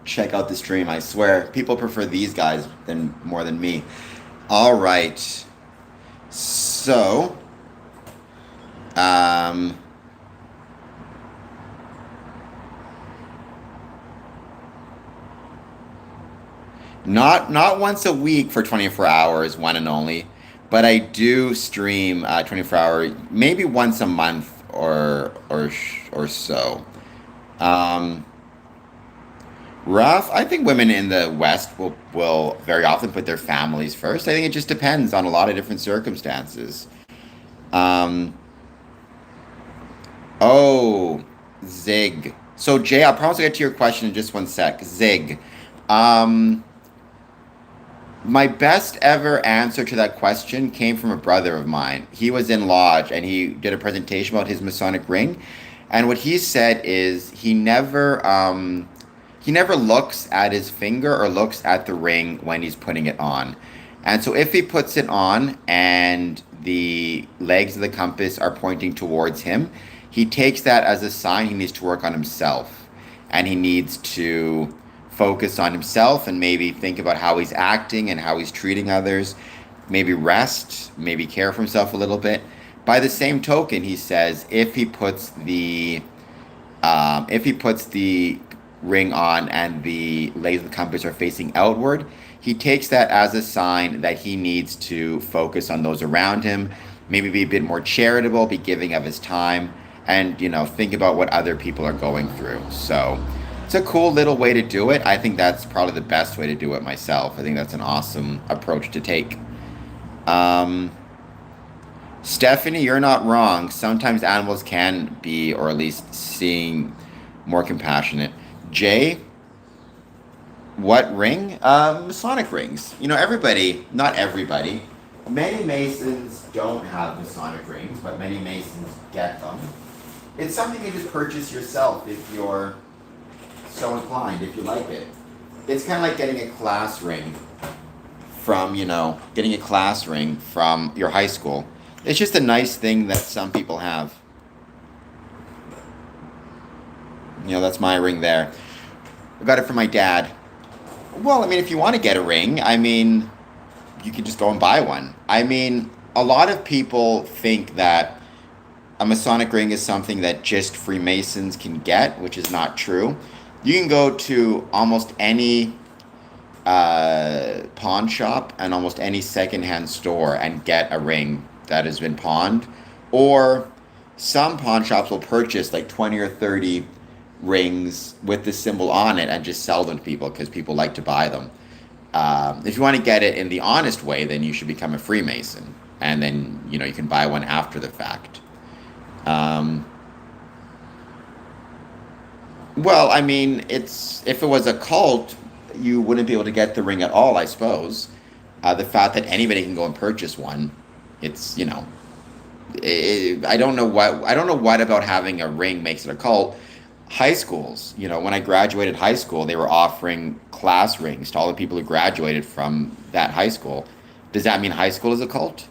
check out the stream. I swear, people prefer these guys than more than me. All right. So, um, not once a week for 24 hours, one and only, but I do stream 24 hour, maybe once a month or so. Um, Rough. I think women in the West will very often put their families first. I think it just depends on a lot of different circumstances. Um, oh, Zig. So Jay, I'll promise I'll get to your question in just one sec. Zig. Um, my best ever answer to that question came from a brother of mine. He was in lodge and he did a presentation about his Masonic ring, and what he said is he never looks at his finger or looks at the ring when he's putting it on. And so if he puts it on and the legs of the compass are pointing towards him, he takes that as a sign he needs to work on himself. And he needs to focus on himself and maybe think about how he's acting and how he's treating others, maybe rest, maybe care for himself a little bit. By the same token, he says if he puts the ring on and the legs of the compass are facing outward, he takes that as a sign that he needs to focus on those around him, maybe be a bit more charitable, be giving of his time, and think about what other people are going through. So it's a cool little way to do it. I think that's probably the best way to do it myself. I think that's an awesome approach to take. Um, Stephanie, you're not wrong. Sometimes animals can be, or at least seem, more compassionate. Jay, what ring? Masonic rings. Everybody, not everybody. Many Masons don't have Masonic rings, but many Masons get them. It's something you just purchase yourself if you're so inclined, if you like it. It's kind of like getting a class ring from your high school. It's just a nice thing that some people have. That's my ring there. I got it from my dad. Well, I mean, if you want to get a ring, I mean, you can just go and buy one. I mean, a lot of people think that a Masonic ring is something that just Freemasons can get, which is not true. You can go to almost any pawn shop and almost any secondhand store and get a ring that has been pawned. Or some pawn shops will purchase like 20 or 30 rings with the symbol on it and just sell them to people because people like to buy them. If you want to get it in the honest way, then you should become a Freemason, and then you can buy one after the fact. Um, well, I mean, if it was a cult, you wouldn't be able to get the ring at all, I suppose. The fact that anybody can go and purchase one, it's I don't know what about having a ring makes it a cult. High schools, when I graduated high school, they were offering class rings to all the people who graduated from that high school. Does that mean high school is a cult?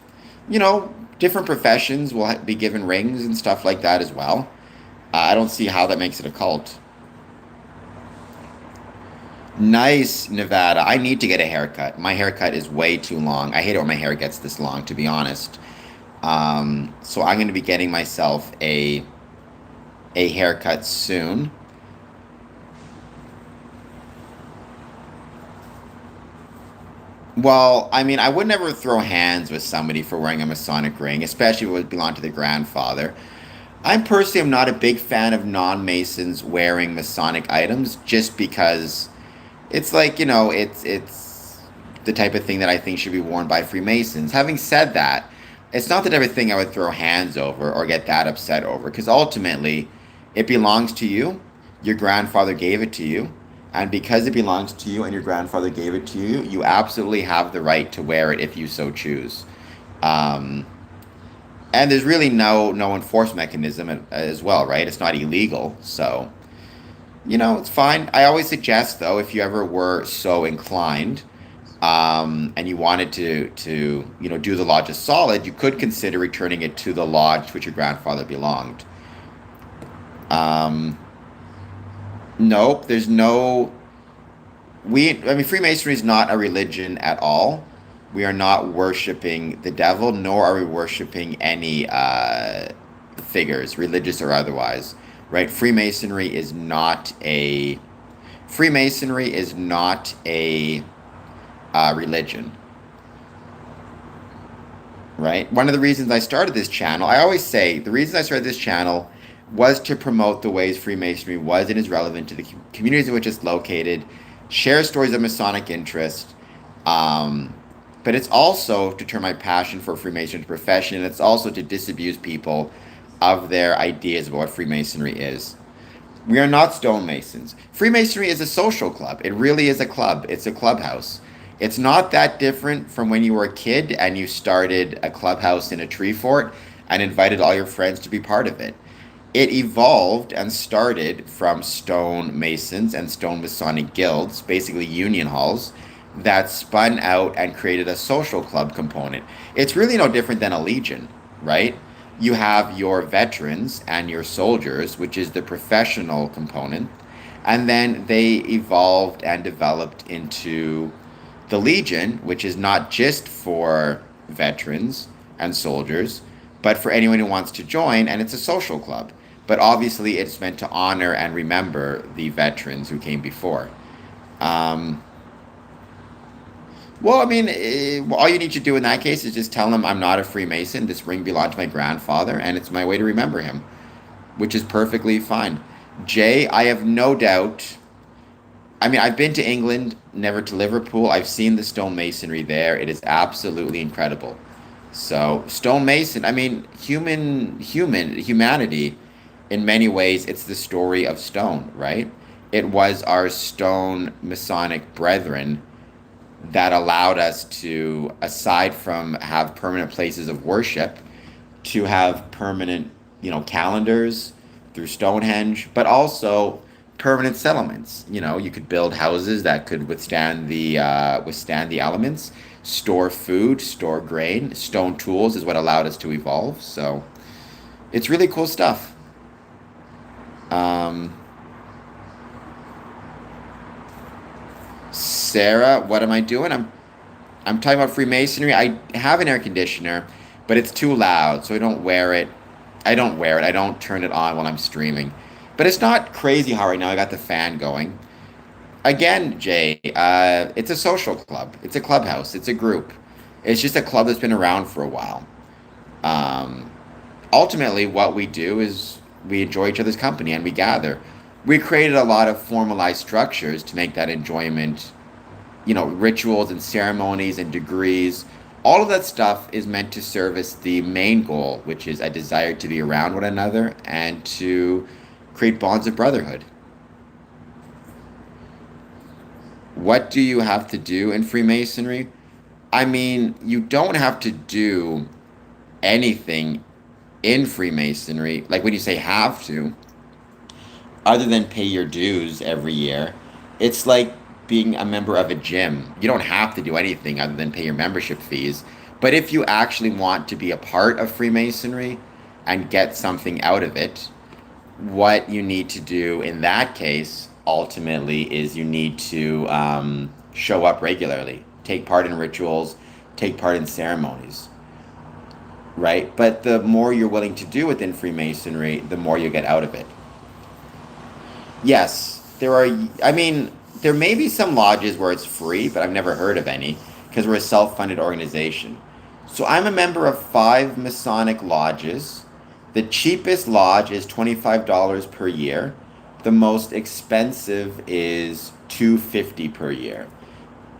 Different professions will be given rings and stuff like that as well. I don't see how that makes it a cult. Nice, Nevada. I need to get a haircut. My haircut is way too long. I hate it when my hair gets this long, to be honest. So I'm going to be getting myself a haircut soon. Well, I mean, I would never throw hands with somebody for wearing a Masonic ring, especially if it would belong to the grandfather. I personally am not a big fan of non-Masons wearing Masonic items just because it's like, it's the type of thing that I think should be worn by Freemasons. Having said that, it's not the type of thing I would throw hands over or get that upset over, because ultimately it belongs to you. Your grandfather gave it to you. And because it belongs to you and your grandfather gave it to you, you absolutely have the right to wear it if you so choose. Um, and there's really no enforcement mechanism as well, right? It's not illegal. So, it's fine. I always suggest, though, if you ever were so inclined, and you wanted to do the lodge as solid, you could consider returning it to the lodge to which your grandfather belonged. Um, Nope, there's no. I mean, Freemasonry is not a religion at all. We are not worshiping the devil, nor are we worshiping any figures, religious or otherwise. Right? Freemasonry is not a religion. Right? One of the reasons I started this channel, I always say the reason I started this channel was to promote the ways Freemasonry was and is relevant to the communities in which it's located, share stories of Masonic interest, um, but it's also to turn my passion for Freemason's profession, and it's also to disabuse people of their ideas about what Freemasonry is. We are not stonemasons. Freemasonry is a social club. It really is a club. It's a clubhouse. It's not that different from when you were a kid and you started a clubhouse in a tree fort and invited all your friends to be part of it. It evolved and started from stone masons and stone Masonic guilds, basically union halls, that spun out and created a social club component. It's really no different than a legion, right? You have your veterans and your soldiers, which is the professional component, and then they evolved and developed into the legion, which is not just for veterans and soldiers, but for anyone who wants to join, and it's a social club. But obviously, it's meant to honor and remember the veterans who came before. Um, well, I mean, all you need to do in that case is just tell them I'm not a Freemason. This ring belonged to my grandfather, and it's my way to remember him, which is perfectly fine. Jay, I have no doubt. I mean, I've been to England, never to Liverpool. I've seen the stonemasonry there. It is absolutely incredible. So, stonemason, I mean, humanity, in many ways, it's the story of stone, right? It was our stone Masonic brethren that allowed us to, aside from have permanent places of worship, to have permanent, calendars through Stonehenge, but also permanent settlements. You could build houses that could withstand the elements, store food, store grain. Stone tools is what allowed us to evolve. So it's really cool stuff. Um, Sarah, what am I doing? I'm talking about Freemasonry. I have an air conditioner, but it's too loud, so I don't wear it. I don't wear it. I don't turn it on while I'm streaming. But it's not crazy hot right now. I got the fan going. Again, Jay, it's a social club. It's a clubhouse. It's a group. It's just a club that's been around for a while. Um, Ultimately, what we do is we enjoy each other's company and we gather. We created a lot of formalized structures to make that enjoyment, rituals and ceremonies and degrees. All of that stuff is meant to service the main goal, which is a desire to be around one another and to create bonds of brotherhood. What do you have to do in Freemasonry? I mean, you don't have to do anything in Freemasonry. Like when you say have to, other than pay your dues every year, it's like being a member of a gym. You don't have to do anything other than pay your membership fees. But if you actually want to be a part of Freemasonry and get something out of it, what you need to do in that case ultimately is you need to show up regularly, take part in rituals, take part in ceremonies, right? But the more you're willing to do within Freemasonry, the more you get out of it. Yes, I mean, there may be some lodges where it's free, but I've never heard of any because we're a self funded organization. So I'm a member of 5 Masonic lodges. The cheapest lodge is $25 per year. The most expensive is $250 per year.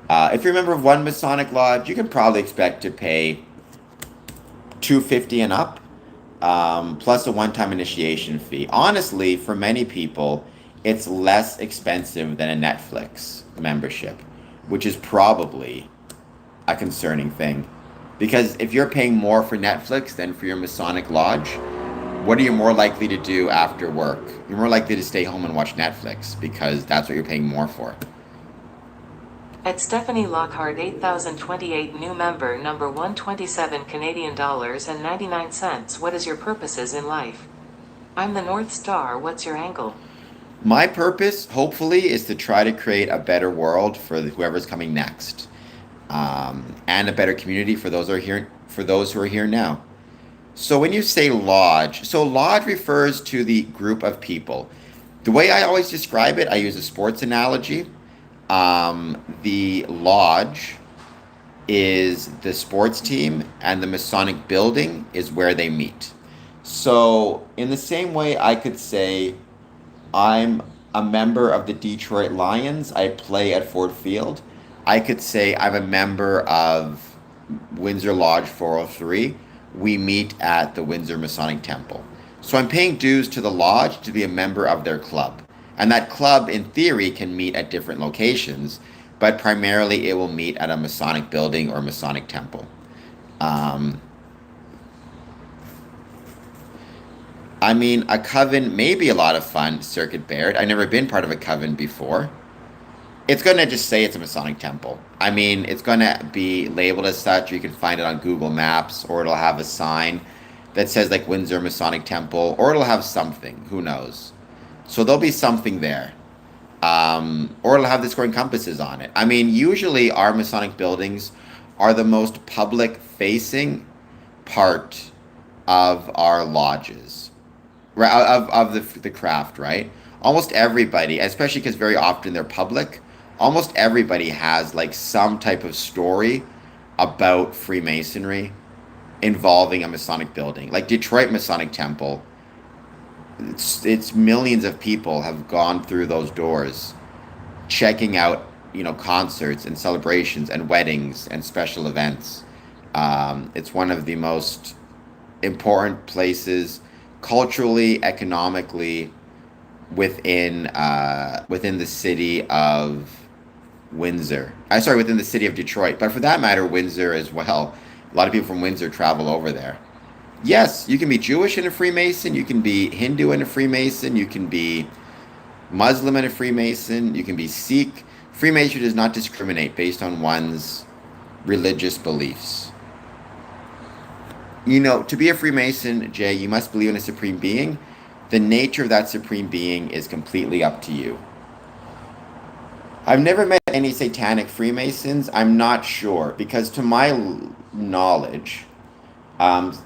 If you're a member of one Masonic lodge, you can probably expect to pay $250 and up, plus a one-time initiation fee. Honestly, for many people, it's less expensive than a Netflix membership, which is probably a concerning thing. Because if you're paying more for Netflix than for your Masonic lodge, what are you more likely to do after work? You're more likely to stay home and watch Netflix because that's what you're paying more for. At Stephanie Lockhart 8028 new member number 127 Canadian dollars and 99 cents. What is your purposes in life? I'm the North Star. What's your angle? My purpose, hopefully, is to try to create a better world for whoever's coming next, and a better community for those who are here. For those who are here now. So when you say lodge, so lodge refers to the group of people. The way I always describe it, I use a sports analogy. The lodge is the sports team, and the Masonic building is where they meet. So, in the same way, I could say I'm a member of the Detroit Lions. I play at Ford Field. I could say I'm a member of Windsor Lodge 403. We meet at the Windsor Masonic Temple. So I'm paying dues to the lodge to be a member of their club. And that club, in theory, can meet at different locations, but primarily it will meet at a Masonic building or Masonic temple. Um, I mean, a coven may be a lot of fun, Circuit Baird. I've never been part of a coven before. It's going to just say it's a Masonic temple. I mean, it's going to be labeled as such. You can find it on Google Maps, or it'll have a sign that says like Windsor Masonic Temple, or it'll have something. Who knows? So there'll be something there. Or it'll have the scoring compasses on it. I mean, usually our Masonic buildings are the most public facing part of our lodges, right? Of the craft, right? Almost everybody, especially because very often they're public, almost everybody has like some type of story about Freemasonry involving a Masonic building. Like Detroit Masonic Temple, it's millions of people have gone through those doors checking out, concerts and celebrations and weddings and special events. It's one of the most important places culturally, economically within the city of Windsor. I sorry, within the city of Detroit, but for that matter, Windsor as well. A lot of people from Windsor travel over there. Yes, you can be Jewish and a Freemason. You can be Hindu and a Freemason. You can be Muslim and a Freemason. You can be Sikh. Freemasonry does not discriminate based on one's religious beliefs. To be a Freemason, Jay, you must believe in a supreme being. The nature of that supreme being is completely up to you. I've never met any satanic Freemasons. I'm not sure because, to my knowledge, um,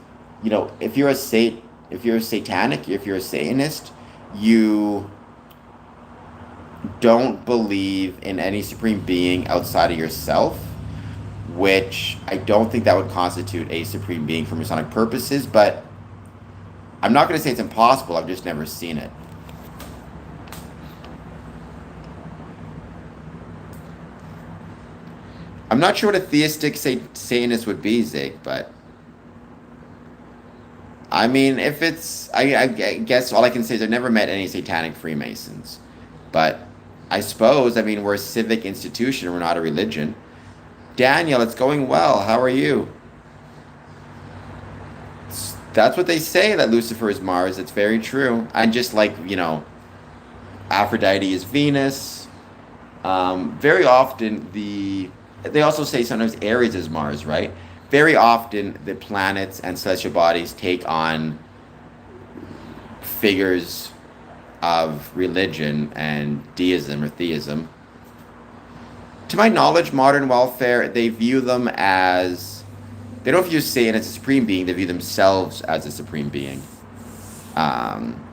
if you're a satanic, if you're a Satanist, you don't believe in any supreme being outside of yourself, which I don't think that would constitute a supreme being for Masonic purposes, but I'm not going to say it's impossible. I've just never seen it. I'm not sure what a theistic Satanist would be, Zig, but I mean, if it's, I guess all I can say is I've never met any satanic Freemasons. But I suppose, I mean, we're a civic institution, we're not a religion. Daniel, it's going well. How are you? That's what they say, that Lucifer is Mars. It's very true. And just like, Aphrodite is Venus. Very often they also say sometimes Aries is Mars, right? Very often the planets and celestial bodies take on figures of religion and deism or theism. To my knowledge, modern welfare, they don't view Satan as a supreme being, they view themselves as a supreme being. Um,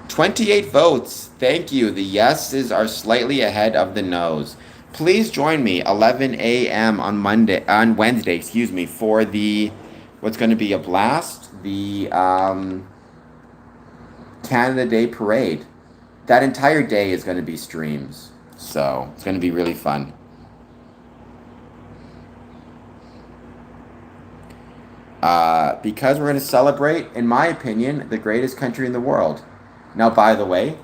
28 votes. Thank you. The yeses are slightly ahead of the noes. Please join me 11 a.m. on Wednesday, for what's going to be a blast, the Canada Day Parade. That entire day is going to be streams, so it's going to be really fun. Because we're going to celebrate, in my opinion, the greatest country in the world. Now, by the way,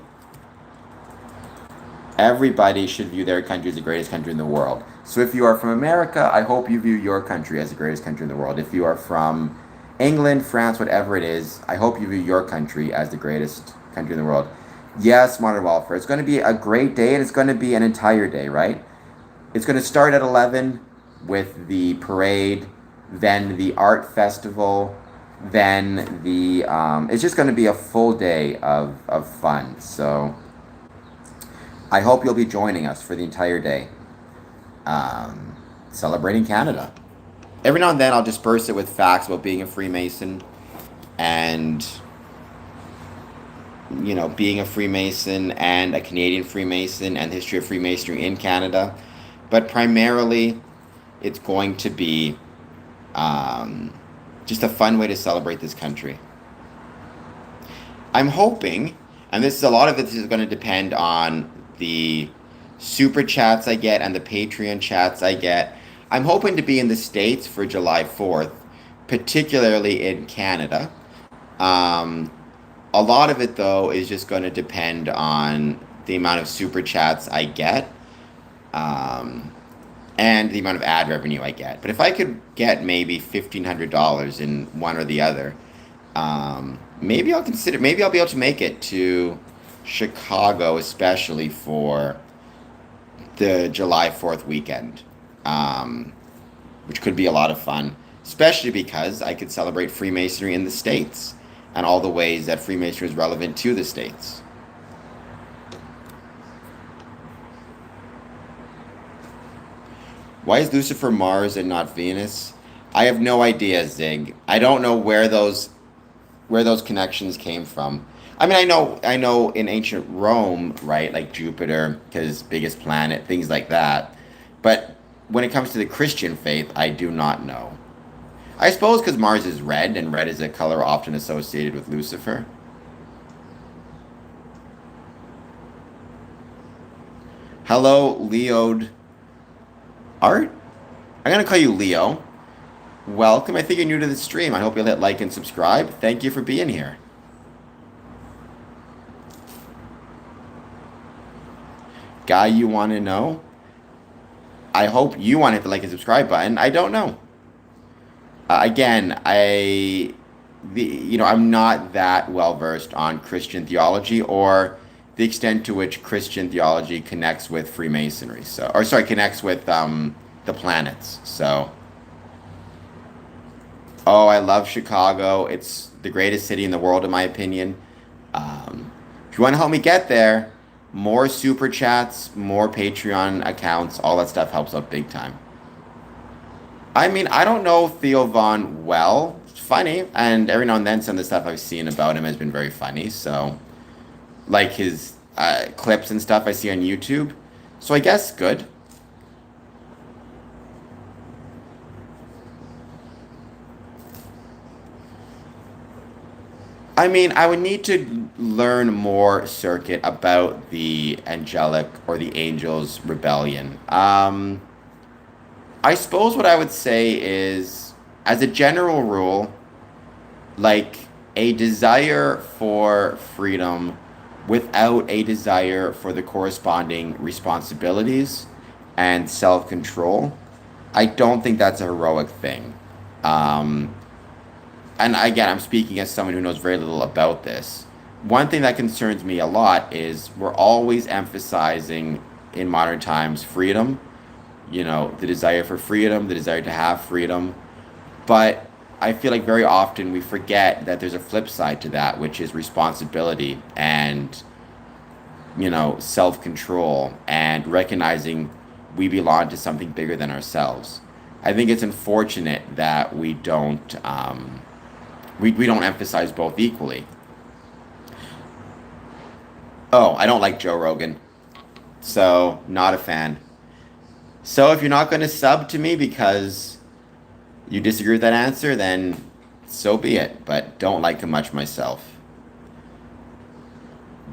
everybody should view their country as the greatest country in the world. So if you are from America, I hope you view your country as the greatest country in the world. If you are from England, France, whatever it is, I hope you view your country as the greatest country in the world. Yes, modern welfare. It's going to be a great day, and it's going to be an entire day, right? It's going to start at 11 with the parade, then the art festival, then it's just going to be a full day of fun. So I hope you'll be joining us for the entire day, um, celebrating Canada. Every now and then I'll disperse it with facts about being a Freemason and, being a Freemason and a Canadian Freemason and the history of Freemasonry in Canada. But primarily, it's going to be um, just a fun way to celebrate this country. I'm hoping, and a lot of this is going to depend on the super chats I get and the Patreon chats I get. I'm hoping to be in the States for July 4th, particularly in Canada. Um, a lot of it, though, is just going to depend on the amount of super chats I get, um, and the amount of ad revenue I get. But if I could get maybe $1,500 in one or the other, maybe I'll consider. Maybe I'll be able to make it to Chicago, especially for the July 4th weekend, um, which could be a lot of fun, especially because I could celebrate Freemasonry in the States and all the ways that Freemasonry is relevant to the States. Why is Lucifer Mars and not Venus? I have no idea, Zig. I don't know where those connections came from. I mean, I know in ancient Rome, right, like Jupiter, his biggest planet, things like that. But when it comes to the Christian faith, I do not know. I suppose because Mars is red, and red is a color often associated with Lucifer. Hello, Leod Art? I'm going to call you Leo. Welcome. I think you're new to the stream. I hope you'll hit like and subscribe. Thank you for being here. Guy, you want to know? I hope you want to hit the like and subscribe button. I don't know. Again, I'm not that well versed on Christian theology or the extent to which Christian theology connects with Freemasonry. Connects with the planets. So, oh, I love Chicago. It's the greatest city in the world, in my opinion. If you want to help me get there, more super chats, more Patreon accounts, all that stuff helps out big time. I mean, I don't know Theo Von well. It's funny, and every now and then some of the stuff I've seen about him has been very funny. So, like his clips and stuff I see on YouTube. So I guess good. I mean, I would need to learn more, Circuit, about the angelic or the angel's rebellion. I suppose what I would say is, as a general rule, like a desire for freedom without a desire for the corresponding responsibilities and self control, I don't think that's a heroic thing. Um, and again, I'm speaking as someone who knows very little about this. One thing that concerns me a lot is we're always emphasizing in modern times freedom, the desire for freedom, the desire to have freedom. But I feel like very often we forget that there's a flip side to that, which is responsibility and, self control and recognizing we belong to something bigger than ourselves. I think it's unfortunate that we don't emphasize both equally. Oh, I don't like Joe Rogan, so not a fan. So if you're not going to sub to me because you disagree with that answer, then so be it, but don't like him much myself.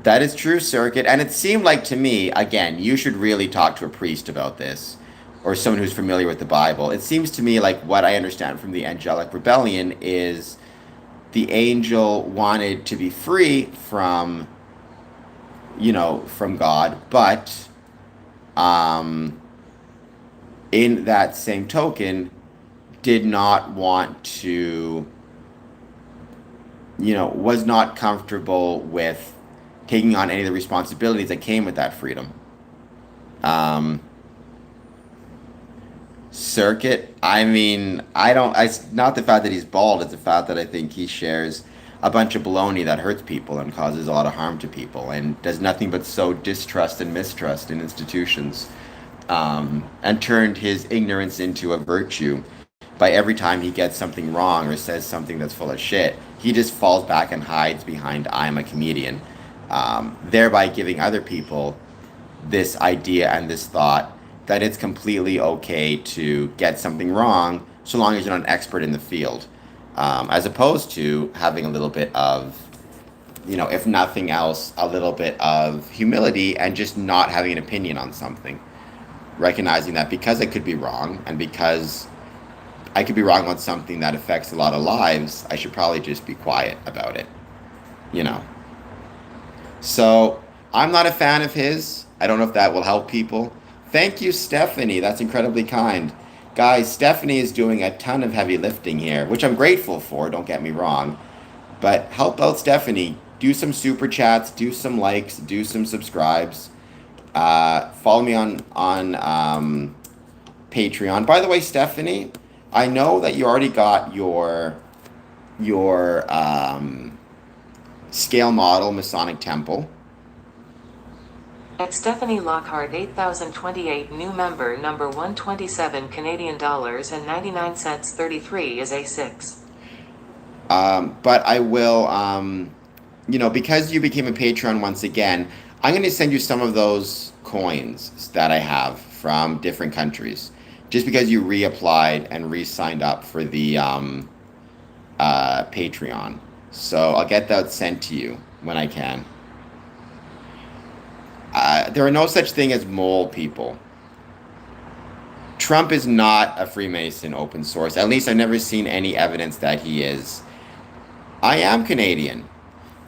That is true, Circuit, and it seemed like to me, again, you should really talk to a priest about this, or someone who's familiar with the Bible. It seems to me like what I understand from the angelic rebellion is the angel wanted to be free from God, but in that same token, did not want to, was not comfortable with taking on any of the responsibilities that came with that freedom. Um, circuit. I mean, I don't. It's not the fact that he's bald. It's the fact that I think he shares a bunch of baloney that hurts people and causes a lot of harm to people, and does nothing but sow distrust and mistrust in institutions, and turned his ignorance into a virtue by every time he gets something wrong or says something that's full of shit. He just falls back and hides behind "I'm a comedian," thereby giving other people this idea and this thought that it's completely okay to get something wrong so long as you're not an expert in the field, as opposed to having a little bit of, if nothing else, a little bit of humility and just not having an opinion on something. Recognizing that because I could be wrong and because I could be wrong on something that affects a lot of lives, I should probably just be quiet about it, you know. So I'm not a fan of his. I don't know if that will help people. Thank you, Stephanie. That's incredibly kind. Guys, Stephanie is doing a ton of heavy lifting here, which I'm grateful for, don't get me wrong. But help out Stephanie. Do some super chats, do some likes, do some subscribes. Follow me on Patreon. By the way, Stephanie, I know that you already got your scale model Masonic Temple. At Stephanie Lockhart 8028 new member number 127 Canadian dollars and 99 cents 33 is A6. But I will, because you became a patron once again, I'm going to send you some of those coins that I have from different countries, just because you reapplied and re-signed up for the Patreon. So I'll get that sent to you when I can. There are no such thing as mole people. Trump is not a Freemason open source. At least I've never seen any evidence that he is. I am Canadian.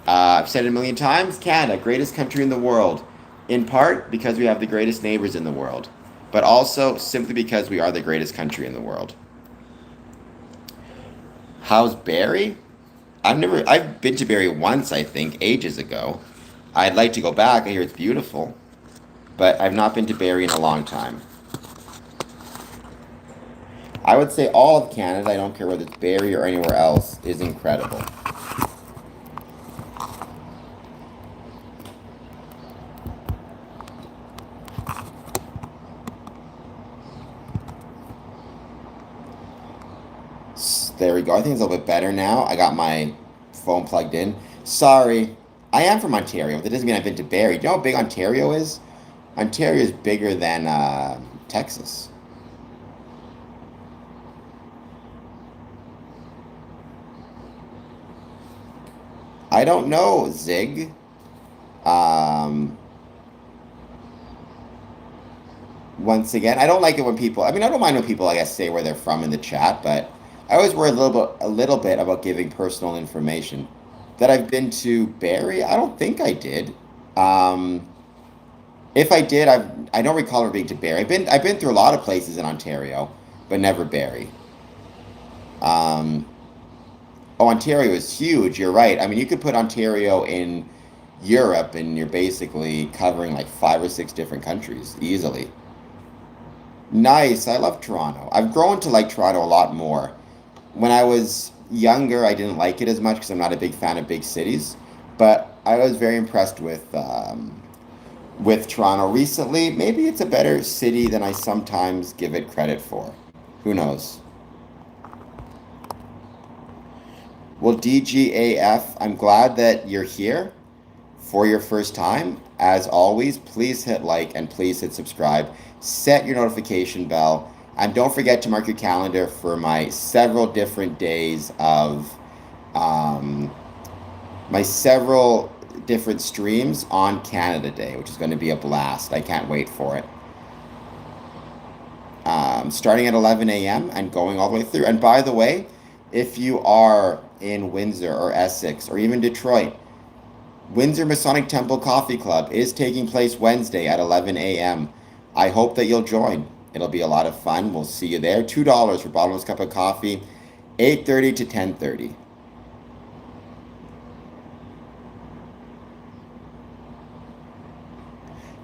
I've said it a million times. Canada, greatest country in the world. In part because we have the greatest neighbors in the world, but also simply because we are the greatest country in the world. How's Barrie? I've been to Barrie once, I think, ages ago. I'd like to go back. I hear it's beautiful, but I've not been to Barrie in a long time. I would say all of Canada, I don't care whether it's Barrie or anywhere else, is incredible. There we go. I think it's a little bit better now. I got my phone plugged in. Sorry. I am from Ontario, but that doesn't mean I've been to Barrie. Do you know how big Ontario is? Ontario is bigger than Texas. I don't know, Zig. Once again, I don't like it when people. I mean, I don't mind when people, I guess, say where they're from in the chat, but I always worry a little bit about giving personal information. That I've been to Barrie, I don't think I did. Um, if I did, I don't recall ever being to Barrie. I've been through a lot of places in Ontario, but never Barrie. Um, oh, Ontario is huge. You're right. I mean, you could put Ontario in Europe, and you're basically covering like 5 or 6 different countries easily. Nice. I love Toronto. I've grown to like Toronto a lot more. When I was younger, I didn't like it as much because I'm not a big fan of big cities. But I was very impressed with Toronto recently. Maybe it's a better city than I sometimes give it credit for. Who knows? Well, DGAF, I'm glad that you're here for your first time. As always, please hit like and please hit subscribe. Set your notification bell. And don't forget to mark your calendar for my several different days of um, my several different streams on Canada Day, which is going to be a blast. I can't wait for it. Starting at 11 a.m. and going all the way through. And by the way, if you are in Windsor or Essex or even Detroit, Windsor Masonic Temple Coffee Club is taking place Wednesday at 11 a.m. I hope that you'll join. It'll be a lot of fun. We'll see you there. $2 for bottomless cup of coffee, 8:30 to 10:30.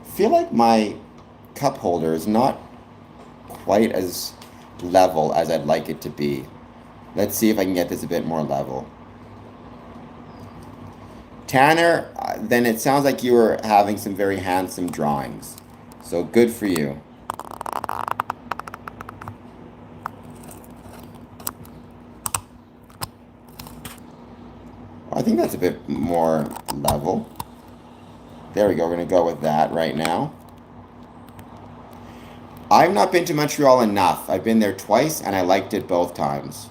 Feel like my cup holder is not quite as level as I'd like it to be. Let's see if I can get this a bit more level. Tanner, then it sounds like you were having some very handsome drawings. So good for you. I think that's a bit more level. There we go. We're going to go with that right now. I've not been to Montreal enough. I've been there twice and I liked it both times.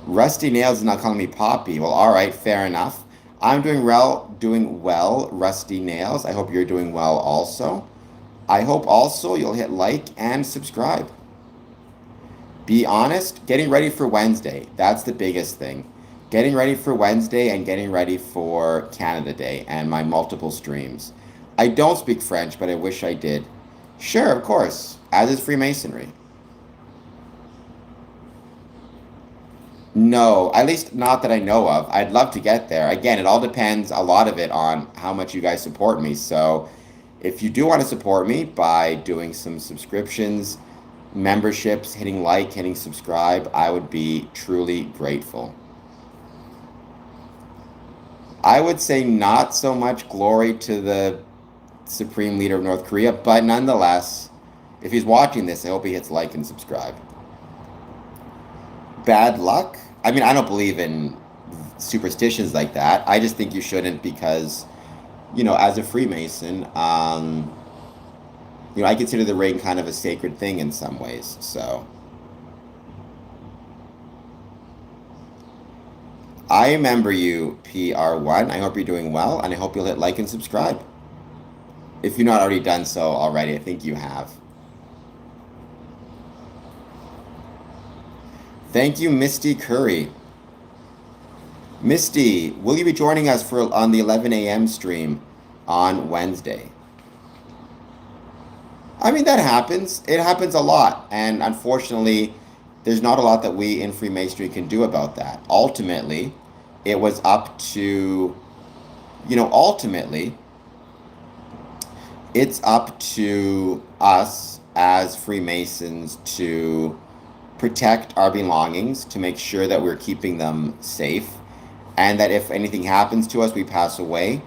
Rusty Nails is not calling me Poppy. Well, all right, fair enough. I'm doing well, Rusty Nails. I hope you're doing well also. I hope also you'll hit like and subscribe. Be honest, getting ready for Wednesday. That's the biggest thing. Getting ready for Wednesday and getting ready for Canada Day and my multiple streams. I don't speak French, but I wish I did. Sure, of course, as is Freemasonry. No, at least not that I know of. I'd love to get there. Again, it all depends, a lot of it, on how much you guys support me. So if you do want to support me by doing some subscriptions, memberships, hitting like, hitting subscribe, I would be truly grateful. I would say not so much glory to the Supreme Leader of North Korea, but nonetheless, if he's watching this, I hope he hits like and subscribe. Bad luck? I mean, I don't believe in superstitions like that. I just think you shouldn't because, as a Freemason, I consider the ring kind of a sacred thing in some ways. So I remember you, PR1. I hope you're doing well, and I hope you'll hit like and subscribe. If you've not already done so already, I think you have. Thank you, Misty Curry. Misty, will you be joining us on the 11 a.m. stream on Wednesday? I mean, that happens. It happens a lot. And unfortunately, there's not a lot that we in Freemasonry can do about that. Ultimately, it was up to, it's up to us as Freemasons to protect our belongings, to make sure that we're keeping them safe, and that if anything happens to us, we pass away,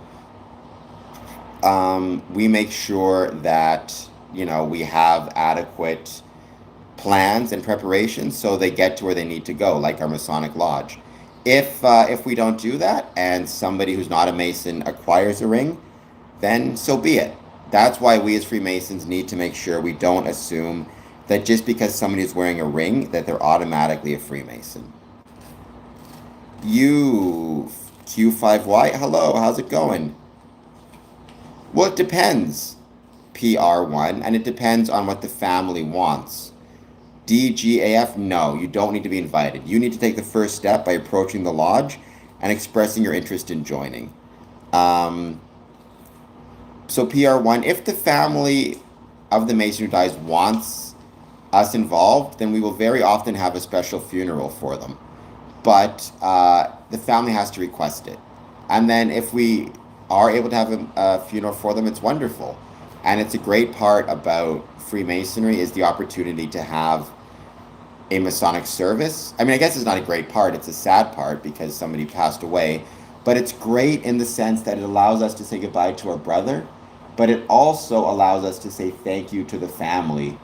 we make sure that, we have adequate plans and preparations so they get to where they need to go, like our Masonic Lodge. If we don't do that and somebody who's not a Mason acquires a ring, then so be it. That's why we as Freemasons need to make sure we don't assume that just because somebody is wearing a ring that they're automatically a Freemason. You, Q5Y, hello, how's it going? Well, it depends, PR1, and it depends on what the family wants. DGAF, no, you don't need to be invited. You need to take the first step by approaching the lodge and expressing your interest in joining. So PR1, if the family of the Mason who dies wants us involved, then we will very often have a special funeral for them. But the family has to request it. And then if we are able to have a funeral for them, it's wonderful. And it's a great part about Freemasonry is the opportunity to have a Masonic service. I mean, I guess it's not a great part, it's a sad part because somebody passed away. But it's great in the sense that it allows us to say goodbye to our brother, but it also allows us to say thank you to the family,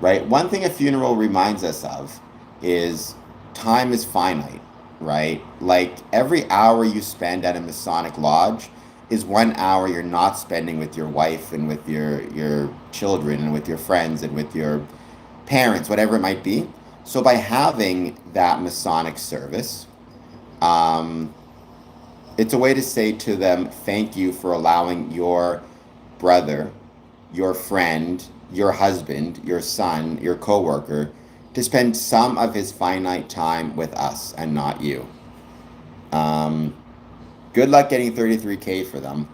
right? One thing a funeral reminds us of is time is finite, right? Like every hour you spend at a Masonic lodge is 1 hour you're not spending with your wife and with your children and with your friends and with your parents, whatever it might be. So by having that Masonic service, it's a way to say to them, thank you for allowing your brother, your friend, your husband, your son, your coworker to spend some of his finite time with us and not you. Good luck getting 33K for them.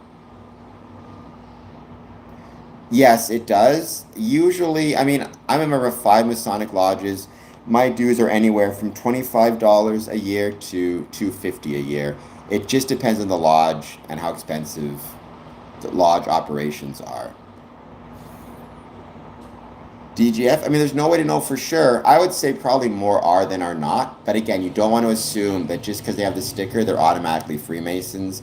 Yes, it does. Usually, I mean, I'm a member of 5 Masonic lodges. My dues are anywhere from $25 a year to $250 a year. It just depends on the lodge and how expensive the lodge operations are. DGF, I mean, there's no way to know for sure. I would say probably more are than are not. But again, you don't want to assume that just because they have the sticker, they're automatically Freemasons.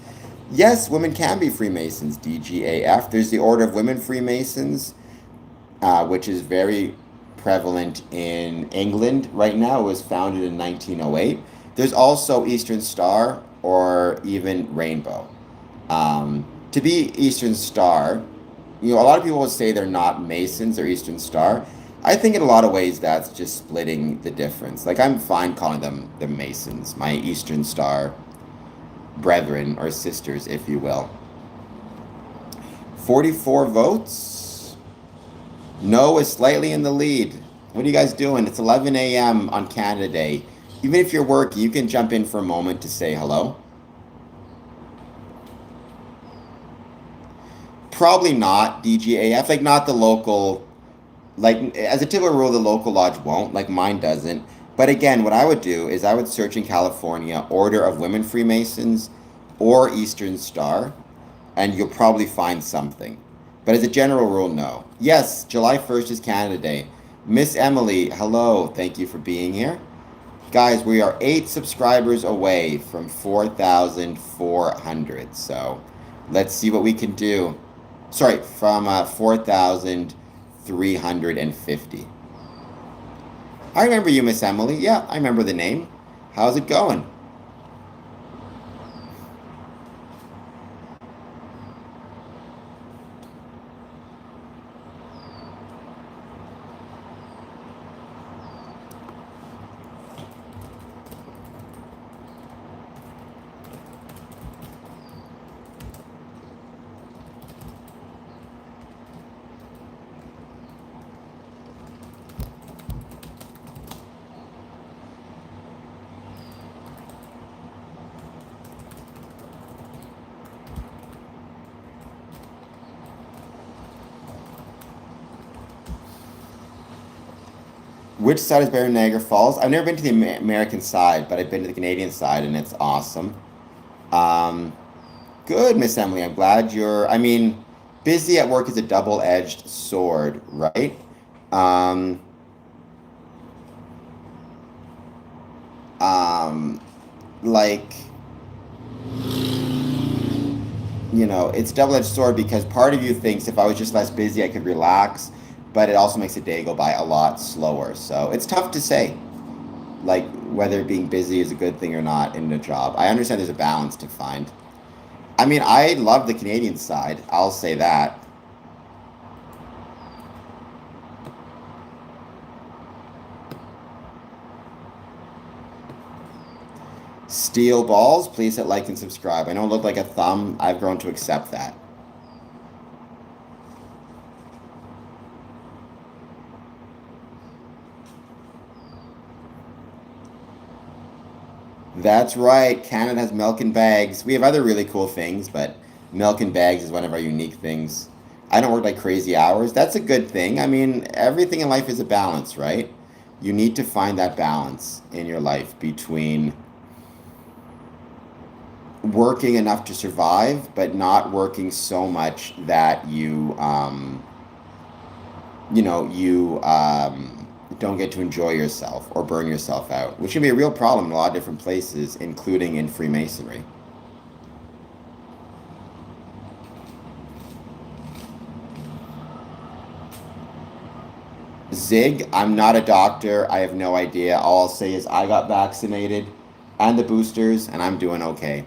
Yes, women can be Freemasons, DGAF. There's the Order of Women Freemasons, which is very prevalent in England right now. It was founded in 1908. There's also Eastern Star or even Rainbow. To be Eastern Star, a lot of people will say they're not Masons or Eastern Star. I think in a lot of ways that's just splitting the difference. Like I'm fine calling them the Masons, my Eastern Star brethren or sisters, if you will. 44 votes. No is slightly in the lead. What are you guys doing? It's 11 a.m. on Canada Day. Even if you're working, you can jump in for a moment to say hello. Probably not DGAF, like not the local, like as a typical rule, the local lodge won't, like mine doesn't. But again, what I would do is I would search in California Order of Women Freemasons or Eastern Star, and you'll probably find something. But as a general rule, no. Yes, July 1st is Canada Day. Miss Emily, hello, thank you for being here. Guys, we are 8 subscribers away from 4,400, so let's see what we can do. Sorry, from 4,350. I remember you, Miss Emily. Yeah, I remember the name. How's it going? Which side is better than Niagara Falls? I've never been to the American side, but I've been to the Canadian side, and it's awesome. Um, Good, Miss Emily. I'm glad you're. I mean, busy at work is a double-edged sword, right? Um, um, like, it's double-edged sword because part of you thinks if I was just less busy, I could relax, but it also makes the day go by a lot slower. So it's tough to say, like, whether being busy is a good thing or not in a job. I understand there's a balance to find. I mean, I love the Canadian side. I'll say that. Steel balls, please hit like and subscribe. I know it looked like a thumb. I've grown to accept that. That's right. Canada has milk and bags. We have other really cool things, but milk and bags is one of our unique things. I don't work like crazy hours. That's a good thing. I mean, everything in life is a balance, right? You need to find that balance in your life between working enough to survive, but not working so much that you don't get to enjoy yourself or burn yourself out, which can be a real problem in a lot of different places, including in Freemasonry. Zig, I'm not a doctor. I have no idea. All I'll say is I got vaccinated and the boosters, and I'm doing okay.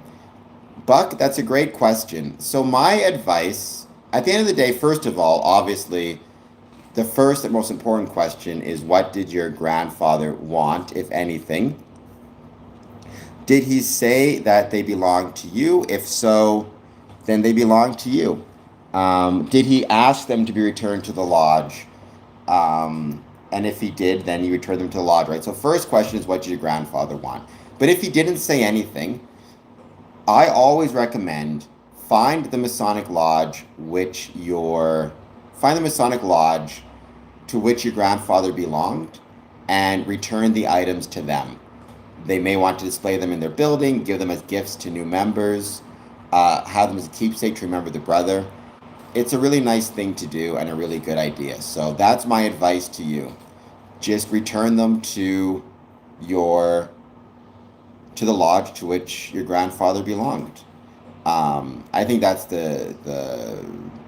Buck, that's a great question. So, my advice at the end of the day, first of all, obviously, the first and most important question is what did your grandfather want, if anything? Did he say that they belong to you? If so, then they belong to you. Did he ask them to be returned to the lodge? And if he did, then you return them to the lodge, right? So, first question is what did your grandfather want? But if he didn't say anything, I always recommend find the Masonic lodge find the Masonic lodge to which your grandfather belonged and return the items to them. They may want to display them in their building, give them as gifts to new members, have them as a keepsake to remember the brother. It's a really nice thing to do and a really good idea. So that's my advice to you. Just return them your to the lodge to which your grandfather belonged. I think that's the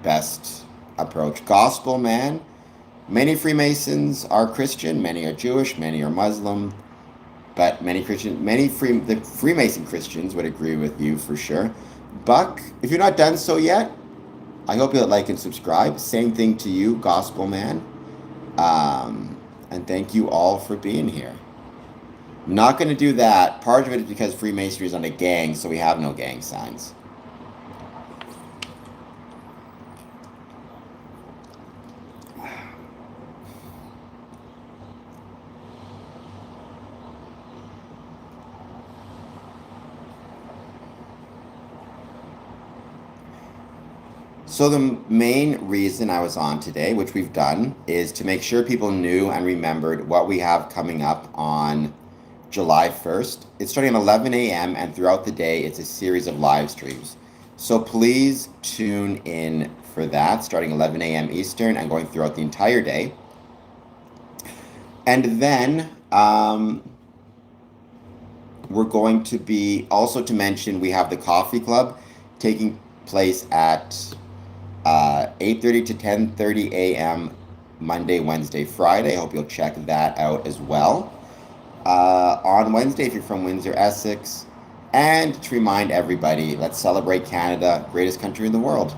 best approach. Gospel man. Many Freemasons are Christian, many are Jewish, many are Muslim, but the Freemason Christians would agree with you for sure. Buck, if you're not done so yet, I hope you'll like and subscribe. Same thing to you, Gospel man. And thank you all for being here. I'm not going to do that. Part of it is because Freemasonry is on a gang, so we have no gang signs. So the main reason I was on today, which we've done, is to make sure people knew and remembered what we have coming up on July 1st. It's starting at 11 a.m. and throughout the day, it's a series of live streams. So please tune in for that, starting 11 a.m. Eastern and going throughout the entire day. And then we're going to be, also to mention, we have the coffee club taking place at 8:30 to 10:30 a.m. Monday, Wednesday, Friday. I hope you'll check that out as well. On Wednesday, if you're from Windsor, Essex. And to remind everybody, let's celebrate Canada, greatest country in the world.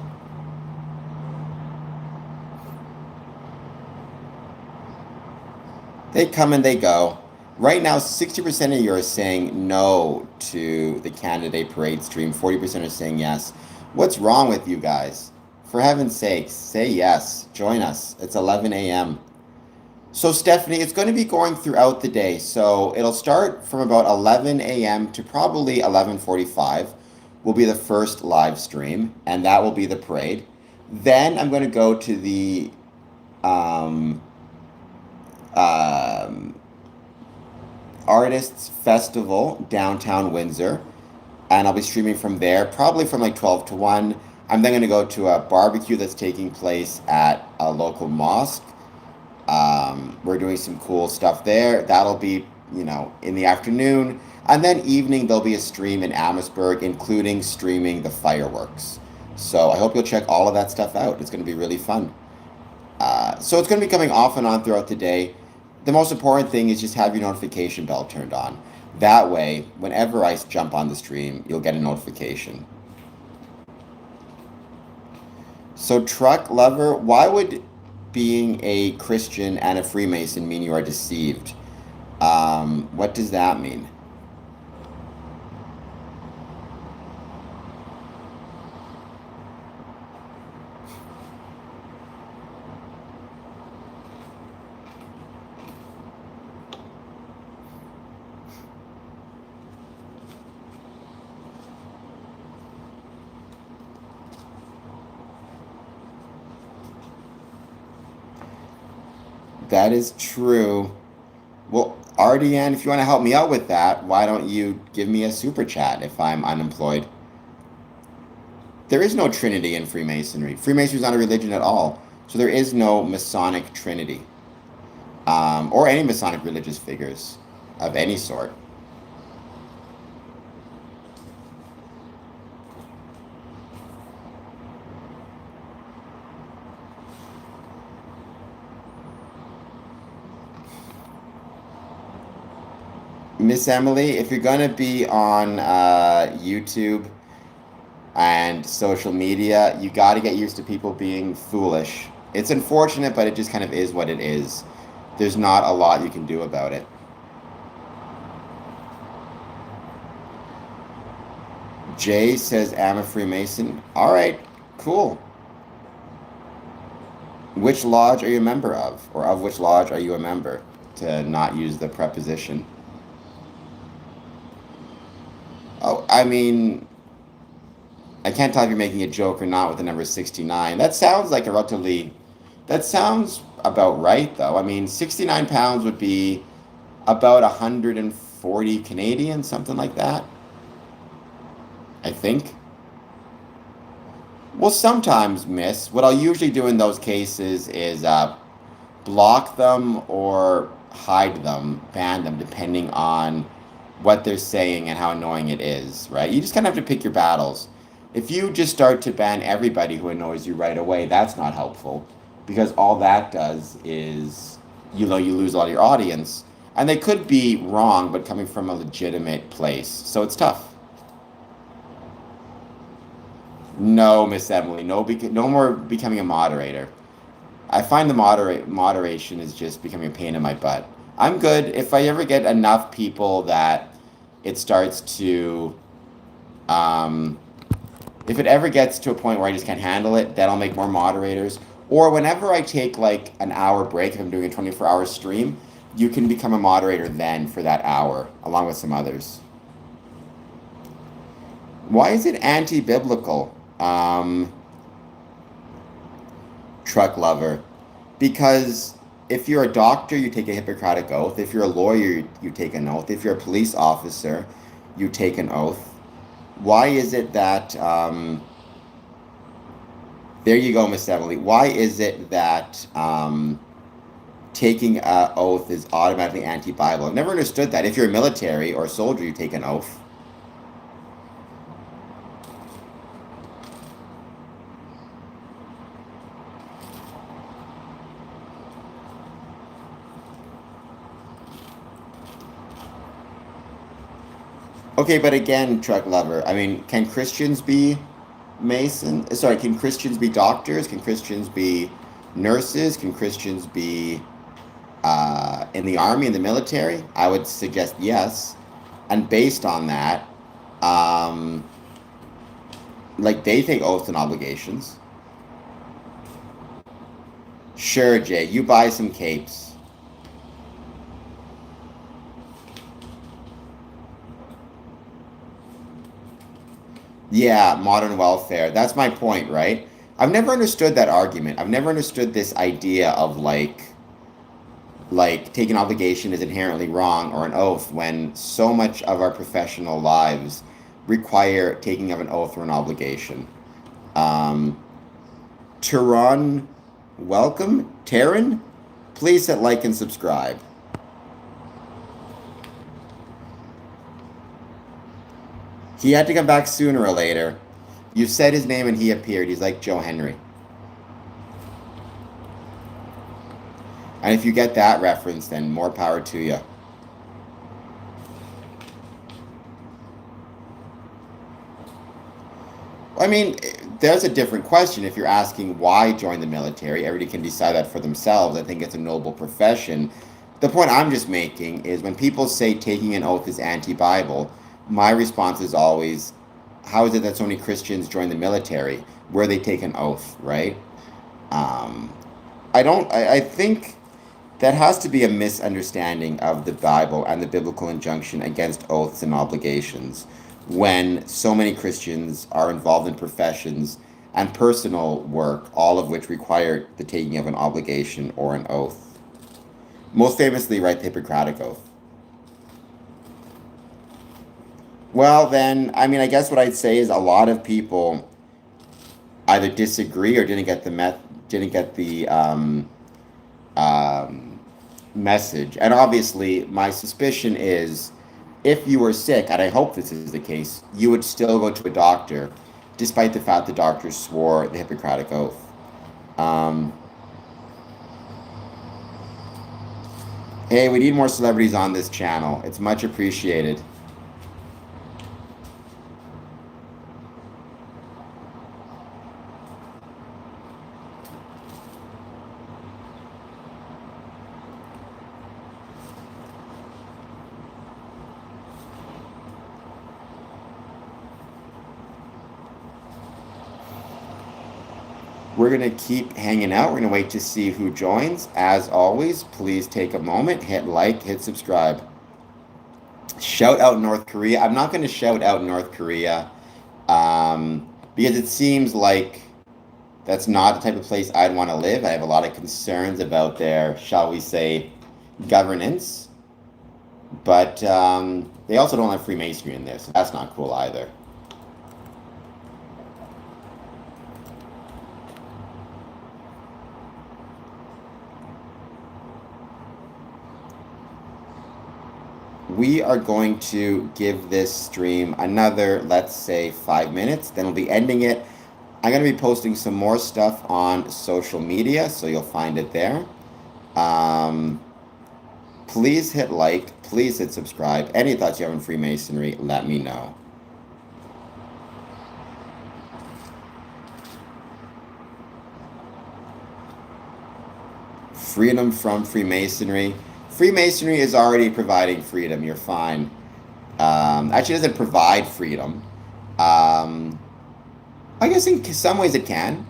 They come and they go. Right now, 60% of you are saying no to the Canada Day Parade stream. 40% are saying yes. What's wrong with you guys? For heaven's sakes, say yes. Join us. It's 11 a.m. So, Stephanie, it's going to be going throughout the day. So it'll start from about 11 a.m. to probably 11:45 will be the first live stream, and that will be the parade. Then I'm going to go to the Artists Festival downtown Windsor, and I'll be streaming from there, probably from like 12 to 1. I'm then going to go to a barbecue that's taking place at a local mosque. We're doing some cool stuff there. That'll be, in the afternoon. And then evening, there'll be a stream in Amherstburg, including streaming the fireworks. So I hope you'll check all of that stuff out. It's going to be really fun. So it's going to be coming off and on throughout the day. The most important thing is just have your notification bell turned on. That way, whenever I jump on the stream, you'll get a notification. So, truck lover, why would being a Christian and a Freemason mean you are deceived? What does that mean? That is true. Well, RDN, if you want to help me out with that, why don't you give me a super chat if I'm unemployed? There is no Trinity in Freemasonry. Freemasonry is not a religion at all. So there is no Masonic Trinity. Or any Masonic religious figures of any sort. Miss Emily, if you're going to be on YouTube and social media, you got to get used to people being foolish. It's unfortunate, but it just kind of is what it is. There's not a lot you can do about it. Jay says, I'm a Freemason. All right, cool. Which lodge are you a member of? Or of which lodge are you a member? To not use the preposition. Oh, I mean, I can't tell if you're making a joke or not with the number 69. That sounds like that sounds about right, though. I mean, 69 pounds would be about 140 40 Canadian, something like that, I think. Well, sometimes miss. What I'll usually do in those cases is block them or hide them, ban them, depending on what they're saying and how annoying it is, right? You just kind of have to pick your battles. If you just start to ban everybody who annoys you right away, that's not helpful because all that does is, you lose a lot of your audience. And they could be wrong, but coming from a legitimate place. So it's tough. No, Miss Emily, no more becoming a moderator. I find the moderation is just becoming a pain in my butt. I'm good if I ever get enough people that it starts to, um, if it ever gets to a point where I just can't handle it, then I'll make more moderators. Or whenever I take like an hour break, if I'm doing a 24-hour stream, you can become a moderator then for that hour, along with some others. Why is it anti-biblical? Truck lover. Because if you're a doctor, you take a Hippocratic oath. If you're a lawyer, you take an oath. If you're a police officer, you take an oath. Why is it that, there you go, Miss Emily. Why is it that taking an oath is automatically anti-Bible? I've never understood that. If you're a military or a soldier, you take an oath. Okay, but again, truck lover. I mean, can Christians be Mason? Sorry, can Christians be doctors? Can Christians be nurses? Can Christians be in the army, in the military? I would suggest yes. And based on that, um, like they take oaths and obligations. Sure, Jay, you buy some capes. Yeah, modern welfare. That's my point, right? I've never understood that argument. I've never understood this idea of like taking obligation is inherently wrong or an oath when so much of our professional lives require taking of an oath or an obligation. Um, Tehran, welcome. Taryn, please hit like and subscribe. He had to come back sooner or later. You said his name and he appeared. He's like Joe Henry. And if you get that reference, then more power to you. I mean, there's a different question. If you're asking why join the military, everybody can decide that for themselves. I think it's a noble profession. The point I'm just making is when people say taking an oath is anti-Bible, my response is always, how is it that so many Christians join the military where they take an oath, right? Um, I think that has to be a misunderstanding of the Bible and the biblical injunction against oaths and obligations when so many Christians are involved in professions and personal work, all of which require the taking of an obligation or an oath. Most famously, right, the Hippocratic Oath. Well, then, I mean, I guess what I'd say is a lot of people either disagree or didn't get the um, message. And obviously, my suspicion is if you were sick, and I hope this is the case, you would still go to a doctor, despite the fact the doctor swore the Hippocratic Oath. Um, hey, we need more celebrities on this channel. It's much appreciated. We're going to keep hanging out. We're going to wait to see who joins. As always, please take a moment, hit like, hit subscribe. Shout out North Korea. I'm not going to shout out North Korea because it seems like that's not the type of place I'd want to live. I have a lot of concerns about their, shall we say, governance. But they also don't have Freemasonry in there, so that's not cool either. We are going to give this stream another, let's say, 5 minutes. Then we'll be ending it. I'm going to be posting some more stuff on social media, so you'll find it there. Um, Please hit like. Please hit subscribe. Any thoughts you have on Freemasonry, let me know. Freedom from Freemasonry. Freemasonry is already providing freedom. You're fine. Actually, it doesn't provide freedom. Um, I guess in some ways it can.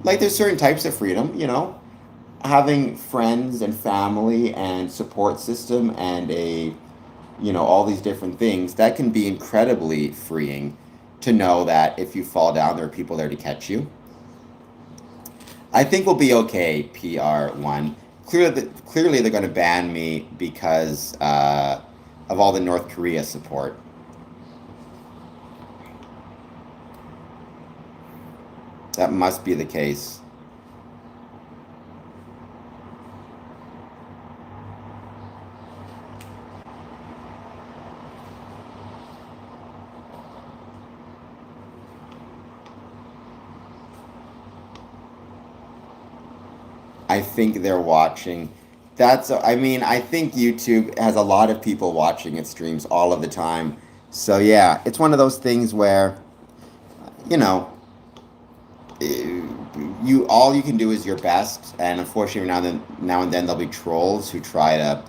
Like, there's certain types of freedom, having friends and family and support system and all these different things, that can be incredibly freeing to know that if you fall down, there are people there to catch you. I think we'll be okay, PR1. Clearly they're going to ban me because of all the North Korea support. That must be the case. I think they're watching. I think YouTube has a lot of people watching its streams all of the time. So yeah, it's one of those things where, you know, all you can do is your best, and unfortunately now and then there'll be trolls who try to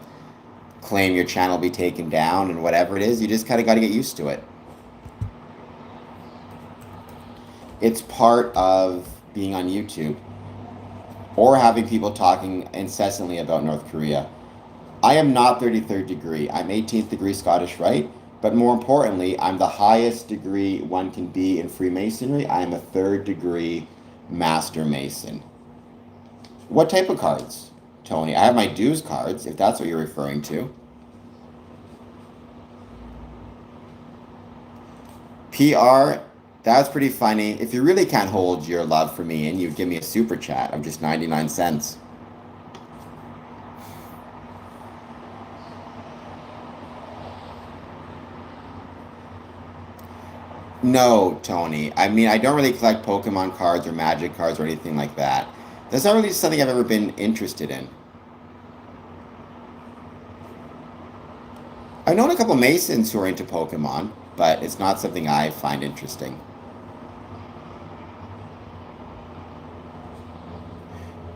claim your channel be taken down and whatever it is. You just kind of got to get used to it. It's part of being on YouTube or having people talking incessantly about North Korea. I am not 33rd degree. I'm 18th degree Scottish Rite, but more importantly, I'm the highest degree one can be in Freemasonry. I am a 3rd degree Master Mason. What type of cards, Tony? I have my dues cards, if that's what you're referring to. PR, that's pretty funny. If you really can't hold your love for me and you give me a super chat of just 99 cents. No, Tony. I mean, I don't really collect Pokemon cards or Magic cards or anything like that. That's not really something I've ever been interested in. I've known a couple Masons who are into Pokemon, but it's not something I find interesting.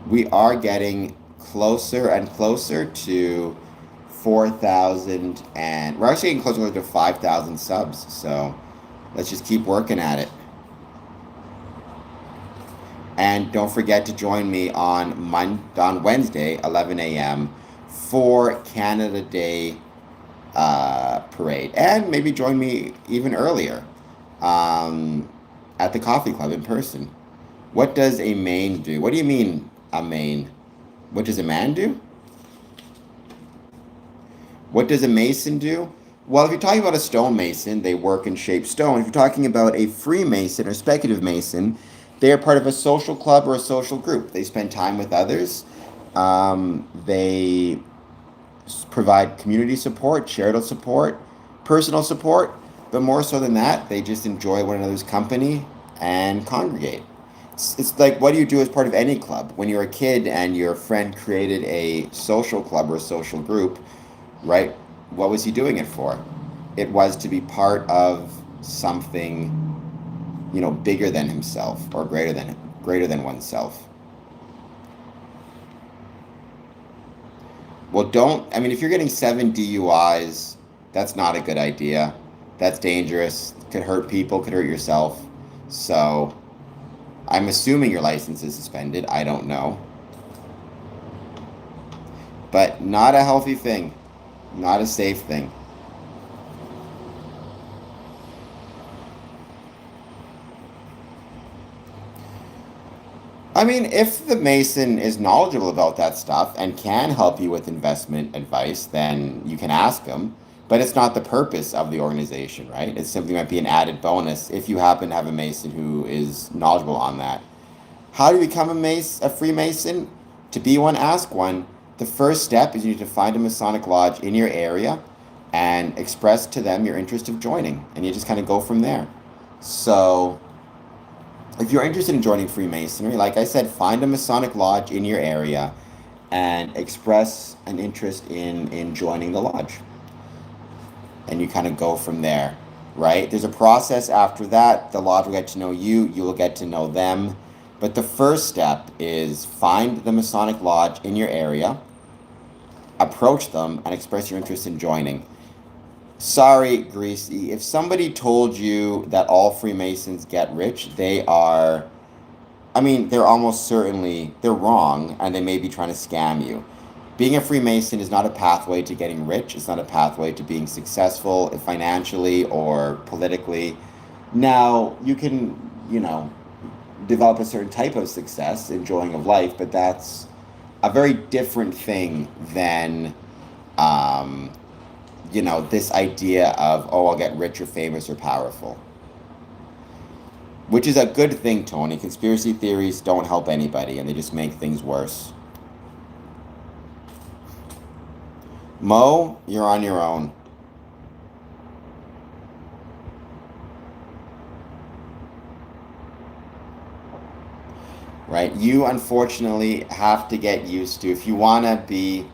We are getting closer and closer to 4,000, and we're actually getting closer to 5,000 subs, so let's just keep working at it. And don't forget to join me on Wednesday, 11 a.m. for Canada Day parade, and maybe join me even earlier at the coffee club in person. What does a Maine do? What do you mean a Maine? What does a man do? What does a mason do? Well, if you're talking about a stonemason, they work and shape stone. If you're talking about a Freemason or speculative mason, they are part of a social club or a social group. They spend time with others. They provide community support, charitable support, personal support, but more so than that, they just enjoy one another's company and congregate. It's like, what do you do as part of any club? When you're a kid and your friend created a social club or a social group, right? What was he doing it for? It was to be part of something, bigger than himself or greater than oneself. Well, if you're getting 7 DUIs, that's not a good idea. That's dangerous. Could hurt people, could hurt yourself. So, I'm assuming your license is suspended. I don't know. But not a healthy thing. Not a safe thing. I mean, if the Mason is knowledgeable about that stuff and can help you with investment advice, then you can ask him. But it's not the purpose of the organization, right? It simply might be an added bonus if you happen to have a Mason who is knowledgeable on that. How do you become a Freemason? To be one, ask one. The first step is you need to find a Masonic lodge in your area and express to them your interest of joining. And you just kind of go from there. So if you're interested in joining Freemasonry, like I said, find a Masonic lodge in your area and express an interest in joining the lodge. And you kind of go from there, right? There's a process after that. The lodge will get to know you, you will get to know them. But the first step is find the Masonic lodge in your area, approach them, and express your interest in joining. Sorry, Greasy, if somebody told you that all Freemasons get rich, they're almost certainly, they're wrong, and they may be trying to scam you. Being a Freemason is not a pathway to getting rich. It's not a pathway to being successful financially or politically. Now, you can, develop a certain type of success, enjoying of life, but that's a very different thing than, this idea of, oh, I'll get rich or famous or powerful. Which is a good thing, Tony. Conspiracy theories don't help anybody, and they just make things worse. Mo, you're on your own. Right? You unfortunately have to get used to, if you want to be,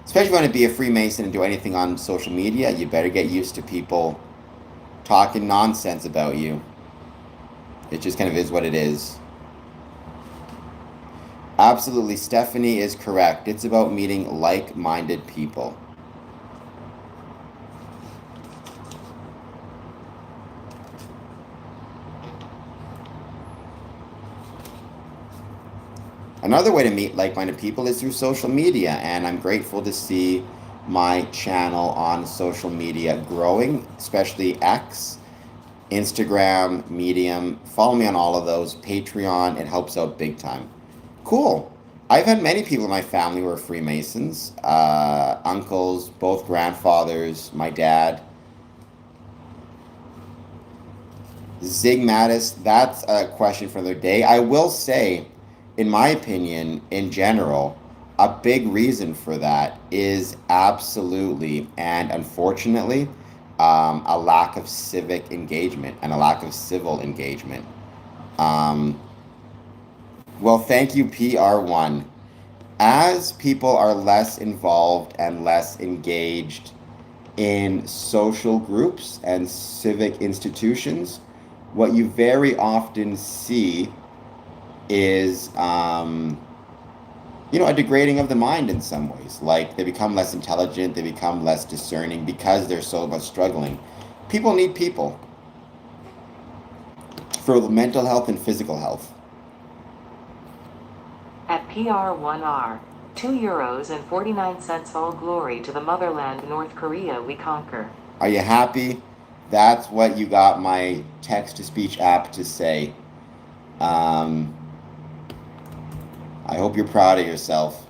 especially if you want to be a Freemason and do anything on social media, you better get used to people talking nonsense about you. It just kind of is what it is. Absolutely, Stephanie is correct. It's about meeting like-minded people. Another way to meet like-minded people is through social media, and I'm grateful to see my channel on social media growing, especially X, Instagram, Medium. Follow me on all of those. Patreon, it helps out big time. Cool. I've had many people in my family who are Freemasons, uncles, both grandfathers, my dad. Zig Mattis, that's a question for another day. I will say, in my opinion, in general, a big reason for that is absolutely and unfortunately a lack of civic engagement and a lack of civil engagement. Well, thank you, PR1. As people are less involved and less engaged in social groups and civic institutions, what you very often see is, a degrading of the mind in some ways. Like, they become less intelligent, they become less discerning because they're so much struggling. People need people for mental health and physical health. At PR1R, €2.49 all glory to the motherland North Korea we conquer. Are you happy? That's what you got my text-to-speech app to say. I hope you're proud of yourself.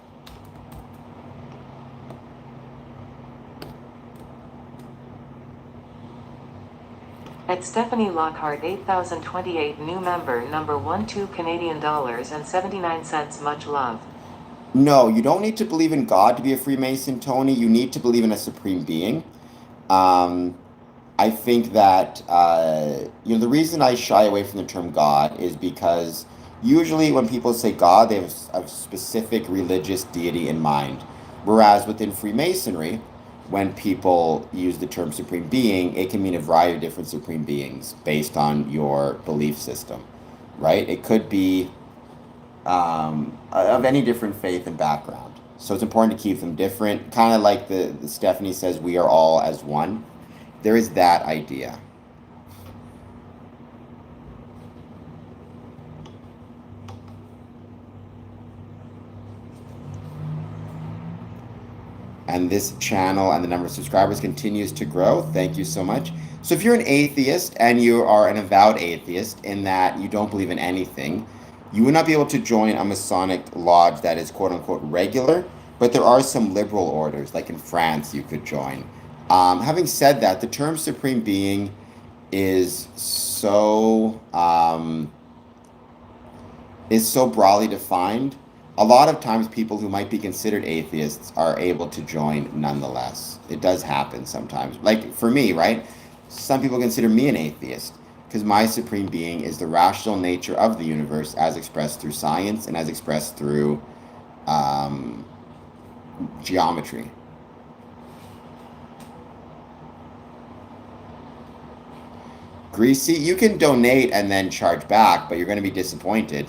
At Stephanie Lockhart 8028 new member number 12 Canadian dollars and 79 cents much love. No, you don't need to believe in God to be a Freemason, Tony. You need to believe in a supreme being. I think that the reason I shy away from the term God is because usually when people say God, they have a specific religious deity in mind. Whereas within Freemasonry, when people use the term supreme being, it can mean a variety of different supreme beings based on your belief system, right? It could be of any different faith and background. So it's important to keep them different. Kind of like the Stephanie says, we are all as one. There is that idea. And this channel and the number of subscribers continues to grow. Thank you so much. So if you're an atheist and you are an avowed atheist in that you don't believe in anything, You would not be able to join a Masonic lodge that is quote unquote regular, but there are some liberal orders, like in France, you could join. Having said that, the term supreme being is so broadly defined. A lot of times, people who might be considered atheists are able to join nonetheless. It does happen sometimes. Like for me, right? Some people consider me an atheist because my supreme being is the rational nature of the universe as expressed through science and as expressed through um, geometry. Greasy, you can donate and then charge back, but you're going to be disappointed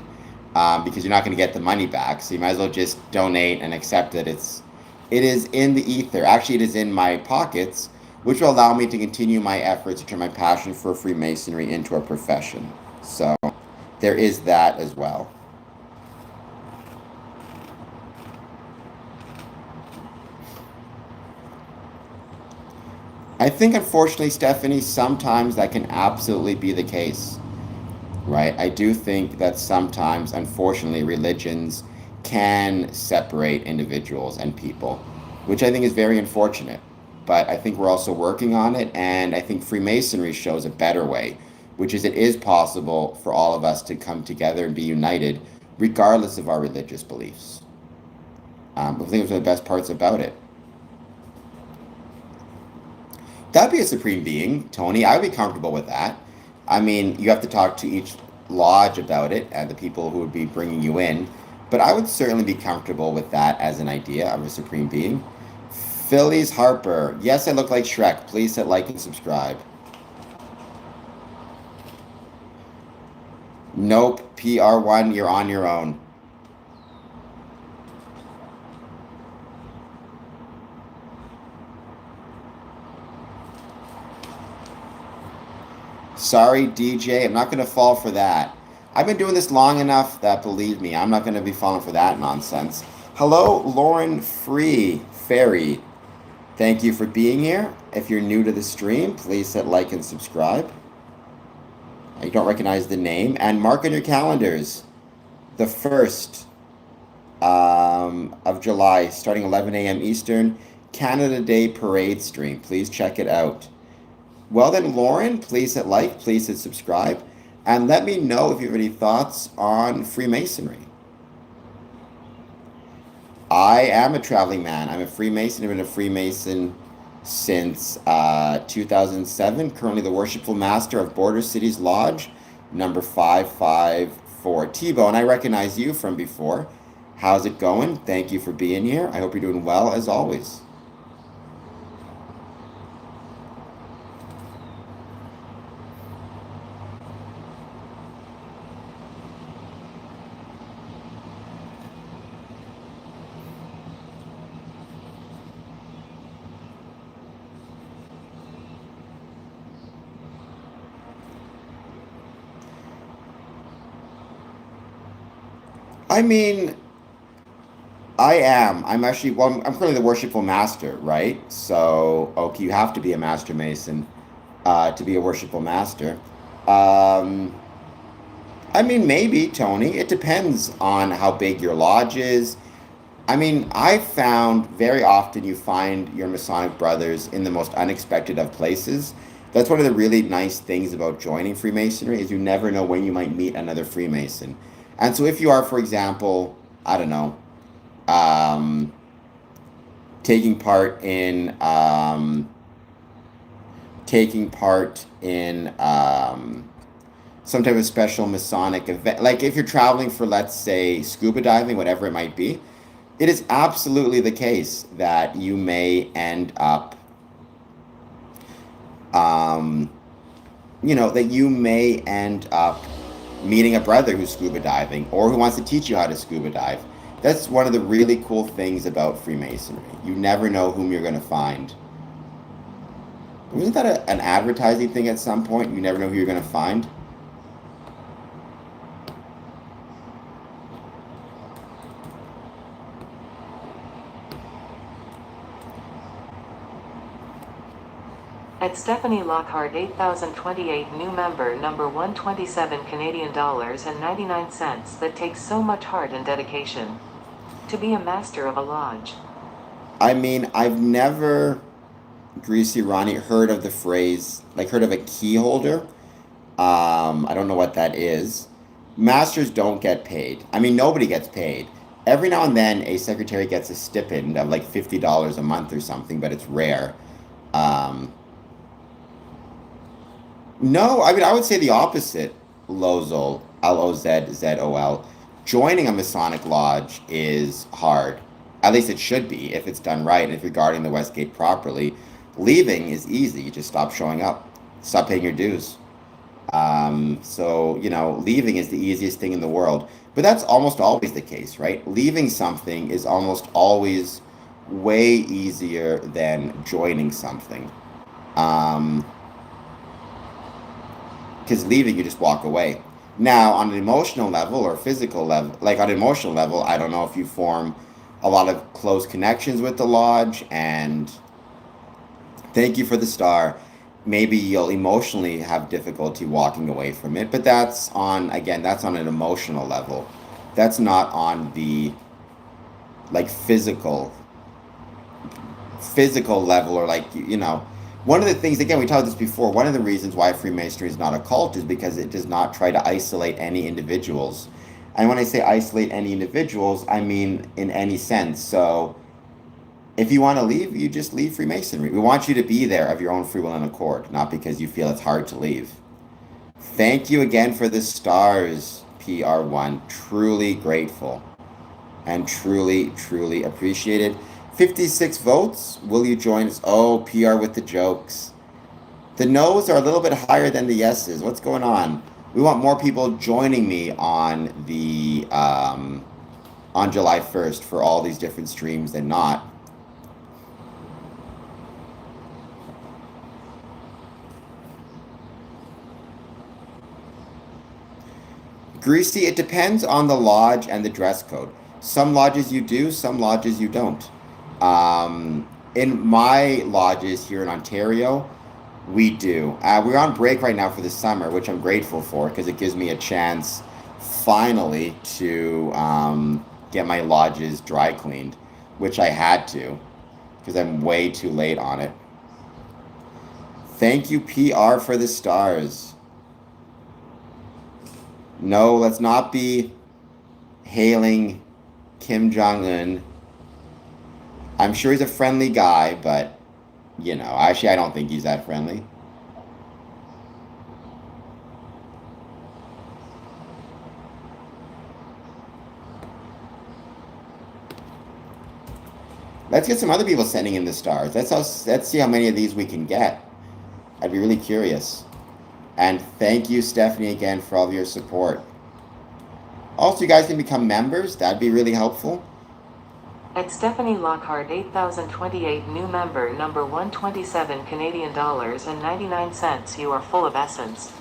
because you're not going to get the money back. So you might as well just donate and accept that it is in the ether. Actually, it is in my pockets, which will allow me to continue my efforts to turn my passion for Freemasonry into a profession. So there is that as well. I think, unfortunately, Stephanie, sometimes that can absolutely be the case. Right? I do think that sometimes, unfortunately, religions can separate individuals and people, which I think is very unfortunate. But I think we're also working on it, and I think Freemasonry shows a better way, which is it is possible for all of us to come together and be united, regardless of our religious beliefs. I think those are the best parts about it. That'd be a supreme being, Tony. I would be comfortable with that. I mean, you have to talk to each lodge about it and the people who would be bringing you in, but I would certainly be comfortable with that as an idea of a supreme being. Phillies Harper. Yes, I look like Shrek. Please hit like and subscribe. Nope. PR1, you're on your own. Sorry, DJ. I'm not going to fall for that. I've been doing this long enough that, believe me, I'm not going to be falling for that nonsense. Hello, Lauren Free Ferry. Thank you for being here. If you're new to the stream, please hit like and subscribe. You don't recognize the name. And mark on your calendars the 1st of July, starting 11 a.m. Eastern, Canada Day Parade stream. Please check it out. Well then, Lauren, please hit like, please hit subscribe, and let me know if you have any thoughts on Freemasonry. I am a traveling man. I'm a Freemason. I've been a Freemason since 2007. Currently the Worshipful Master of Border Cities Lodge, number 554. T-Bone, I recognize you from before. How's it going? Thank you for being here. I hope you're doing well as always. I mean, I am. I'm actually, well, I'm currently the Worshipful Master, right? So, okay, you have to be a Master Mason to be a Worshipful Master. Um, I mean, maybe, Tony. It depends on how big your lodge is. I mean, I found very often you find your Masonic brothers in the most unexpected of places. That's one of the really nice things about joining Freemasonry is you never know when you might meet another Freemason. And so if you are, for example, I don't know, um, taking part in some type of special Masonic event, like if you're traveling for, let's say, scuba diving, whatever it might be, it is absolutely the case that you may end up, um, that you may end up meeting a brother who's scuba diving or who wants to teach you how to scuba dive. That's one of the really cool things about Freemasonry. You never know whom you're going to find. Wasn't that an advertising thing at some point? You never know who you're going to find. At Stephanie Lockhart 8028 new member number 127 Canadian dollars and 99 cents. That takes so much heart and dedication. To be a master of a lodge. I mean, I've never, Greasy Ronnie, heard of the phrase, like heard of a key holder. I don't know what that is. Masters don't get paid. I mean, nobody gets paid. Every now and then, a secretary gets a stipend of like $50 a month or something, but it's rare. Um, no, I mean, I would say the opposite, Lozol, Lozzol. Joining a Masonic lodge is hard. At least it should be if it's done right and if you're guarding the West Gate properly. Leaving is easy. You just stop showing up, stop paying your dues. Leaving is the easiest thing in the world. But that's almost always the case, right? Leaving something is almost always way easier than joining something. Um, because leaving, you just walk away. Now, on an emotional level or physical level, like on an emotional level, I don't know if you form a lot of close connections with the lodge and thank you for the star. Maybe you'll emotionally have difficulty walking away from it, but that's on an emotional level. That's not on the like physical level or one of the things, again, we talked this before, one of the reasons why Freemasonry is not a cult is because it does not try to isolate any individuals. And when I say isolate any individuals, I mean in any sense. So if you want to leave, you just leave Freemasonry. We want you to be there of your own free will and accord, not because you feel it's hard to leave. Thank you again for the stars, PR1. Truly grateful and truly, truly appreciated. 56 votes. Will you join us? Oh, PR with the jokes. The no's are a little bit higher than the yeses. What's going on? We want more people joining me on July 1st for all these different streams than not. Greasy, it depends on the lodge and the dress code. Some lodges you do, some lodges you don't. In my lodges here in Ontario, we do. We're on break right now for the summer, which I'm grateful for because it gives me a chance finally to get my lodges dry cleaned, which I had to because I'm way too late on it. Thank you, PR, for the stars. No, let's not be hailing Kim Jong Un. I'm sure he's a friendly guy, but, actually, I don't think he's that friendly. Let's get some other people sending in the stars. Let's see how many of these we can get. I'd be really curious. And thank you, Stephanie, again for all of your support. Also, you guys can become members. That'd be really helpful. At Stephanie Lockhart 8028 new member number 127 Canadian dollars and 99 cents. You are full of essence.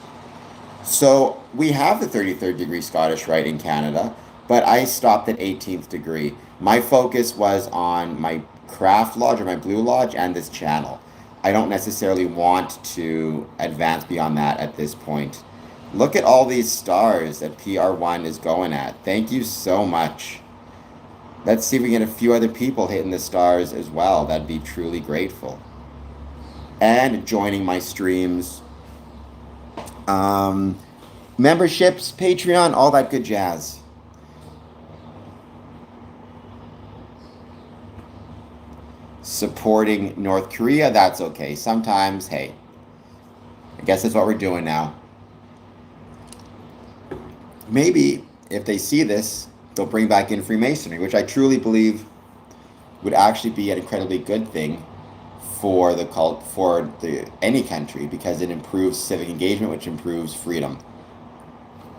So we have the 33rd degree Scottish Rite in Canada, but I stopped at 18th degree. My focus was on my craft lodge or my blue lodge and this channel. I don't necessarily want to advance beyond that at this point. Look at all these stars that PR1 is going at. Thank you so much. Let's see if we get a few other people hitting the stars as well. That'd be truly grateful. And joining my streams. Memberships, Patreon, all that good jazz. Supporting North Korea, that's okay. Sometimes, hey, I guess that's what we're doing now. Maybe if they see this, they'll bring back in Freemasonry, which I truly believe would actually be an incredibly good thing for the cult, for any country, because it improves civic engagement, which improves freedom.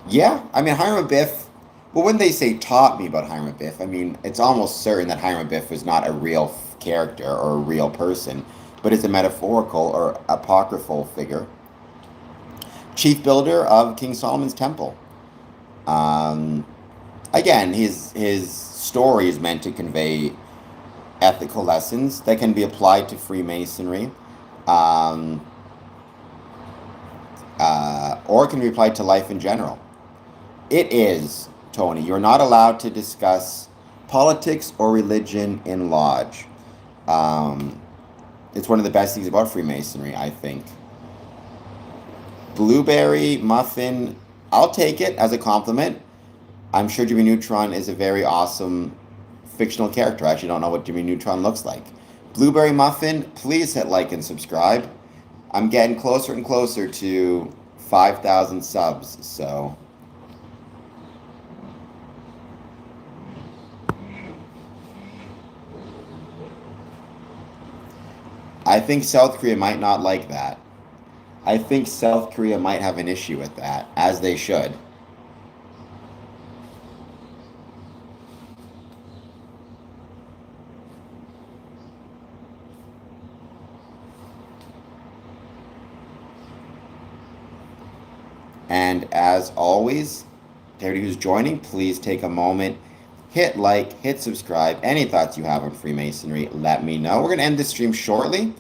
Yeah, I mean, Hiram Abiff, well, when they say taught me about Hiram Abiff, I mean, it's almost certain that Hiram Abiff was not a real character or a real person, but is a metaphorical or apocryphal figure. Chief builder of King Solomon's Temple. Again, his story is meant to convey ethical lessons that can be applied to Freemasonry. Um, or it can be applied to life in general. It is, Tony. You're not allowed to discuss politics or religion in lodge. Um, it's one of the best things about Freemasonry, I think. Blueberry muffin, I'll take it as a compliment. I'm sure Jimmy Neutron is a very awesome fictional character. I actually don't know what Jimmy Neutron looks like. Blueberry muffin, please hit like and subscribe. I'm getting closer and closer to 5,000 subs, so I think South Korea might not like that. I think South Korea might have an issue with that, as they should. And as always, to everybody who's joining, please take a moment, hit like, hit subscribe. Any thoughts you have on Freemasonry, let me know. We're going to end this stream shortly.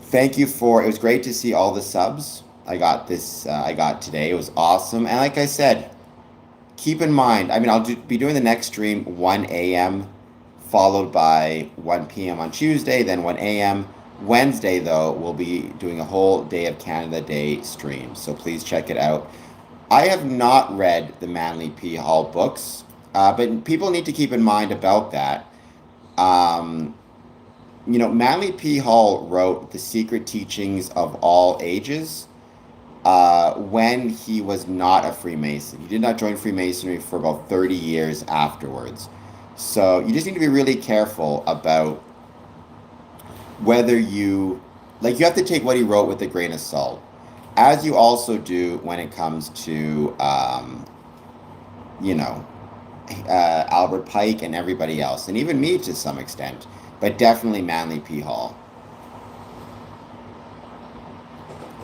Thank you it was great to see all the subs. I got today. It was awesome. And like I said, keep in mind, I'll be doing the next stream 1 a.m. followed by 1 p.m. on Tuesday, then 1 a.m. Wednesday, though, we'll be doing a whole Day of Canada Day stream. So please check it out. I have not read the Manly P. Hall books, but people need to keep in mind about that. Manly P. Hall wrote The Secret Teachings of All Ages when he was not a Freemason. He did not join Freemasonry for about 30 years afterwards. So you just need to be really careful about whether you have to take what he wrote with a grain of salt, as you also do when it comes to, Albert Pike and everybody else, and even me to some extent. But definitely Manly P. Hall.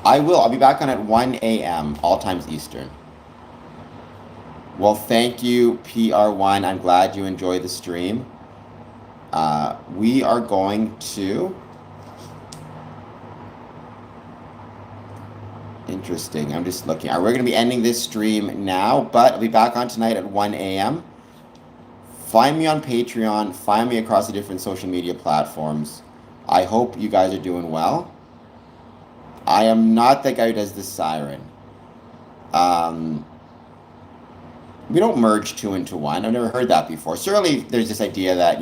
I'll be back on at 1 a.m. all times Eastern. Well, thank you, PR1. I'm glad you enjoyed the stream. We are going to... Interesting. I'm just looking. We're going to be ending this stream now, but I'll be back on tonight at 1 a.m. Find me on Patreon. Find me across the different social media platforms. I hope you guys are doing well. I am not the guy who does the siren. We don't merge two into one. I've never heard that before. Certainly, there's this idea that,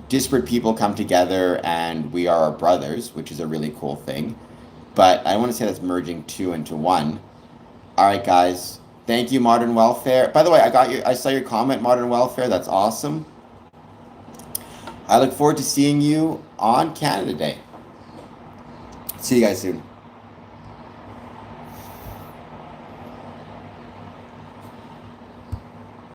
disparate people come together and we are brothers, which is a really cool thing. But I want to say that's merging two into one. All right, guys. Thank you, Modern Welfare. By the way, I saw your comment, Modern Welfare. That's awesome. I look forward to seeing you on Canada Day. See you guys soon.